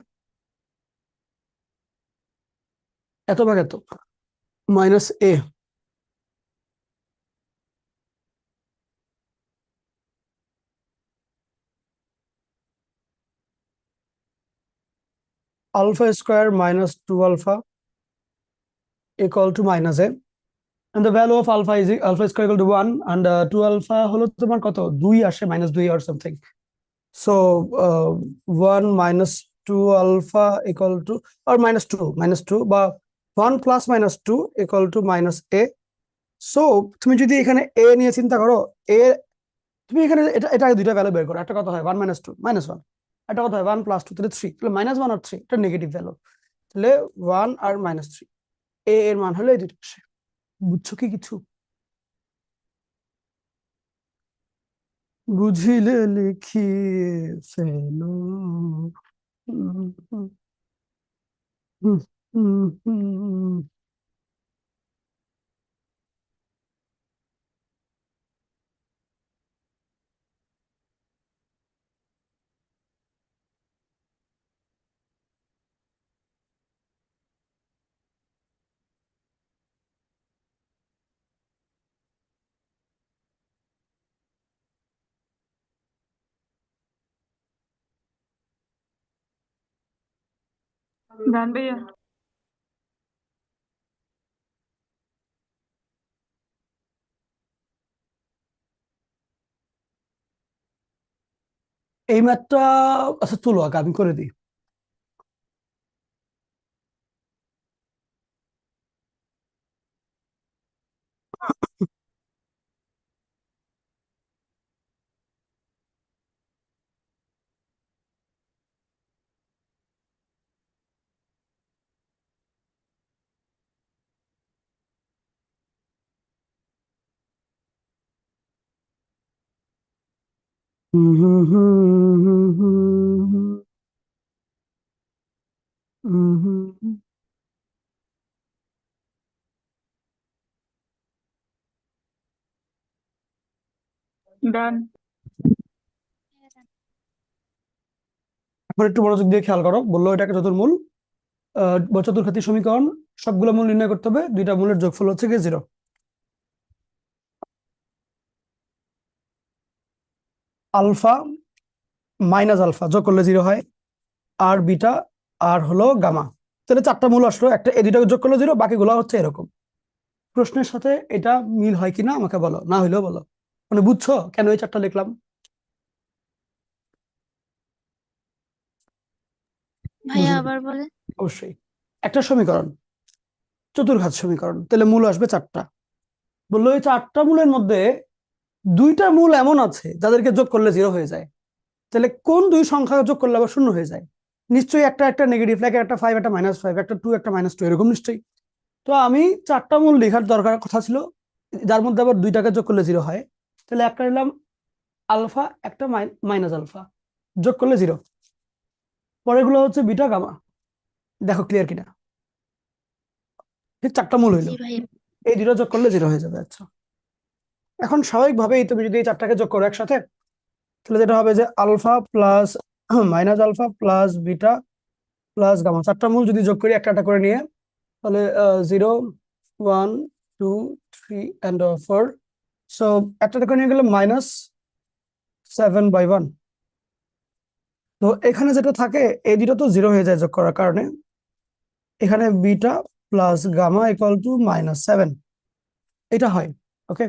এত ভাগ এত, -a। Alpha square -2 alpha equal to -a, and the value of alpha is alpha square equal to 1, and 2 alpha হলো তোমার কত, 2 আসে, -2 or something. So 1 - 2 alpha equal to, or -2 বা 1 + -2 equal to -a. So তুমি যদি এখানে a নিয়ে চিন্তা করো, a, তুমি এখানে এটা দুইটা ভ্যালু বের করো, একটা কত হয় 1 - 2 -1, একটা কত হয় 1 + 2, তাহলে 3, তাহলে -1 আর 3 এটা নেগেটিভ ভ্যালু, তাহলে 1 আর -3, a এর মান হলো এই দুটো আসে। বুঝছো কি কিছু? বুঝিলে লিখিয়ে ফেলো। হুম, হুম, হুম, হুম, হুম। ডান ভাইয়া। এই ম্যাথটা, আচ্ছা তুলো আগে আমি করে দিই। হুম, হুম, হুম, হুম, হুম, হুম, হুম, হুম। ডান। এখন একটু মনোযোগ দিয়ে খেয়াল করো, বললো এটাকে চতুর্মূল বা চতুর্ঘাতী সমীকরণ, সবগুলো মূল নির্ণয় করতে হবে, দুইটা মূলের যোগফল হচ্ছে গিয়ে 0। আলফা মাইনাস আলফা যোগ করলে 0 হয়, আর বিটা আর হলো গামা। তাহলে 4টা মূল আসলো, একটা এই দুইটা যোগ করলে 0, বাকিগুলো হচ্ছে এরকম। প্রশ্নের সাথে এটা মিল হয় কিনা আমাকে বলো, না হইলেও বলো। মানে বুঝছো কেন এই 4টা লিখলাম? ভাইয়া বুঝলাম আবার বলে। অবশ্যই। একটা সমীকরণ চতুর্ঘাত সমীকরণ, তাহলে মূল আসবে 4টা। বললো এই 4টা মূলের মধ্যে দুইটা মূল এমন আছে যাদেরকে যোগ করলে 0 হয়ে যায়। তাহলে কোন দুই সংখ্যা যোগ করলে আবার 0 হয়ে যায়? নিশ্চয়ই একটা একটা নেগেটিভ, লাইক একটা 5 একটা -5, একটা 2 একটা -2, এরকম নিশ্চয়ই। তো আমি 4টা মূল লেখার দরকার কথা ছিল, যার মধ্যে আবার দুইটাকে যোগ করলে 0 হয়। তাহলে একটা নিলাম আলফা, একটা মাইনাস আলফা, যোগ করলে 0। পরেরগুলো হচ্ছে বিটা গামা। দেখো ক্লিয়ার কিনা? ঠিক 4টা মূল হইলো, জি ভাইয়া। এই দুটো যোগ করলে 0 হয়ে যাবে। আচ্ছা, এখন স্বাভাবিকভাবেই তুমি যদি এই 4টাকে যোগ করো একসাথে, তাহলে যেটা হবে যে alpha plus minus alpha plus beta plus gamma, 4টা মূল যদি যোগ করি একটা একটা করে নিয়ে, তাহলে 0 1 2 3 and 4। সো একটা করে নিয়ে গেলে -7/1। তো এখানে যেটা থাকে, এই দুটো তো 0 হয়ে যায় যোগ করার কারণে। এখানে beta plus gamma equal to -7, এটা হয়। ওকে,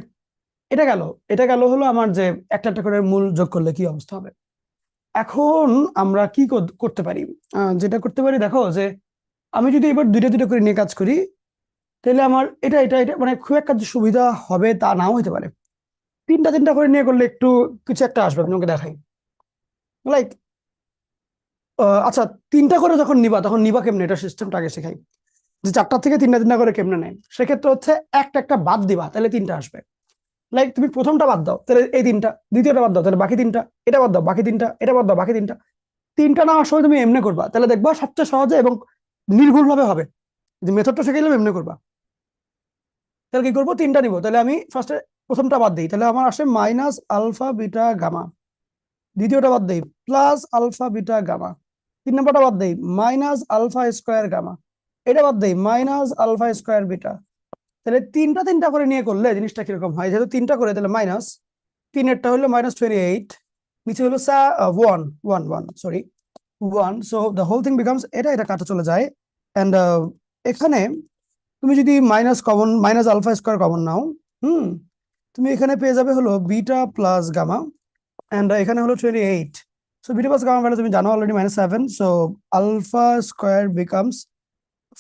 এটা গেল। এটা গেল হলো আমার যে একটা একটা করে মূল যোগ করলে কি অবস্থা হবে। এখন আমরা কি করতে পারি? যেটা করতে পারি, দেখো যে আমি যদি এবার দুইটা দুইটা করে নিয়ে কাজ করি, তাহলে আমার এটা এটা এটা মানে খুব একটা যে সুবিধা হবে তা নাও হতে পারে। তিনটা তিনটা করে নিয়ে করলে একটু কিছু একটা আসবে, তোমাকে দেখাই। লাইক আচ্ছা, তিনটা করে যখন নিবা তখন নিবা কেমনে, এটা সিস্টেমটা আগে শেখাই। যে 4টা থেকে তিনটা তিনটা করে কেমনে নেয়, সেক্ষেত্রে হচ্ছে একটা একটা বাদ দিবা, তাহলে 3টা আসবে। লাইক তুমি প্রথমটা বাদ দাও, তাহলে এই 3টা, দ্বিতীয়টা বাদ দাও, তাহলে বাকি 3টা, এটা বাদ দাও বাকি 3টা, এটা বাদ দাও বাকি 3টা। 3টা নেওয়ার সময় তুমি এমনি করবা, তাহলে দেখবা সবচেয়ে সহজে এবং নির্ভুল ভাবে হবে। যে মেথডটা শিখাইলাম এমনি করবা। তাহলে কি করবো, 3টা নিবো, তাহলে আমি ফার্স্টে প্রথমটা বাদ দিই, তাহলে আমার আসে মাইনাস আলফা বিটা গামা। দ্বিতীয়টা বাদ দেই প্লাস আলফা বিটা গামা। 3 নম্বরটা বাদ দেই মাইনাস আলফা স্কোয়ার গামা। এটা বাদ দেই মাইনাস আলফা স্কোয়ার বিটা। তাহলে তিনটা তিনটা করে নিয়ে করলে জিনিসটা কিরকম হয়, যেহেতু 3টা করে, তাহলে মাইনাস 3-এরটা হলো -28, নিচে হলো 1 sorry 1। So the whole thing becomes, এটা এটা কাটা চলে যায়। অ্যান্ড এখানে তুমি যদি মাইনাস আলফা স্কোয়ার কমন নাও, তুমি এখানে পেয়ে যাবে হলো বিটা প্লাস গামা। অ্যান্ড এখানে হলো 28। So beta plus gamma value তুমি জানো already -7। So alpha square becomes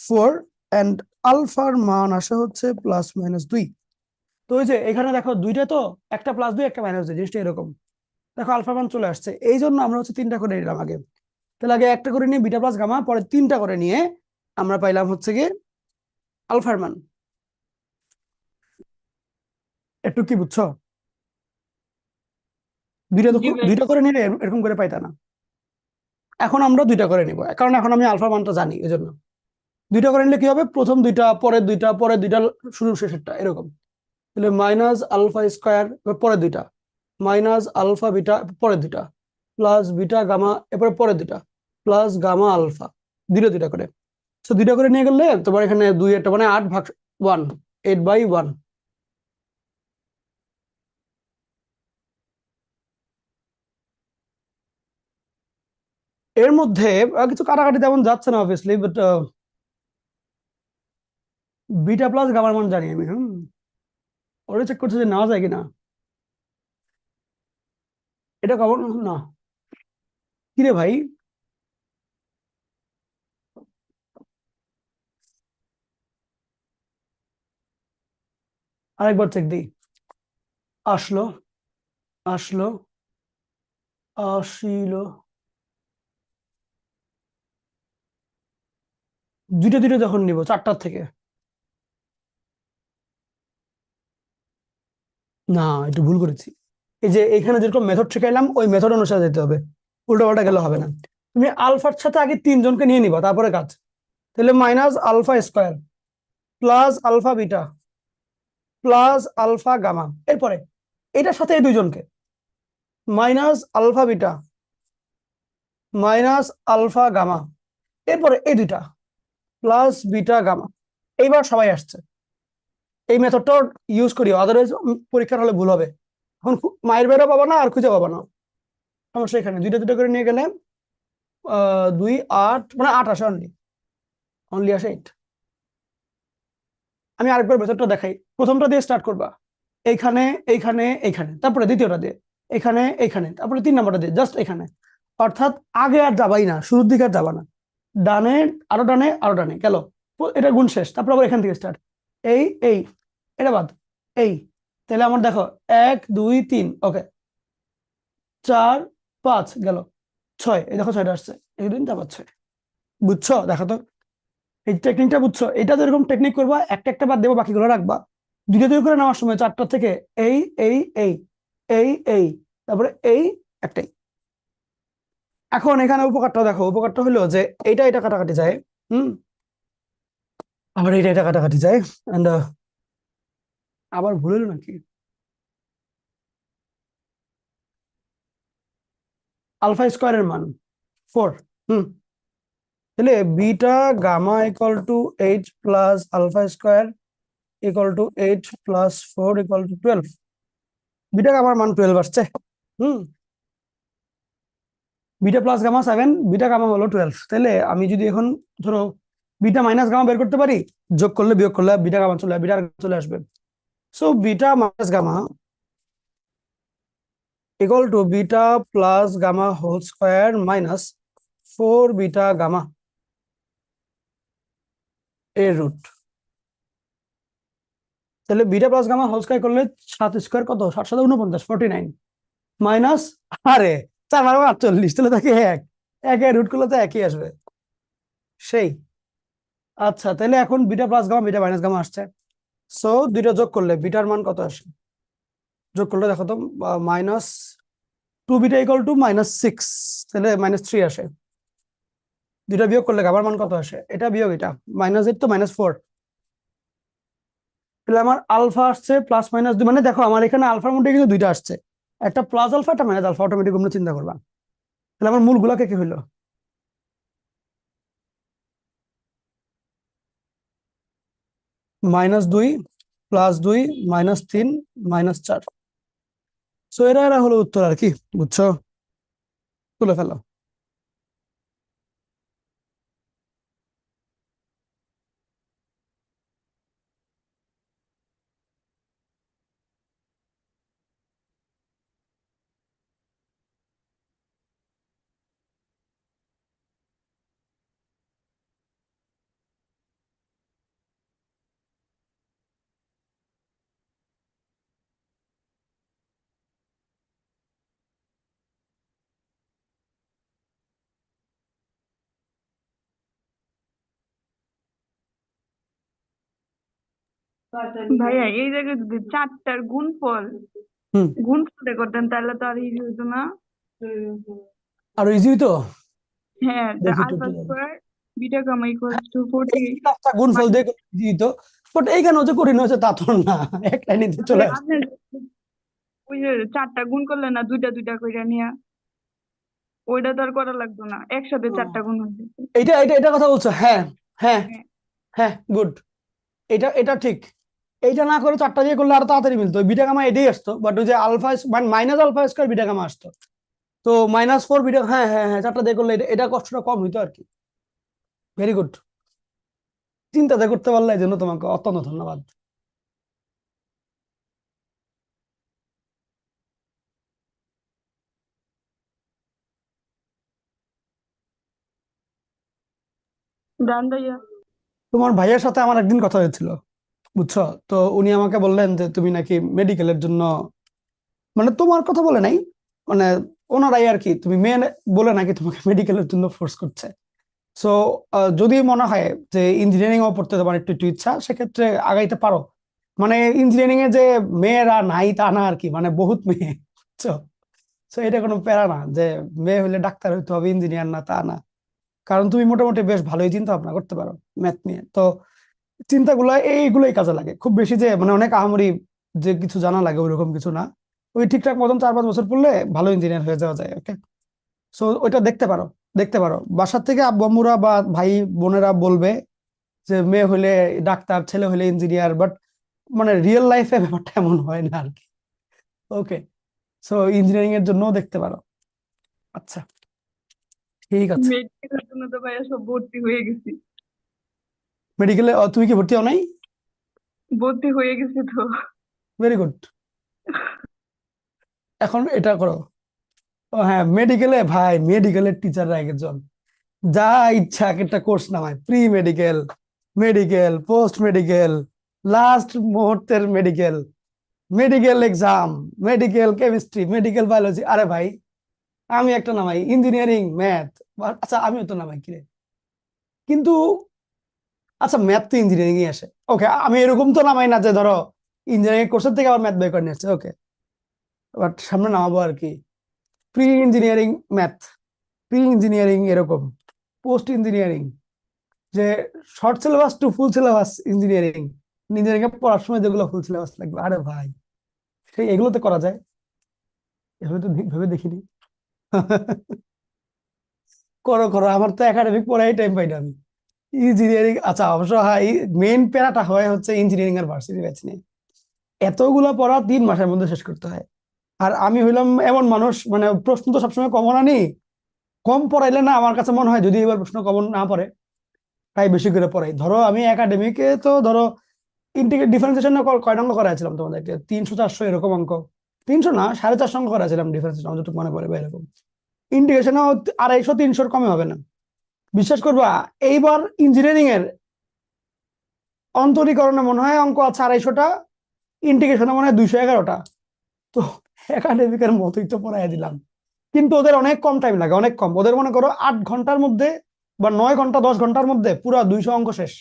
4, and আলফার মান আসে হচ্ছে +-2। তো ওই যে এখানে দেখো দুইটা তো, একটা +2 একটা -2, জিনিসটা এরকম। দেখো আলফার মান চলে আসছে, এই জন্য আমরা হচ্ছে 3টা করে নিলাম আগে। তাহলে আগে একটা করে নিয়ে বিটা প্লাস গামা, পরে 3টা করে নিয়ে আমরা পাইলাম হচ্ছে গিয়ে আলফার মান। একটু কি বুঝছো? জি ভাই। দুইটা করে নিলে এরকম করে পাইতা না। এখন আমরা 2টা করে নিব, কারণ এখন আমি আলফার মানটা জানি, এই জন্য 2টা করে নিলে কি হবে, প্রথম 2টা পরের 2টা পরের 2টা শুরু শেষেরটা এরকম। তাহলে মাইনাস আলফা স্কোয়ার পরের 2টা, মাইনাস আলফা বিটা পরের 2টা, প্লাস বিটা গামা এরপরে পরের 2টা, প্লাস গামা আলফা, 2টা করে। তো 2টা করে নিয়ে গেলে তোমার এখানে 2 একটা মানে 8/1, 8/1। এর মধ্যে কিছু কাটাকাটি তেমন যাচ্ছে না অবভিয়াসলি, বাট বিটা প্লাস গামার মান জানি আমি। ওরা চেক করছে যে নেওয়া যায় কিনা, এটা কমন না। কিরে ভাই, আরেকবার চেক দিই। আসলো, আসলো, আসিল। 2টা যখন নিব 4টার থেকে, না একটু ভুল করেছি। এই যে এখানে যেরকম মেথড শিখাইলাম ওই মেথড অনুসারে যেতে হবে, উল্টো পাল্টা গেলে হবে না। তুমি আলফার সাথে আগে 3জনকে নিয়ে নিবা, তারপরে কাজ। তাহলে minus alpha square plus alpha beta plus alpha gamma, এরপরে এটার সাথে এই 2জনকে minus alpha beta minus alpha gamma, এরপরে এই দুইটা প্লাস বিটা গামা। এইবার সবাই আসছে, এই মেথডটা ইউজ করি, আদারওয়াইজ পরীক্ষার হলে ভুল হবে। এখন মায়ের বেরো পাবা না আর খুঁজে পাবা না, সমস্যা এখানে দুইটা দুটো করে নিয়ে গেলে 2 8 মানে 8 আসে, অনলি অনলি আসে 8। আমি আরেকবার মেথডটা দেখাই। প্রথমটা দিয়ে স্টার্ট করবা, এইখানে এইখানে এইখানে, তারপরে দ্বিতীয়টা দিয়ে এখানে এইখানে, তারপরে 3 নম্বরটা দিয়ে জাস্ট এখানে। অর্থাৎ আগে আর যাবাই না, শুরুর দিকে আর যাবা না, ডানে আরো ডানে আরো ডানে গেল, এটা গুণ শেষ। তারপর আবার এখান থেকে স্টার্ট, এই এই এটা বাদ, এই। তাহলে আমার দেখো 1 2 3, ওকে 4 5 গেল 6, এই দেখো 6টা আসছে, এই দিন তারপর 6। বুঝছো? দেখো তো এই টেকনিকটা বুঝছো? এটা তো এরকম টেকনিক করবা, একটা একটা বাদ দেবো, বাকিগুলো রাখবা। দুটো দুটো করে নেওয়ার সময় 4টা থেকে এই এই এই এই এই, তারপরে এই একটাই। এখন এখানে উপকারটা দেখো, উপকারটা হলো যে এইটা এটা কাটাকাটি যায়, আবার এইটা এটা কাটাকাটি যায়, এন্ড আবার ভুল হলো নাকি, আলফা স্কোয়ারের মান 4। তাহলে beta gamma equal to 8 plus alpha square equal to 8 plus 4 equal to 12। Beta গামার মান 12 আসছে। Beta plus gamma 7, beta gamma হলো 12। তাহলে আমি যদি এখন ধরো বিটা মাইনাস গামা বের করতে পারি, যোগ করলে বিয়োগ করলে বিটা গামা চলে আসবে। So beta minus gamma equal to beta plus gamma whole square minus 4 beta gamma এর রুট। তাহলে beta plus gamma whole square করলে 7 স্কোয়ার কত, 7 7 49, 49 মাইনাস, আরে 4 বারো 48, তাহলে থাকে 1, এর রুট করলে তো একই আসবে সেই। আচ্ছা, তাহলে এখন beta plus gamma beta minus gamma আসছে, সো দুইটা যোগ করলে বিটার মান কত আসে, যোগ করলে দেখো তো মাইনাস 2 বিটা ইকুয়াল টু -6, তাহলে -3 আসে। দুইটা বিয়োগ করলে গামার মান কত আসে, এটা বিয়োগ এটা, -8 তো -4। তাহলে আমার আলফা আসছে +-2, মানে দেখো আমার এখানে আলফার মধ্যে কিন্তু দুইটা আসছে, একটা প্লাস আলফা একটা মাইনাস আলফা, অটোমেটিক তোমরা চিন্তা করবা। তাহলে আমার মূলগুলাকে কি হইলো, -2 +2 -3 -4। সো এরা এরা হলো উত্তর আর কি, বুঝছো? তুলে ফেলো। ভাইয়া এই জায়গায় যদি 4টার গুণফল হুম গুণফলটা করতেন তাহলে তো আর ইজি হতো না। আর ইজি তো, হ্যাঁ, দেখি তো আলফা একটু। Square beta gamma equals to এই 48। কাজটা গুণফল দিয়ে দিত, বাট এইখানে হচ্ছে কঠিন হচ্ছে তা তো না, এক লাইনে চলে আসছে। আপনি ওই যে 4টা গুণ করলেন না, দুইটা দুইটা করে নিয়ে, ওইটা তো আর করা লাগতো না, একসাথে 4টা গুণ হয়ে যেত। এটা এটা এটা কথা বলছো, হ্যাঁ হ্যাঁ হ্যাঁ, হ্যাঁ, গুড। এটা এটা ঠিক, এইটা না করে 4টা দিয়ে করলে আরো তাড়াতাড়ি মিলতো, বিটা গামা এটাই আসতো, বাট ওই যে alpha minus alpha square beta gamma আসতো, তো -4 বিটা, হ্যাঁ হ্যাঁ হ্যাঁ, 4টা দিয়ে করলে এটা কষ্টটা কম হইতো আর কি। ভেরি গুড, চিন্তাটা করতে পারলে এই জন্য তোমাকে অত্যন্ত ধন্যবাদ। ডান ভাইয়া। তোমার ভাইয়ের সাথে আমার একদিন কথা হয়েছিল, বুঝছো? তো উনি আমাকে বললেন যে তুমি নাকি মেডিকেলের জন্য, মানে তোমার কথা বলে নাই, মানে ওনারাই আর কি, তুমি মেয়ে বলে নাকি তোমাকে মেডিকেলের জন্য ফোর্স করছে। সো যদি মনে হয় যে ইঞ্জিনিয়ারিং ও পড়তে তোমার একটু একটু ইচ্ছা, সেক্ষেত্রে আগাইতে পারো। মানে ইঞ্জিনিয়ারিং এ যে মেয়েরা নাই তা না আর কি, মানে বহুত মেয়ে, বুঝছো? সো এটা কোনো প্যারা না যে মেয়ে হলে ডাক্তার হইতে হবে, ইঞ্জিনিয়ার না তা না। কারণ তুমি মোটামুটি বেশ ভালোই চিন্তা ভাবনা করতে পারো ম্যাথ নিয়ে, তো চিন্তাগুলো এইগুলোই কাজে লাগে, খুব বেশি যে মানে অনেক আহামরি যে কিছু জানা লাগে ওইরকম কিছু না। ওই ঠিকঠাক মতন 4 5 বছর পড়লে ভালো ইঞ্জিনিয়ার হয়ে যাওয়া যায়, ওকে? সো ওইটা দেখতে পারো, দেখতে পারো বাসার থেকে আব্বু আম্মুরা বা ভাই বোনেরা বলবে যে মেয়ে হলে ডাক্তার, ছেলে হলে ইঞ্জিনিয়ার, বাট মানে রিয়েল লাইফে ব্যাপারটা এমন হয় না আর কি। ওকে, সো ইঞ্জিনিয়ারিং এর জন্য দেখতে পারো। আচ্ছা, ঠিক আছে। মেডিকেলের জন্য তো ভাইয়া সব ভর্তি হয়ে গেছি। মেডিকেলে তুমি কি ভর্তি হও নাই? ভর্তি হয়ে গেছি তো। Very good. এখন এটা করো। ও হ্যাঁ, মেডিকেলে ভাই, মেডিকেলের টিচাররা একজন যা ইচ্ছা একটা কোর্স নামায়, pre medical, medical, post medical, last মুহূর্তের medical, medical exam, medical chemistry, medical biology. আরে ভাই, আমি একটা নামাই ইঞ্জিনিয়ারিং ম্যাথ। আচ্ছা, আমিও তো নামাই কিরে, কিন্তু আচ্ছা ম্যাথ তো ইঞ্জিনিয়ারিং এ আসে। ওকে, আমি এরকম তো নামাই না যে ধরো ইঞ্জিনিয়ারিং কোর্সের থেকে আবার ম্যাথ বের করে নিয়ে আসছে। ওকে, বাট সামনে নামাবো আর কি। Pre engineering math, pre engineering এরকম, পোস্ট ইঞ্জিনিয়ারিং, যে short syllabus to full syllabus engineering, engineering এ পড়ার সময় যেগুলো ফুল সিলেবাস লাগবে, আরে ভাই সেই এগুলোতে করা যায়। এভাবে তো ভেবে দেখিনি। করো করো, আমার তো একাডেমিক পড়াই টাইম পাই না আমি। ইঞ্জিনিয়ারিং, আচ্ছা অবশ্য হ্যাঁ, মেইন প্যারাটা হয় হচ্ছে ইঞ্জিনিয়ারিং আর ভার্সিটি ব্যাচ নিয়ে। এতগুলা পড়া 3 মাসের মধ্যে শেষ করতে হয়। আর আমি হইলাম এমন মানুষ, মানে প্রশ্ন তো সবসময় কমন আনি। কম পড়াইলে না আমার কাছে মনে হয় যদি এবার প্রশ্ন কমন না পড়ে, তাই বেশি করে পড়াই। ধরো আমি একাডেমিকে তো ধরো ইন্টিগ্রেট ডিফারেন্সিয়েশন কয় অঙ্ক করাইছিলাম তোমাদেরকে, 300 400 এরকম অঙ্ক। 300 না, 450 অঙ্ক করাইছিলাম ডিফারেন্সিয়েশন, যতটুকু মনে পড়ে বা এরকম। ইন্টিগ্রেশনও 250 300 কমে হবে না, বিশ্বাস করবা। এইবার ইঞ্জিনিয়ারিং এর অন্তরীকরণে মনে হয় অঙ্ক আছে 250টা, ইন্টিগ্রেশনে মনে হয় 211টা। তো একাডেমিকের মতোই তো পড়াই দিলাম, কিন্তু ওদের অনেক কম টাইম লাগে, অনেক কম। ওদের মনে করো 8 ঘন্টার মধ্যে বা 9 ঘন্টা 10 ঘন্টার মধ্যে পুরো 200 অঙ্ক শেষ।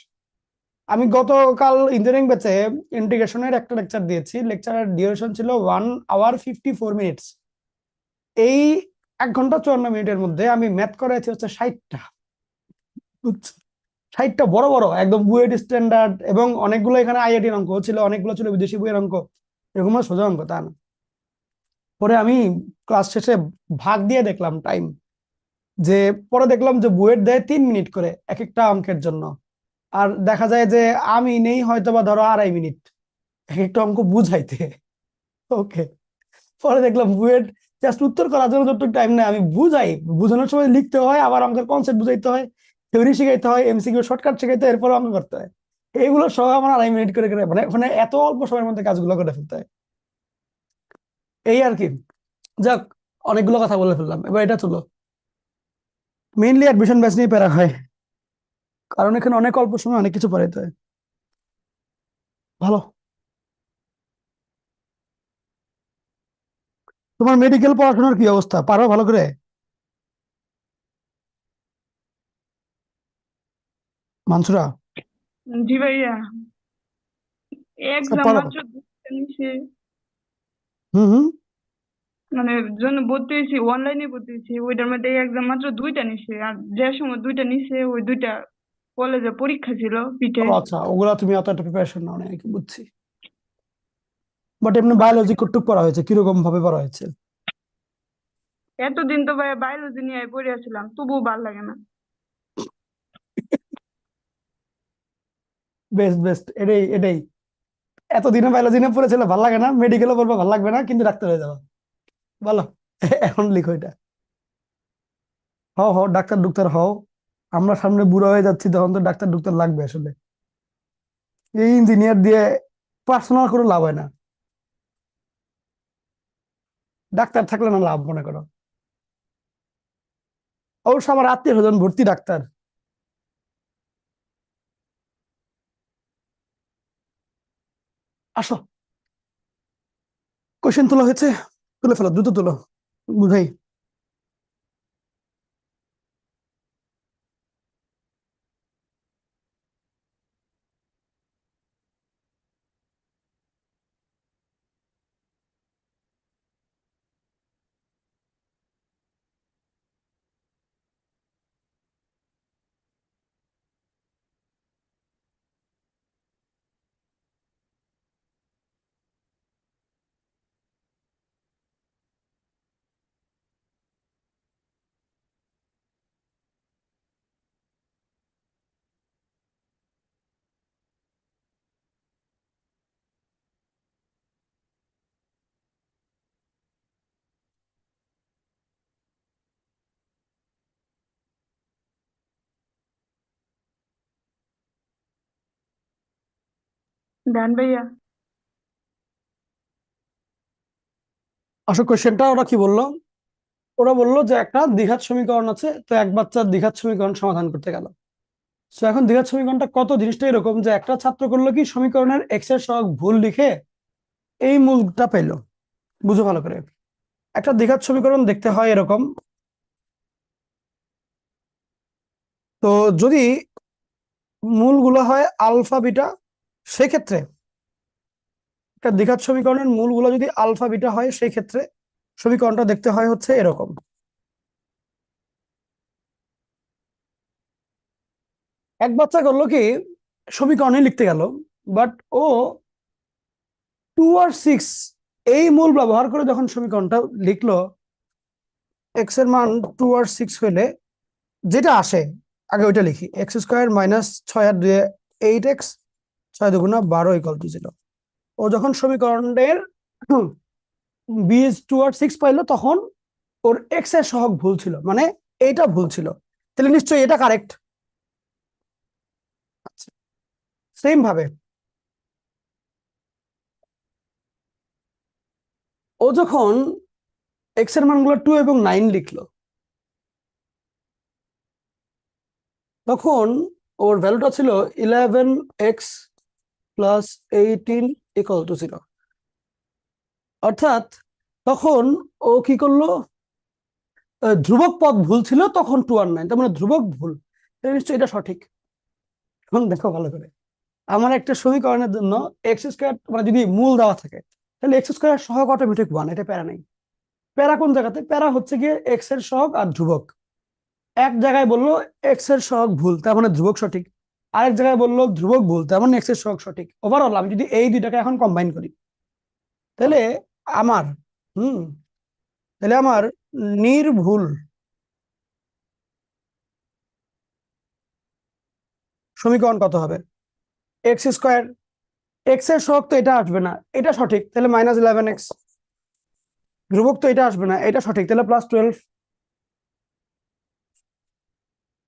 আমি গতকাল ইঞ্জিনিয়ারিং ব্যাচে ইন্টিগ্রেশনের একটা লেকচার দিয়েছি, লেকচারের ডিউরেশন ছিল 1 hour 54 minutes। এই 1 ঘন্টা 54 মিনিটের মধ্যে আমি ম্যাথ করাইছি হচ্ছে 60টা। 60টা বড় বড় একদম বুয়েট স্ট্যান্ডার্ড, এবং অনেকগুলো এখানে আইআইটির অঙ্ক ছিল, অনেকগুলো ছিল বিদেশি বইয়ের অঙ্ক। এরকম না সোজা অঙ্ক তা না। পরে আমি ক্লাস শেষে ভাগ দিয়ে দেখলাম টাইম, যে পরে দেখলাম যে বুয়েট দেয় 3 মিনিট করে এক একটা অঙ্কের জন্য, আর দেখা যায় যে আমি নেই হয়তো বা ধরো 2.5 মিনিট এক একটা অঙ্ক বুঝাইতে। ওকে, পরে দেখলাম বুয়েট জাস্ট উত্তর করার জন্য যতটুকু টাইম নেয় আমি বুঝাই, বুঝানোর সময় লিখতে হয়, আবার অঙ্কের কনসেপ্ট বুঝাইতে হয়, থিওরি শিখাইতে হয়, এমসিকিউ শর্টকাট শিখাইতে হয়, এরপর অঙ্ক করতে হয়। এইগুলো সব আমার 2.5 মিনিট করে করে, মানে মানে এত অল্প সময়ের মধ্যে কাজগুলো করে ফেলতে হয়। এই আর কি। যাক, অনেকগুলো কথা বলে ফেললাম, এবার এটা চলো। মেইনলি অ্যাডমিশন ব্যাচ নিয়ে প্যারা হয়, কারণ এখানে অনেক অল্প সময় অনেক কিছু পড়াইতে হয়। ভালো। তোমার মেডিকেল পড়াশোনার কি অবস্থা, পারো ভালো করে? মানসুরা, জি ভাইয়া, সব এক্সাম পারো? মাত্র দুইটা নিছে। হুম হুম। মানে জন্য ভর্তি হয়েছি, অনলাইনে ভর্তি হয়েছি, ওইটার মধ্যে এক্সাম মাত্র দুইটা নিছে। আর যে সময় দুইটা নিছে ওই দুইটা কলেজে পরীক্ষা ছিল ও পিঠে। আচ্ছা, ওগুলা তুমি অত একটা প্রিপারেশন নাও না নাকি, বুঝছি। বাট এমনি বায়োলজি কতটুক পড়া হয়েছে, কিরকম ভাবে পড়া হয়েছে? এতদিন তো ভাই বায়োলজি নিয়ে পড়ে আসছিলাম, তবুও ভাল লাগে না। বেস্ট বেস্ট, এটাই এটাই। এতদিনে বায়োলজি নিয়ে পড়েছিল, ভালো লাগে না, মেডিকেলে পড়বে ভালো লাগবে না, কিন্তু ডাক্তার হয়ে যাবে। বলো, এখন লিখো এটা। হও হও, ডাক্তার ডুক্তার হও। আমরা সামনে বুড়ো হয়ে যাচ্ছি, তখন তো ডাক্তার ডুক্তার লাগবে আসলে। এই ইঞ্জিনিয়ার দিয়ে পার্সোনাল করে লাভ হয় না, ডাক্তার থাকলে না লাভ মনে করো। অবশ্য আমার আত্মীয় স্বজন ভর্তি ডাক্তার। আসো, কোশ্চেন তোলা হয়েছে, তুলে ফেলো, দ্রুত তুলো, বুঝাই। দেন ভাইয়া। আসলে কোশ্চেনটা ওরা কি বললো? ওরা বললো যে একটা দ্বিঘাত সমীকরণ আছে, তো এক বাচ্চার দ্বিঘাত সমীকরণ সমাধান করতে গেল। তো এখন দ্বিঘাত সমীকরণটা কত, জিনিসটা এরকম যে একটা ছাত্র করলো কি, সমীকরণের এক্স এর সহগ ভুল লিখে এই মূলটা পেলো। বুঝো ভালো করে, একটা দ্বিঘাত সমীকরণ দেখতে হয় এরকম। তো যদি মূলগুলো হয় আলফা বিটা, সেক্ষেত্রে একটা দ্বিঘাত সমীকরণের মূলগুলো যদি আলফা বিটা হয়, সেই ক্ষেত্রে সমীকরণটা দেখতে হয় হচ্ছে এরকম। এক বাচ্চা করলো কি, সমীকরণে লিখতে গেল, বাট ও 2 আর 6 এই মূল ব্যবহার করে যখন সমীকরণটা লিখলো, এক্স এর মান 2 আর 6 হইলে যেটা আসে, আগে ওইটা লিখি, x² মাইনাস 6 আর 2 8x, 6 2 12 = 0। ও যখন সমীকরণের b2 আর 6 পাইলো, তখন ওর এক্স এর সহগ ভুল ছিল, মানে এইটা ভুল ছিল, তাহলে নিশ্চয়ই এটা কারেক্ট। সেম ভাবে ও যখন এক্স এর মানগুলো 2 এবং 9 লিখলো, তখন ওর ভ্যালুটা ছিল 11x প্লাস 18 = 0। অর্থাৎ তখন ও কি করলো, ধ্রুবক পদ ভুল ছিল তখন 2 আর 9, তার মানে ধ্রুবক ভুল, তাহলে নিশ্চয়ই এটা সঠিক। এখন দেখো ভালো করে, আমার একটা সমীকরণের জন্য x² মানে যদি মূল দেওয়া থাকে, তাহলে x² সহগ অটোমেটিক 1, এটা প্যারা নেই। প্যারা কোন জায়গাতে? প্যারা হচ্ছে গিয়ে এক্স এর সহগ আর ধ্রুবক। এক জায়গায় বললো এক্স এর সহগ ভুল, তার মানে ধ্রুবক সঠিক। আরেক জায়গায় বললো ধ্রুবক ভুল, তার মানে এক্স এর সহগ সঠিক। ওভারঅল আমি যদি এই দুইটাকে এখন কম্বাইন করি, তাহলে আমার হুম তাহলে আমার নির্ভুল সমীকরণ কত হবে? x², এক্স এর সহগ তো এটা আসবে না, এটা সঠিক, তাহলে -11x। ধ্রুবক তো এটা আসবে না, এটা সঠিক, তাহলে +12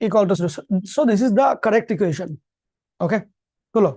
= 0। So this is the correct equation. Okay, চলো।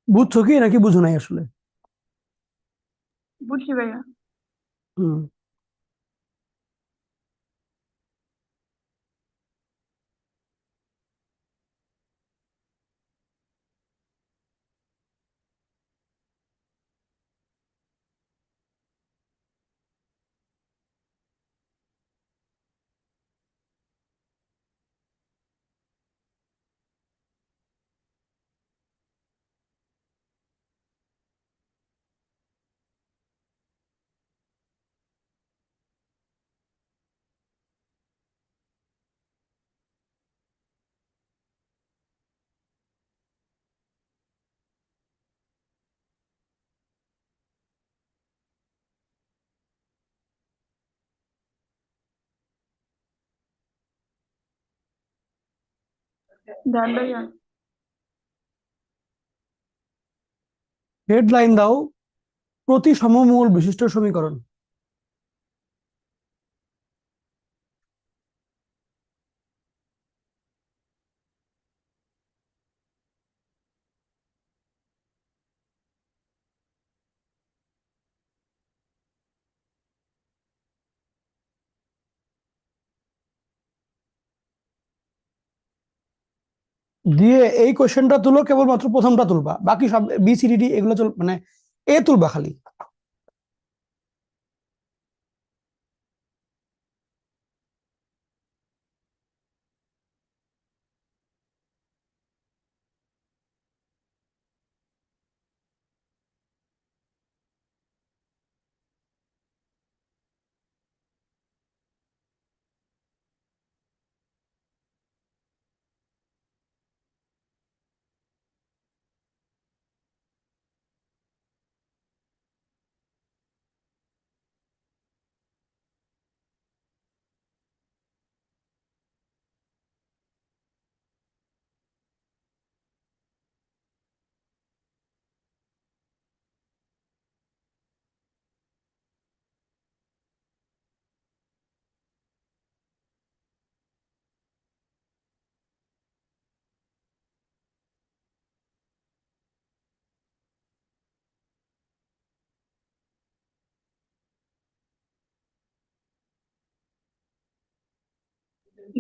বুঝছো কি নাকি বুঝো নাই আসলে? বুঝছি ভাইয়া। হুম দেন ভাইয়া। হেডলাইন দাও, প্রতি সমমূল বিশিষ্ট সমীকরণ। দিয়ে এই কোশ্চেনটা তুলো, কেবলমাত্র প্রথমটা তুলবা, বাকি সব BCDD এগুলো চল, মানে এ তুলবা খালি।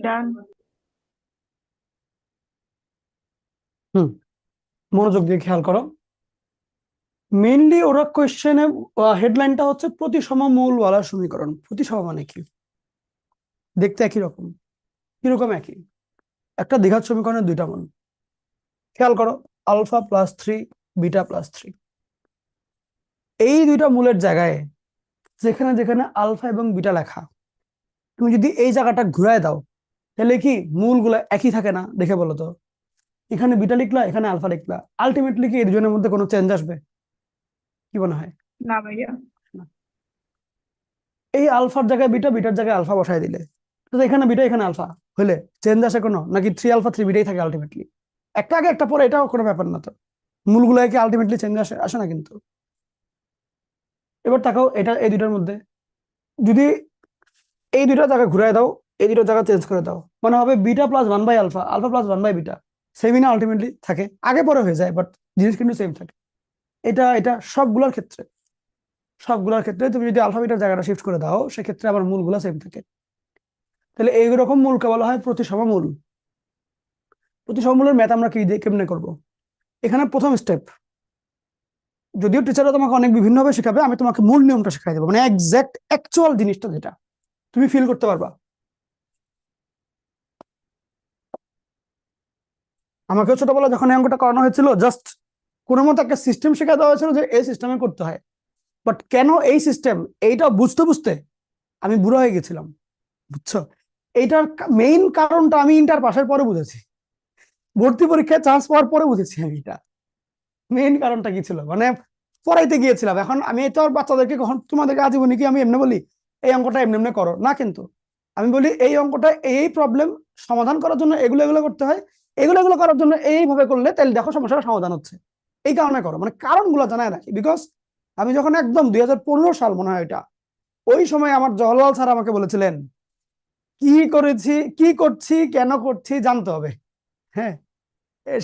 ডান। হুম, মনোযোগ দিয়ে খেয়াল করো। মেইনলি ওরা কোয়েশ্চেনে হেডলাইনটা হচ্ছে প্রতিসম মৌলওয়ালা সমীকরণ। প্রতিসম মানে কি? দেখতে একই রকম। কিরকম একই? একটা দ্বিঘাত সমীকরণের দুইটা মান। খেয়াল করো, আলফা প্লাস 3, বিটা প্লাস 3। এই দুইটা মূলের জায়গায় যেখানে যেখানে আলফা এবং বিটা লেখা, তুমি যদি এই জায়গাটা ঘুরায় দাও, তাহলে কি মূলগুলো একই থাকে না? দেখে বলো তো। এখানে বিটা লিখলা, এখানে আলফা লিখলা, আলটিমেটলি কি এই দুজনের মধ্যে কোনো চেঞ্জ আসবে? কি মনে হয়? না ভাইয়া। না। এই আলফার জায়গায় বিটা, বিটার জায়গায় আলফা বসায় দিলে তো এখানে বিটা এখানে আলফা হইলে চেঞ্জ আসে কোনো? নাকি 3 আলফা 3 বিটাই থাকে আলটিমেটলি? একটা আগে একটা পরে, এটাও কোনো ব্যাপার না তো। মূলগুলো কি আলটিমেটলি চেঞ্জ আসে? আসে না কিন্তু। এবার তাকাও, এটা এই দুইটার মধ্যে যদি এই দুইটা জায়গা ঘুরায় দাও, এই দুইটা জায়গা চেঞ্জ করে দাও, মানে হবে বিটা প্লাস 1/আলফা, আলফা প্লাস 1/বিটা। সেমই না আলটিমেটলি? থাকে, আগে পরে হয়ে যায়, বাট জিনিস কিন্তু সেম থাকে। এটা এটা সবগুলোর ক্ষেত্রে, সবগুলোর ক্ষেত্রে তুমি যদি আলফা বিটার জায়গাটা শিফট করে দাও, সেক্ষেত্রে আবার মূলগুলো সেম থাকে। তাহলে এইরকম মূলকে বলা হয় প্রতিসম মূল। প্রতিসম মূলের ম্যাথ আমরা কি দিয়ে কেমনে করব? এখানে প্রথম স্টেপ, যদিও টিচাররা তোমাকে অনেক বিভিন্নভাবে শেখাবে, আমি তোমাকে মূল নিয়মটা শেখাই দেবো, মানে এক্সাক্ট অ্যাকচুয়াল জিনিসটা যেটা তুমি ফিল করতে পারবা। আমাকেও ছোটবেলা যখন এই অঙ্কটা করানো হয়েছিল, জাস্ট কোনো মতো একটা সিস্টেম শেখা দেওয়া হয়েছিল যে এই সিস্টেমে করতে হয়। বাট কেন এই সিস্টেম, এইটা বুঝতে বুঝতে আমি বুড়ো হয়ে গেছিলাম, বুঝছো? এইটার মেইন কারণটা আমি ইন্টার পাসের পরে বুঝেছি, ভর্তি পরীক্ষায় চান্স পাওয়ার পরে বুঝেছি আমি এটা মেইন কারণটা কি ছিল। মানে পড়াইতে গিয়েছিলাম, এখন আমি তো আর বাচ্চাদেরকে কখন তোমাদেরকে আজীবনী কি আমি এমনি বলি এই অঙ্কটা এমনি এমনি করো না, কিন্তু আমি বলি এই অঙ্কটা এই প্রবলেম সমাধান করার জন্য এগুলো এগুলো করতে হয়, এগুলো এগুলো করার জন্য এইভাবে করলে তাহলে দেখো সমস্যার সমাধান হচ্ছে। এই কারণে করো, মানে কারণগুলো জানায় রাখি। বিকজ আমি যখন একদম 2015 সাল মনে হয় এটা, ওই সময় আমার জওহরলাল স্যার আমাকে বলেছিলেন কি করেছি, কি করছি, কেন করছি জানতে হবে। হ্যাঁ,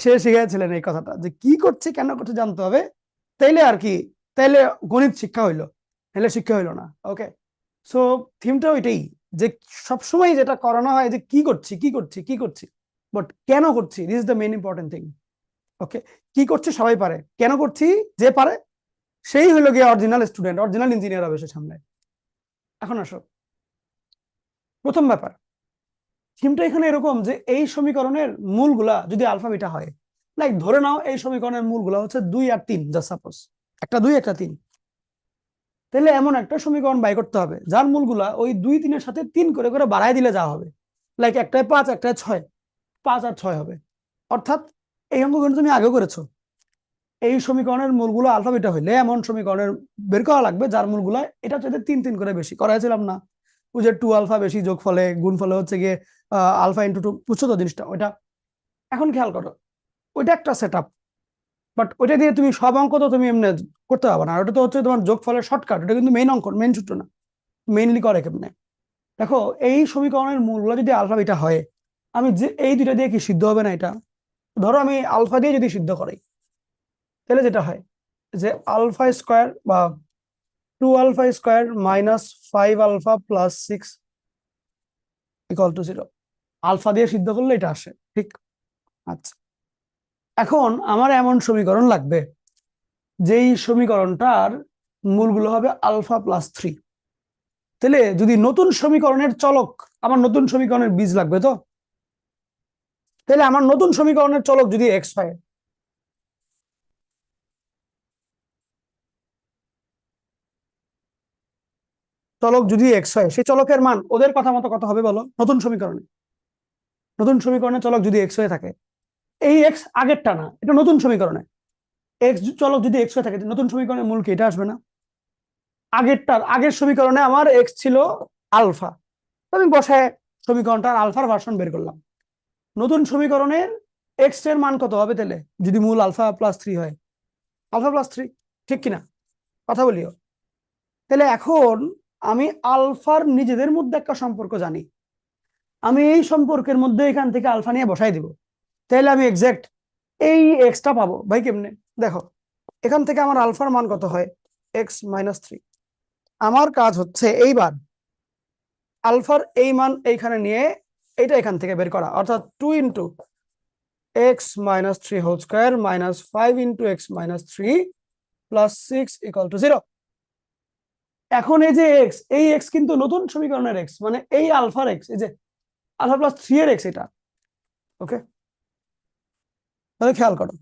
সে শিখিয়েছিলেন এই কথাটা যে কি করছে কেন করছে জানতে হবে, তাইলে আর কি, তাইলে গণিত শিক্ষা হইলো, তাহলে শিক্ষা হইলো না। ওকে, সো থিমটা ওইটাই, যে সবসময় যেটা করানো হয় যে কি করছি কি করছি কি করছি, বাট কেন করছি, this is the main important thing. Okay, কি করছি সবাই পারে, কেন করছি যে পারে সেই হলো গিয়ে অরিজিনাল স্টুডেন্ট, অরিজিনাল ইঞ্জিনিয়ার হবে সে সামনে। এখন আসো, প্রথম ব্যাপার, থিমটা এখানে এরকম যে এই সমীকরণের মূলগুলা যদি আলফা বিটা হয়, লাইক ধরে নাও এই সমীকরণের মূলগুলা হচ্ছে 2 আর 3, জাস্ট সাপোজ একটা 2 একটা 3, তাহলে এমন একটা সমীকরণ বাই করতে হবে যার মূলগুলা ওই 2 3 এর সাথে 3 করে করে বাড়ায় দিলে যা হবে, লাইক একটায় 5 একটায় 6, 5 আর 6 হবে। অর্থাৎ এই অঙ্কগুলো তুমি আগে করেছো, এই সমীকরণের মূলগুলো আলফা বিটা হইলে এমন সমীকরণের বের করা লাগবে যার মূলগুলো এটা চাইতে 3 3 করে বেশি। করাইছিলাম না ওই যে 2 আলফা বেশি যোগ ফলে গুণ ফলে হচ্ছে গিয়ে আলফা ইন্টু 2, বুঝছো তো জিনিসটা ওইটা? এখন খেয়াল করো, ওইটা একটা সেট আপ, বাট ওইটা দিয়ে তুমি সব অঙ্ক তো তুমি এমনি করতে পারবে না, ওটা তো হচ্ছে তোমার যোগ ফলের শর্টকাট, এটা কিন্তু মেইন অঙ্ক, মেইন সূত্র না। মেইনলি করে কেমনে দেখো, এই সমীকরণের মূলগুলো যদি আলফা বিটা হয়, আমি যে এই দুইটা দিয়ে কি সিদ্ধ হবে না? এটা ধরো আমি আলফা দিয়ে যদি সিদ্ধ করাই, তাহলে যেটা হয় যে আলফা স্কোয়ার বা 2 alpha square minus 5 alpha plus 6 equal to 0, alpha দিয়ে সিদ্ধ করলে এটা আসে, ঠিক? আচ্ছা, এখন আমার এমন সমীকরণ লাগবে যেই সমীকরণটার মূলগুলো হবে আলফা প্লাস 3। তাহলে যদি নতুন সমীকরণের চলক, আমার নতুন সমীকরণের বীজ লাগবে তো, তাহলে আমার নতুন সমীকরণের চলক যদি এক্স হয়, চলক যদি এক্স হয়, সেই চলকের মান ওদের কথা মতো কত হবে বলো? নতুন সমীকরণে, নতুন সমীকরণের চলক যদি এক্স হয়ে থাকে, এই এক্স আগেরটা না, এটা নতুন সমীকরণে এক্স চলক যদি এক্স হয়ে থাকে, নতুন সমীকরণের মূল কি এটা আসবে না? আগের সমীকরণে আমার এক্স ছিল আলফা, আমি বসায় সমীকরণটার আলফার ভার্সন বের করলাম। নতুন সমীকরণের এক্স এর মান কত হবে তাহলে যদি মূল আলফা প্লাস 3 হয়? আলফা প্লাস 3, ঠিক কিনা? কথা বলিও। তাহলে এখন আমি আলফার নিজেদের মধ্যে একটা সম্পর্ক জানি, আমি এই সম্পর্কের মধ্যে এখান থেকে আলফা নিয়ে বসাই দিব, তাহলে আমি এক্সাক্ট এই এক্সটা পাবো। ভাই কেমনে? দেখো, এখান থেকে আমার আলফার মান কত হয়? X minus 3। আমার কাজ হচ্ছে এইবার আলফার এই মান এইখানে নিয়ে এটা এখান থেকে বের করা, অর্থাৎ 2 into x minus 3 whole square minus 5 into x minus 3 plus 6 equal to 0। এখন এই যে এক্স, এই এক্স কিন্তু নতুন সমীকরণের এক্স, মানে এই আলফার এক্স, এই যে আলফা প্লাস 3 এর এক্স এটা। ওকে, তাহলে খেয়াল করো,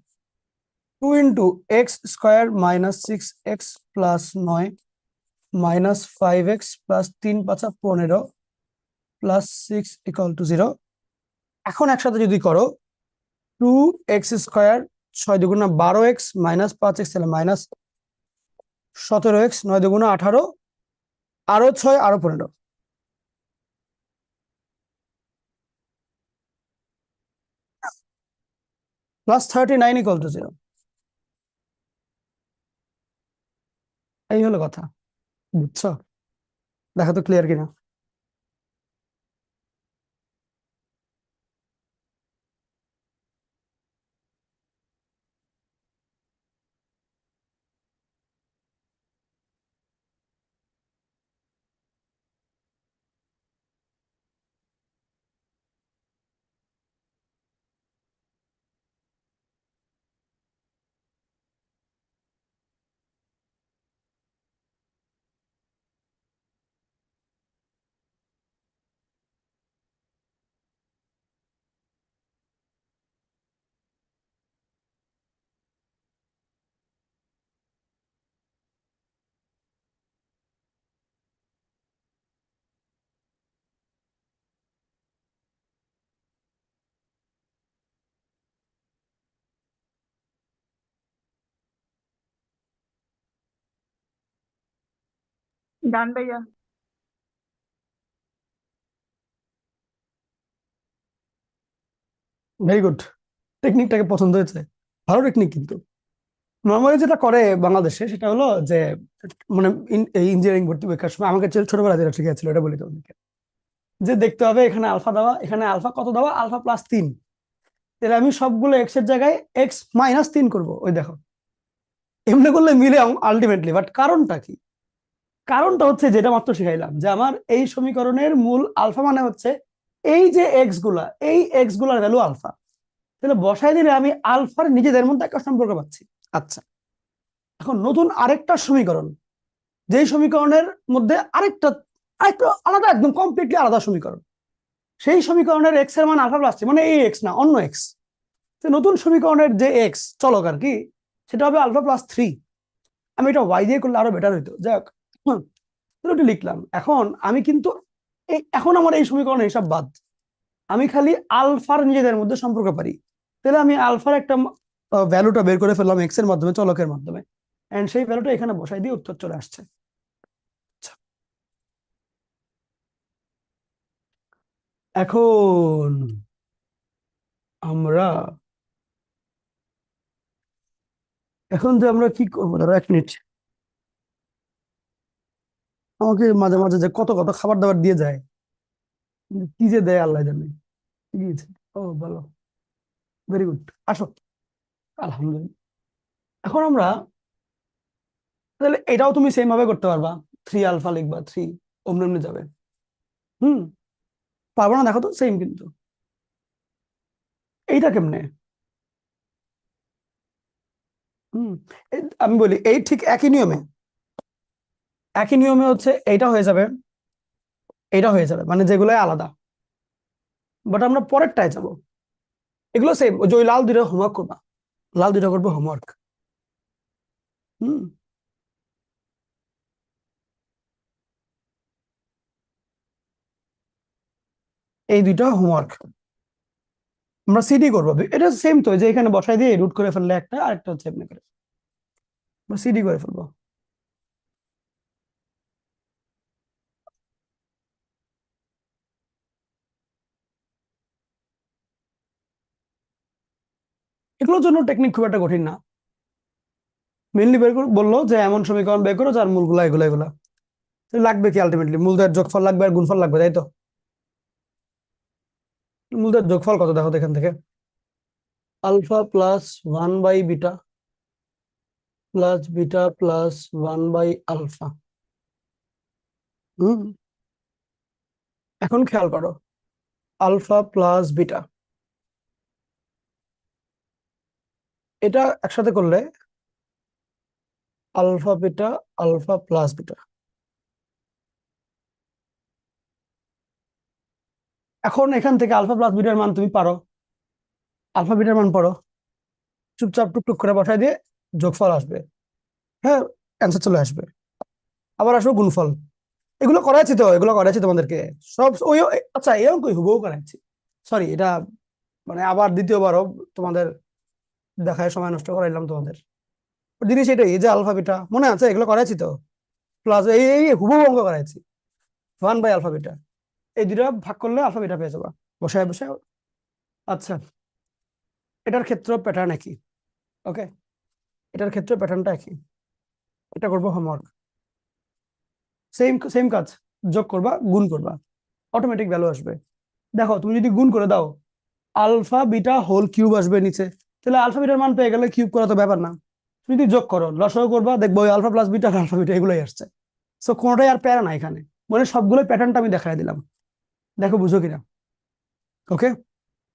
2 into x square minus 6x plus 9 minus 5x plus 3 5 15 plus 6 equal to 0। এখন একসাথে যদি করো, 2x স্কোয়ার 6 দুগুণা 12x মাইনাস 5x তাহলে মাইনাস 17x, 9 দুগুণা 18, আরো 6 আরো 15, প্লাস 39 ইকুয়াল টু 0। এই হলো কথা, বুঝছো? দেখো তো ক্লিয়ার কিনা। ডান ভাইয়া। ভেরি গুড, টেকনিকটাকে পছন্দ হয়েছে, ভালো টেকনিক। কিন্তু নর্মালি যেটা করে বাংলাদেশে সেটা হলো যে, মানে এই ইঞ্জিনিয়ারিং ভর্তি পরীক্ষার সময় আমাকে ছোটবেলা যেটা শিখেছিল এটা বলি তোমাদেরকে, যে দেখতে হবে এখানে আলফা দেওয়া, এখানে আলফা কত দেওয়া, আলফা প্লাস 3, তাহলে আমি সবগুলো এক্স এর জায়গায় এক্স মাইনাস 3 করবো। ওই দেখো, এমনি করলে মিলে আলটিমেটলি। বাট কারণটা কি? কারণটা হচ্ছে যেটা মাত্র শিখাইলাম, যে আমার এই সমীকরণের মূল আলফা মানে হচ্ছে এই যে এক্স গুলা, এই এক্স গুলার ভ্যালু আলফা, তাহলে বসাই দিলে আমি আলফার নিজেদের মধ্যে একটা সম্পর্ক পাচ্ছি। আচ্ছা, এখন নতুন আরেকটা সমীকরণ, যেই সমীকরণের মধ্যে আরেকটা আরেকটা আলাদা, একদম কমপ্লিটলি আলাদা সমীকরণ, সেই সমীকরণের এক্স এর মান আলফা প্লাস 3, মানে এই এক্স না, অন্য এক্স। নতুন সমীকরণের যে এক্স চলক আর কি, সেটা হবে আলফা প্লাস 3। আমি এটা ওয়াই দিয়ে করলে আরো বেটার হইতো, যাক ওটা লিখলাম। এখন আমি কিন্তু এখন আমার এই সমীকরণের হিসাব বাদ, আমি খালি আলফার নিজেদের মধ্যে সম্পর্ক পারি। তাহলে আমি আলফার একটা ভ্যালুটা বের করে ফেললাম এক্স এর মাধ্যমে, চলকের মাধ্যমে, এন্ড সেই ভ্যালুটা এখানে বসাই দিয়ে উত্তর চলে আসছে। আচ্ছা, এখন আমরা যে আমরা কি করবো, ধরো 1 মিনিট, আমাকে মাঝে মাঝে যে কত কত খাবার দাবার দিয়ে যায়, কিন্তু কি যে দেয় আল্লাহ জানে। কি দিয়েছে? ও ভালো, ভেরি গুড, আসো, আলহামদুলিল্লাহ। এখন আমরা তাহলে এটাও তুমি সেম ভাবে করতে পারবা, 3 আলফা লিখবা, 3 অমনি অমনি যাবে। হুম, পারবো না? দেখো তো, সেম কিন্তু। এইটা কেমনে? হুম, আমি বলি, এই ঠিক একই নিয়মে হচ্ছে এইটা হয়ে যাবে, এইটা হয়ে যাবে, মানে যেগুলো আলাদা। বাট আমরা পরেরটায় যাব, এগুলো সেম। ওই লাল দুটো হোমওয়ার্ক করবা, লাল দুটো করবো হোমওয়ার্ক। হুম, এই দুইটা হোমওয়ার্ক আমরা সিডি করবো। এটা সেম তো, যে এখানে বসাই দিয়ে রুট করে ফেললে একটা, আরেকটা হচ্ছে এমনি করে আমরা সিডি করে ফেলবো। এগুলোর জন্য টেকনিক খুব একটা কঠিন না, মেনলি বের করে বললো যে এমন সমীকরণ বের করো যার মূলগুলা এগুলা এগুলা। তো লাগবে কি আলটিমেটলি? মূলদের যোগফল লাগবে আর গুণফল লাগবে, তাই তো? মূলদের যোগফল কত দেখো তো এখান থেকে, alpha plus 1/β plus beta plus 1/α। হুম, এখন খেয়াল করো, আলফা প্লাস বিটা, এটা একসাথে করলে আলফা প্লাস বিটা। এখন এখান থেকে আলফা প্লাস বিটার মান তুমি পারো, আলফা বিটার মান পড়ো, চুপচাপ টুকটুক করে বসাই দিয়ে যোগফল আসবে, হ্যাঁ অ্যান্সার চলে আসবে। আবার আসবো গুণফল, এগুলো করাইছি তো, এগুলো করাইছি তোমাদেরকে সব ওই আচ্ছা এই অঙ্কই হুবহু করাইছি, সরি এটা মানে আবার দ্বিতীয়বারও তোমাদের দেখায় সময় নষ্ট করাইলাম তোমাদের। জিনিস এটাই, এই যে আলফা বিটা মনে আছে, এগুলো করাইছি তো, প্লাস এই এই হুবহু অঙ্ক করাইছি, 1/আলফা বিটা, এই দুটো ভাগ করলে আলফা বিটা পেয়ে যাবা বসায় বসায়। আচ্ছা এটার ক্ষেত্র প্যাটার্ন একই, ওকে এটার ক্ষেত্রে প্যাটার্নটা একই, এটা করবো হোমওয়ার্ক, সেম সেম কাজ, যোগ করবা গুণ করবা, অটোমেটিক ভ্যালু আসবে। দেখো তুমি যদি গুণ করে দাও আলফা বিটা হোল কিউব আসবে নিচে, তাহলে আলফা বিটার মান পেয়ে গেলে কিউব করা তো ব্যাপার না। তুমি যদি যোগ করো লসাগু করবা দেখবো ওই alpha plus beta alpha beta এগুলোই আসছে, সো কোনোটাই আর প্যারা না এখানে, মানে সবগুলো প্যাটার্নটা আমি দেখাই দিলাম, দেখো বুঝো কিনা। ওকে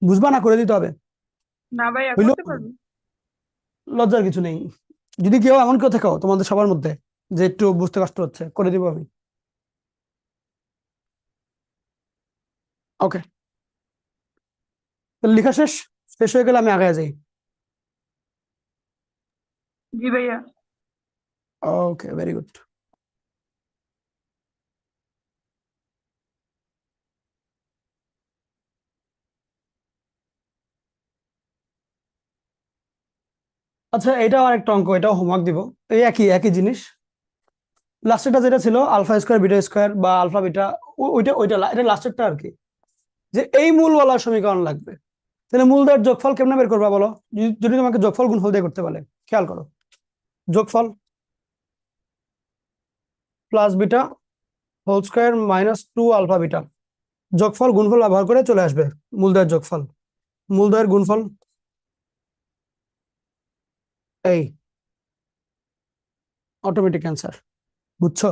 বুঝবা না করে দিতে হবে, না ভাইয়া হইলো করতে পারবো। লজ্জার কিছু নেই। যদি কেউ এমন কেউ থাকো তোমাদের সবার মধ্যে যে একটু বুঝতে কষ্ট হচ্ছে, করে দিব আমি। ওকে লেখা শেষ, শেষ হয়ে গেলে আমি আগে যাই। জি ভাইয়া। ওকে ভেরি গুড। আচ্ছা এটাও আরেকটা অঙ্ক, এটাও হোমওয়ার্ক দিব, এই একই একই জিনিস। লাস্টেরটা যেটা ছিল আলফা স্কোয়ার বিটা স্কোয়ার বা আলফা বিটা, ওইটা ওইটা এটা লাস্টেরটা আর কি, যে এই মূলওয়ালা সমীকরণ লাগবে। তাহলে মূলদের যোগফল কেমনে বের করবা বলো, যদি তোমাকে যোগফল গুণফল দিয়ে করতে বলে, খেয়াল করো, যোগফল plus beta whole square -2 alpha beta, যোগফল গুণফল ব্যবহার করে চলে আসবে মূলদের যোগফল, মূলদের গুণফল এই অটোমেটিক অ্যান্সার, বুঝছো?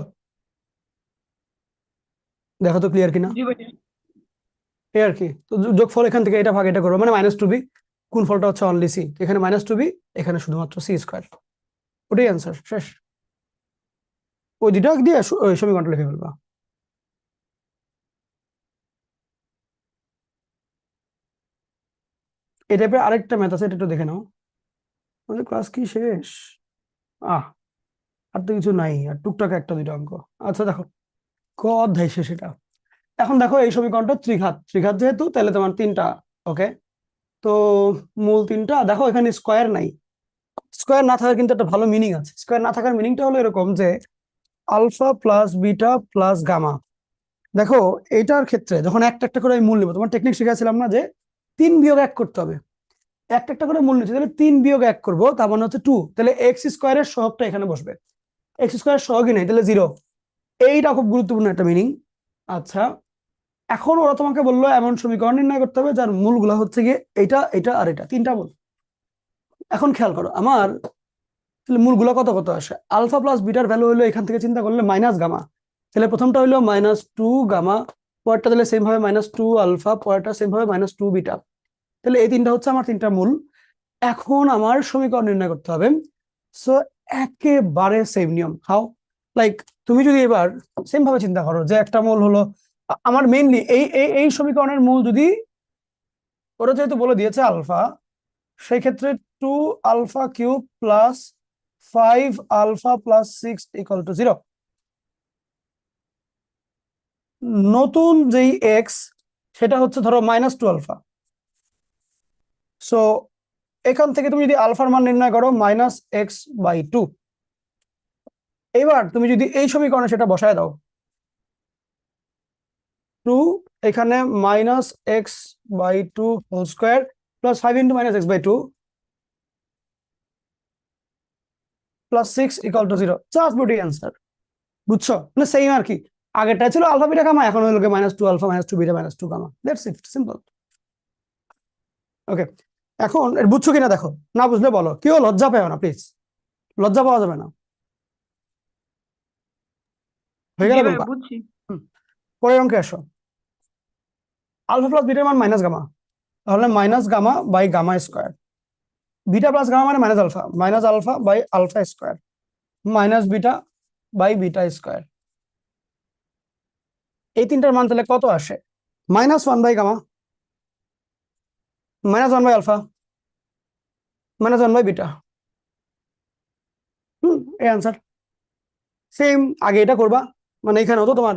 দেখো তো ক্লিয়ার কিনা, জি ভাইয়া। এই আর কি। তো যোগফল এখান থেকে এটা ভাগ এটা করবো, মানে -2b, গুণফলটা হচ্ছে অনলি সি, এখানে -2b, এখানে শুধুমাত্র সি স্কোয়ার, ওটাই অ্যান্সার, শেষ। ওই দুটা দিয়ে ওই সমীকরণটা লিখে ফেলবা। এই টাইপের আরেকটা ম্যাথ আছে, এটা একটু দেখে নাও। আমাদের ক্লাস কি শেষ? আহ আর তো কিছু নাই, আর টুকটাক একটা দুইটা অঙ্ক। আচ্ছা দেখো, ক অধ্যায় শেষ এটা। এখন দেখো এই সমীকরণটা ত্রিঘাত, ত্রিঘাত যেহেতু তাহলে তোমার তিনটা, ওকে তো মূল তিনটা। দেখো এখানে স্কোয়ার নাই, স্কোয়ার না থাকার কিন্তু একটা ভালো মিনিং আছে, স্কোয়ার না থাকার মিনিংটা হলো এরকম যে alpha plus beta plus gamma. দেখো এইটার ক্ষেত্রে যখন একটা একটা করে আমি মূল নেবো, তোমার টেকনিক শিখেছিলাম না যে 3 - 1 করতে হবে, একটা একটা করে মূল নিচ্ছি, তাহলে 3 - 1 করবো, তার মানে হচ্ছে 2, তাহলে এক্স স্কোয়ারের সহগটা এখানে বসবে, এক্স স্কোয়ার সহগই নেই তাহলে 0, এইটা খুব গুরুত্বপূর্ণ একটা মিনিং। আচ্ছা এখন ওরা তোমাকে বললো এমন সমীকরণ নির্ণয় করতে হবে যার মূলগুলো হচ্ছে গিয়ে এটা এটা আর এটা, তিনটা মূল। এখন খেয়াল করো আমার, তাহলে মূলগুলো কত কত আসে, আলফা প্লাস বিটার ভ্যালু হলো এখান থেকে চিন্তা করলে মাইনাস গামা, তাহলে প্রথমটা হলো -2 গামা, পরেরটা তাহলে সেম ভাবে -2 আলফা, পরেরটা সেম ভাবে -2 বিটা, তাহলে এই তিনটা হচ্ছে আমার তিনটা মূল। এখন আমার সমীকরণ নির্ণয় করতে হবে, সো একেবারে সেম নিয়ম, হাউ, লাইক তুমি যদি এবার সেম ভাবে চিন্তা করো যে একটা মূল হলো আমার মেইনলি এই এই এই সমীকরণের মূল যদি, ওরা যেহেতু বলে দিয়েছে আলফা, সেই ক্ষেত্রে 2 alpha cube plus 5 alpha plus 6 = 0, নতুন যেই এক্স সেটা হচ্ছে ধরো -2 আলফা, সো এখান থেকে তুমি যদি আলফার মান নির্ণয় করো -x/2, এবার তুমি যদি এই সমীকরণে সেটা বসায় দাও, 2 এখানে -x/2 whole square plus 5 × -x/2 plus 6 = 0, just beauty answer, বুঝছো? মানে সেম আর কি, আগেরটা ছিল আলফা বিটা গামা, এখন হলো -2 alpha -2 beta -2 gamma, that's it, simple. Okay এখন এর বুঝছো কিনা দেখো, না বুঝলে বলো, কেউ লজ্জা পেও না প্লিজ, লজ্জা পাওয়া যাবে না, হয়ে জি গেলে ভাইয়া বলবা। বুঝছি। হুম, পরের অঙ্কে আসো। আলফা প্লাস বিটার মান মাইনাস গামা, তাহলে minus gamma by gamma square. Beta plus gamma মানে minus alpha by alpha square minus beta by beta square. এই তিনটার মান তাহলে কত আসে? Minus one by gamma, minus one by alpha, minus one by beta. এই answer. Same আগে এটা করবা, মানে এখানে হতো তোমার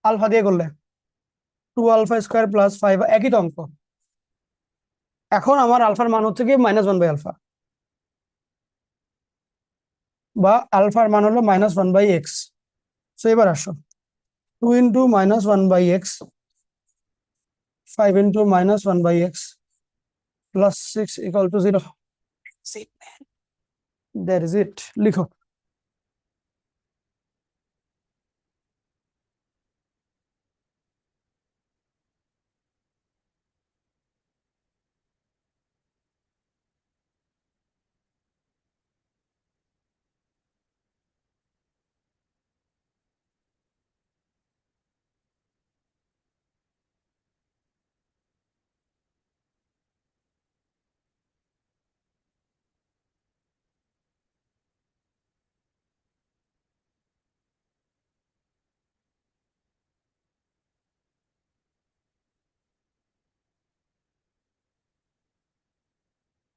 আলফা দিয়ে করলে 2 আলফা স্কোয়ার প্লাস 5, একই তো অঙ্ক। এখন আমার আলফার মান হচ্ছে কি মাইনাস ওয়ান বাই আলফা, বা আলফার মান হলো minus one by x. So এবার আসো 2 into minus one by x, 5 into minus one by x plus 6 equal to 0। That is it. লিখো।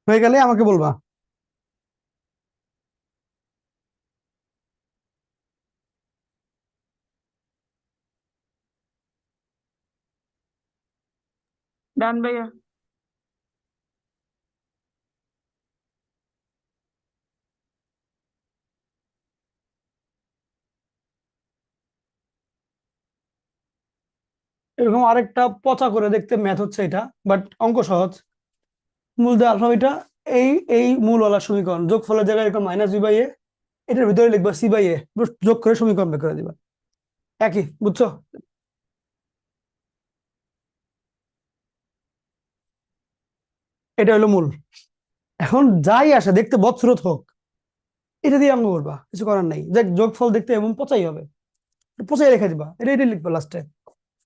হয়ে গেলে আমাকে বলবা। ডান ভাইয়া। এরকম আরেকটা পচা করে দেখতে ম্যাথ হচ্ছে এটা, বাট অঙ্ক সহজ। মূল দিয়ে আলফা বিটা, এই এই মূলওয়ালা সমীকরণ যোগফলের জায়গায় এরকম মাইনাস বি বাই এ, এটার ভিতরে লিখবা সি বাই এ, যোগ করে সমীকরণ বের করে দিবা। একই, বুঝছো? এটা হলো মূল। এখন যাই আসে দেখতে বৎসরত হোক, এটা দিয়ে অঙ্ক করবা, কিছু করার নাই। দেখ যোগফল দেখতে এমন পচাই হবে, পচাই রেখে দিবা, এটাই লিখবা লাস্টে।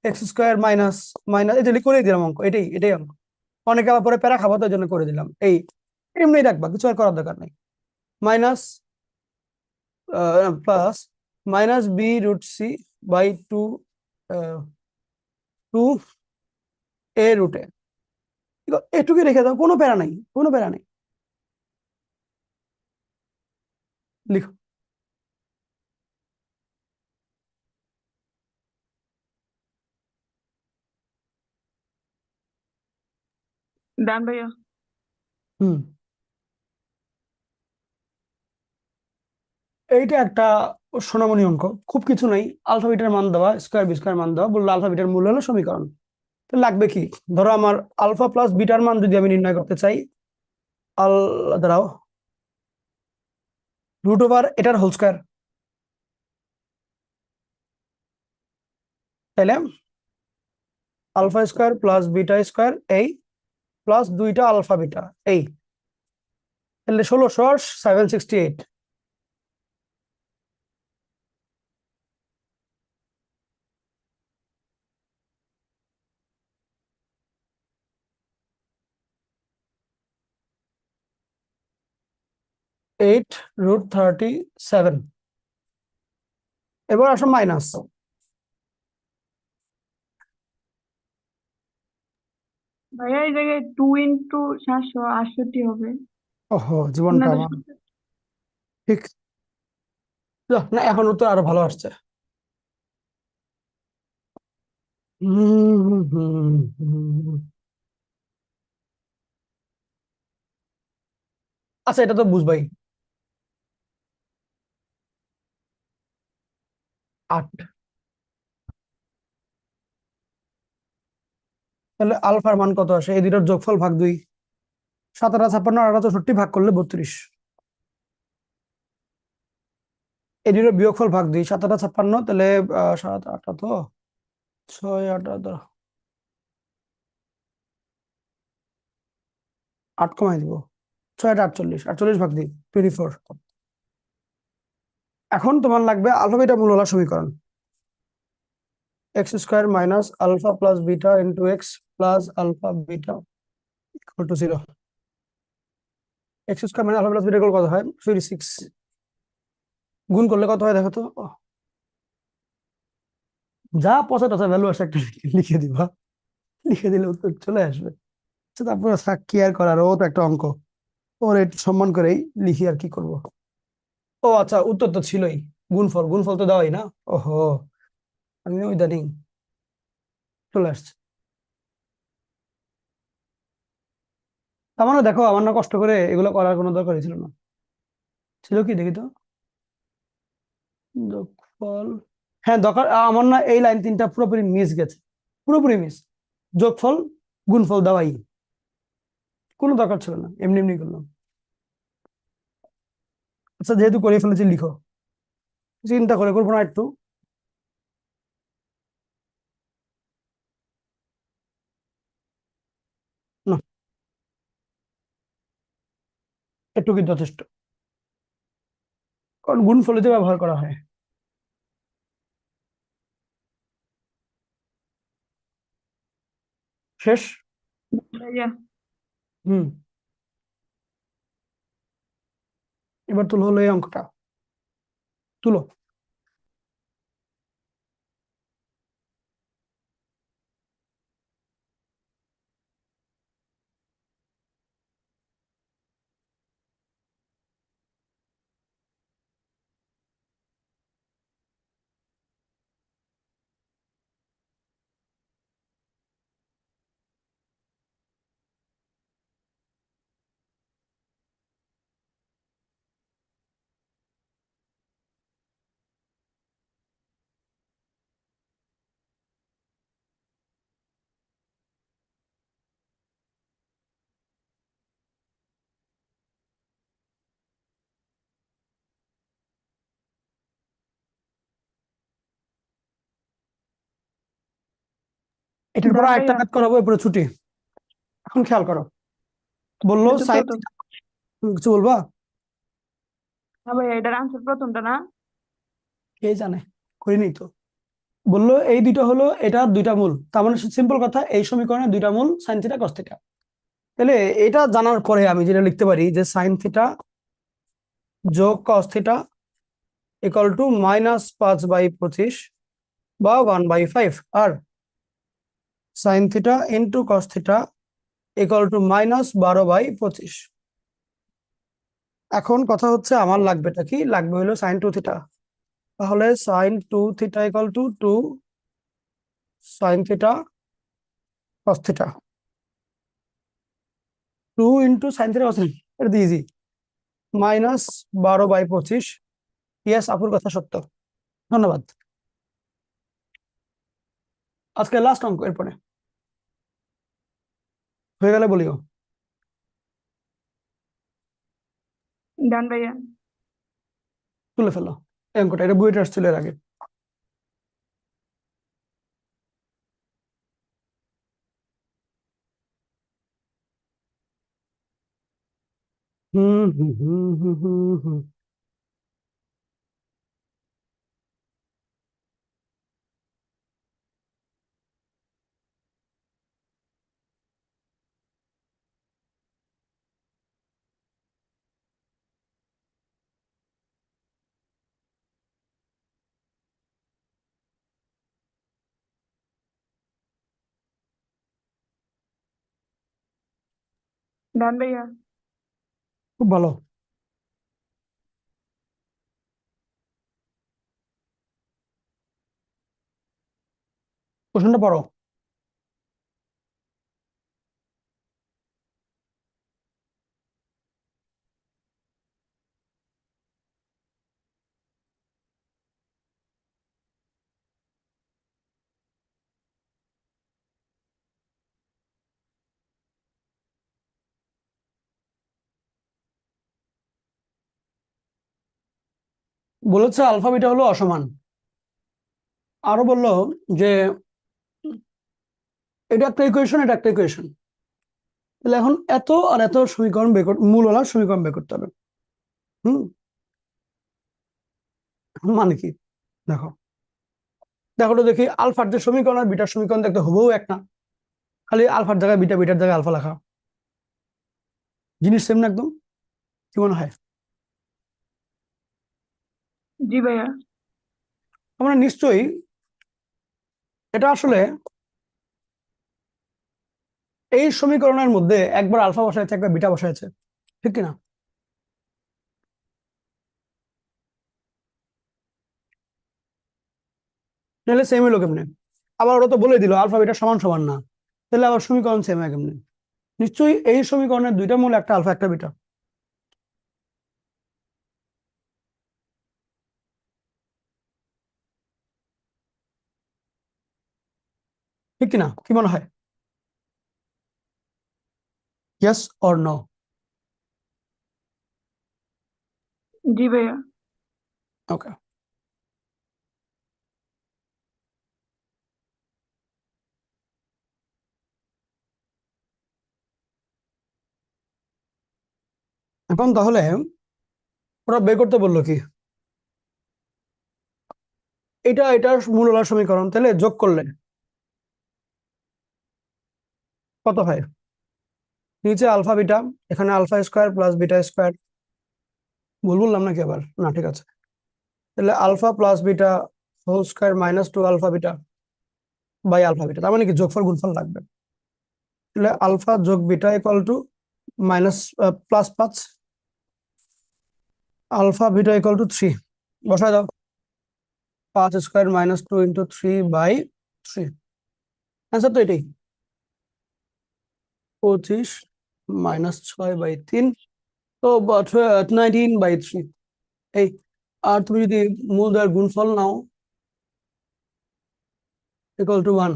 এক্স স্কোয়ার মাইনাস মাইনাস, এটা করে দিলাম অঙ্ক, এটাই অঙ্ক। অনেকে আবার পরে প্যারা খাবো, তার জন্য করে দিলাম। এমনি রাখবা, কিছু আর করার দরকার নাই। Minus plus minus b root c by 2 a রুটে, এটুকু রেখে দাও, কোনো প্যারা নাই, কোনো প্যারা নেই। লিখো। ডান ভাইয়া। হুম, এইটা একটা সোনামণি অঙ্ক, খুব কিছু নাই। আলফা বিটার মান দেওয়া, স্কোয়ার বি স্কোয়ার মান দেওয়া, বললো আলফা বিটার মূল হলো সমীকরণ। তো লাগবে কি? ধরো আমার আলফা প্লাস বিটার মান যদি আমি নির্ণয় করতে চাই, আল দাঁড়াও, রুট ওভার এটার হোল স্কোয়ার, তাইলে alpha square plus beta square এই প্লাস 2টা আলফা বিটা এই, তাহলে 16,768। Eight root 37। এবার আসো মাইনাস, ভাইয়া এই জায়গায় 2 ইন্টু 768 হবে। ওহো জীবনটা আপনাদের আমার। ঠিক, যাহ, না এখন তো আরো ভালো আসছে। হুম, হুম, হুম। আচ্ছা এটা তো বুঝবাই। 8, তাহলে আলফার মান কত আসে? এই দুটোর যোগফল ভাগ 2, 17 56 আর 68 ভাগ করলে 32। এই দুটোর বিয়োগফল ভাগ 2, 17 56, তাহলে 7 8 তো 6 8 8 কমাই দিব, 6 8 48, 48 ভাগ 2 24। এখন তোমার লাগবে আলফা বিটা মূলওয়ালা সমীকরণ। X square minus alpha plus beta into x plus alpha beta equal to 0। X square minus alpha plus beta কত হয়? 36। গুণ করলে কত হয় দেখো তো? যা পছন্দ আছে ভ্যালু আছে একটা লিখে দিবা, লিখে দিলে উত্তর চলে আসবে। আচ্ছা, তারপরে থাক কি আর করার, ও তো একটা অঙ্ক, ওর একটু সম্মান করেই লিখি, আর কি করব। ও আচ্ছা, উত্তর তো ছিলই, গুণফল। গুণফল তো দেওয়াই না। ওহো, আমি ইদানিং চলে আসছে। তার মানে দেখো, আমার না কষ্ট করে এগুলো করার কোনো দরকারই ছিল না। ছিল কি দেখি তো, যোগফল। হ্যাঁ দরকার, আমার না এই লাইন তিনটা পুরোপুরি মিস গেছে, পুরোপুরি মিস। যোগফল গুণফল দেওয়াই কোনো দরকার ছিল না, এমনি এমনি করলাম। আচ্ছা, যেহেতু করে ফেলেছি লিখো, চিন্তা করে করবো না একটু। না, একটু কি যথেষ্ট, কারণ গুণফলিতে ব্যবহার করা হয়। শেষ। ভাইয়া হুম, এবার তুলো হলো এই অঙ্কটা, তুলো। এটার পর ডান আরেকটা ভাইয়া কাজ করাবো, এরপরে ছুটি। এখন খেয়াল করো, বললো এটা সাইন। প্রথম। কিছু বলবা? হ্যাঁ ভাইয়া, এটার আনসার প্রথমটা না? কে জানে, করিনি তো। বললো এই দুইটা হলো এটার দুইটা মূল, তার মানে সিম্পল কথা, এই সমীকরণে দুইটা মূল সাইন থিটা কস থিটা। তাহলে এটা জানার পরে আমি যেটা লিখতে পারি যে সাইন থিটা যোগ কস থিটা ইকুয়াল টু -5/25 বা 1/5, আর sine theta into cos theta equal to -12/25। এখন কথা হচ্ছে আমার লাগবেটা কি, লাগবে হলো সাইন 2 থিটা। তাহলে sine 2 theta equal to 2 sine theta cos theta, 2 into sine theta cos theta, এটা তো ইজি। -12/25। ইয়েস, আপুর কথা সত্য। ধন্যবাদ। আজকে লাস্ট অঙ্ক, এরপরে হয়ে গেলে বলিও। ডান ভাইয়া। তুলে ফেলো এই অঙ্কটা, এটা বুয়েটে আসছিল এর আগে। হুম হুম হুম হুম হুম হুম। ডান ভাইয়া। খুব ভালো। কোশ্চেনটা পড়ো। বলেছে আলফা বিটা হলো অসমান। আরো বললো যে এটা একটা ইকুয়েশন, এটা একটা ইকুয়েশন। তাহলে এখন এত আর এত সমীকরণ বের মূলওয়ালা সমীকরণ বের করতে হবে। হুম, মানে কি দেখো, দেখো তো দেখি আলফার যে সমীকরণ আর বিটার সমীকরণ দেখতে হুবহু এক না, খালি আলফার জায়গায় বিটা, বিটার জায়গায় আলফা লেখা, জিনিস সেম না একদম, কি মনে হয়? জি ভাইয়া। আমরা নিশ্চয়ই এটা আসলে এই সমীকরণের মধ্যে একবার আলফা বসাইছে একবার বিটা বসাইছে, ঠিক কিনা? নাহলে সেম হলো কেমনে? আবার ওরা তো বলে দিল আলফা বিটা সমান সমান না, তাহলে আবার সমীকরণ সেম হয় কেমনে? নিশ্চয়ই এই সমীকরণের দুইটা মূল, একটা আলফা একটা বিটা, ঠিক কিনা? কি মনে হয়? Yes or no? জি ভাইয়া। ওকে, এখন তাহলে ওরা বের করতে বললো কি, এটার মূল হলো সমীকরণ, তাহলে যোগ করলে কত হয়? নিচে আলফা বিটা, এখানে alpha square plus beta square, ভুল বললাম নাকি আবার? না, ঠিক আছে। তাহলে alpha plus beta whole square minus 2 alpha beta by alpha beta, তার মানে কি যোগফল গুণফল লাগবে। তাহলে আলফা যোগ beta equal to minus plus 5, alpha beta equal to 3, বসায় দাও। 5 square minus 2 into 3 by 3, answer তো এটাই, 25 মাইনাস 6/3, তো 19/3। এই, আর তুমি যদি মূল দ্বয়ের গুণফল নাও ইকুয়াল টু 1,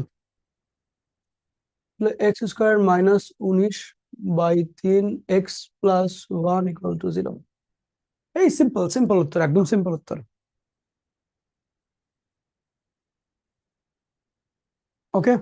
তাহলে x square minus 19/3 x plus 1 equal to 0। এই সিম্পল সিম্পল উত্তর, একদম সিম্পল উত্তর। ওকে,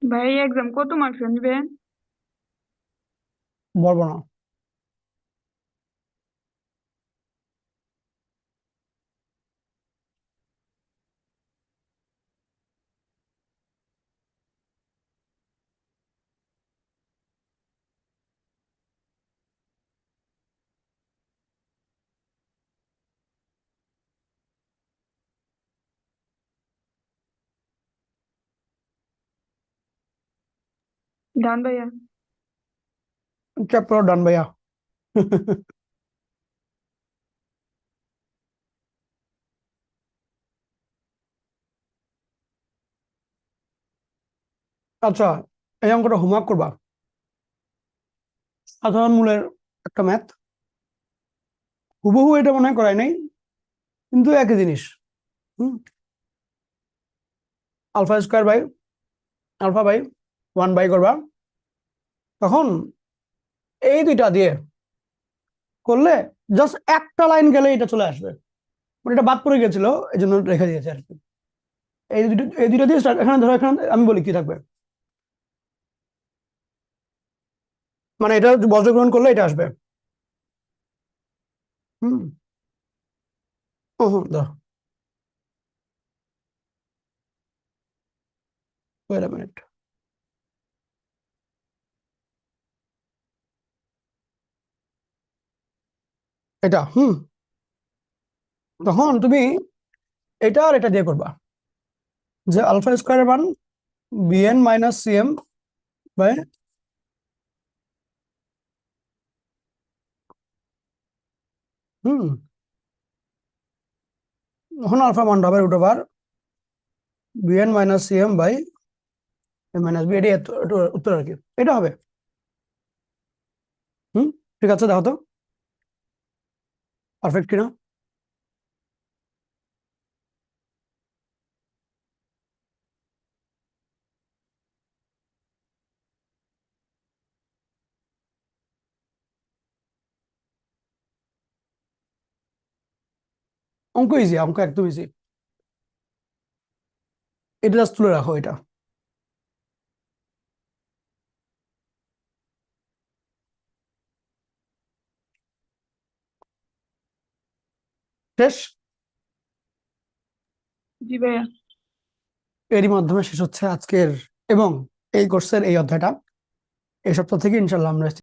ভাই এক্সাম কত মার্কস নিবেন? বলবো না। ডান ভাইয়া। চ্যাপ্টার ডান ভাইয়া। আচ্ছা, এই অঙ্কটা হোমওয়ার্ক করবা, সাধারণ মূলের একটা ম্যাথ, হুবহু এটা মনে হয় করাই নাই, কিন্তু একই জিনিস। হুম, alpha square by alpha by 1 by করবা, তখন এই দুইটা দিয়ে করলে জাস্ট একটা লাইন গেলে এটা চলে আসবে, মানে এটা বাদ পড়ে গেছিল এই জন্য রেখে দিয়েছে আর কি। এই দুটো দিয়ে start, এখানে ধরো, এখানে আমি বলি কি থাকবে, মানে এটা বজ্রগ্রহণ করলে এটা আসবে। হুম, ও হ্যাঁ, ধরো, ওয়েট আ মিনিট, এটা তখন তুমি এটা আর এটা দিয়ে করবা, যে আলফা স্কোয়ারের মান বিএন মাইনাস সিএম বাই, হুম, তখন আলফা মানটা হবে root over BN minus CM by M minus B, এটাই উত্তর আর কি, এটা হবে। হুম, ঠিক আছে, দেখো তো, পারফেক্ট কিনা? অঙ্ক ইজি, অঙ্ক একদম ইজি। এটা জাস্ট তুলে রাখো এটা। শেষ। জি ভাইয়া। এরই মাধ্যমে শেষ হচ্ছে আজকের এবং এই কোর্সের এই অধ্যায়টা। এই সপ্তাহ থেকে ইনশাল্লাহ আমরা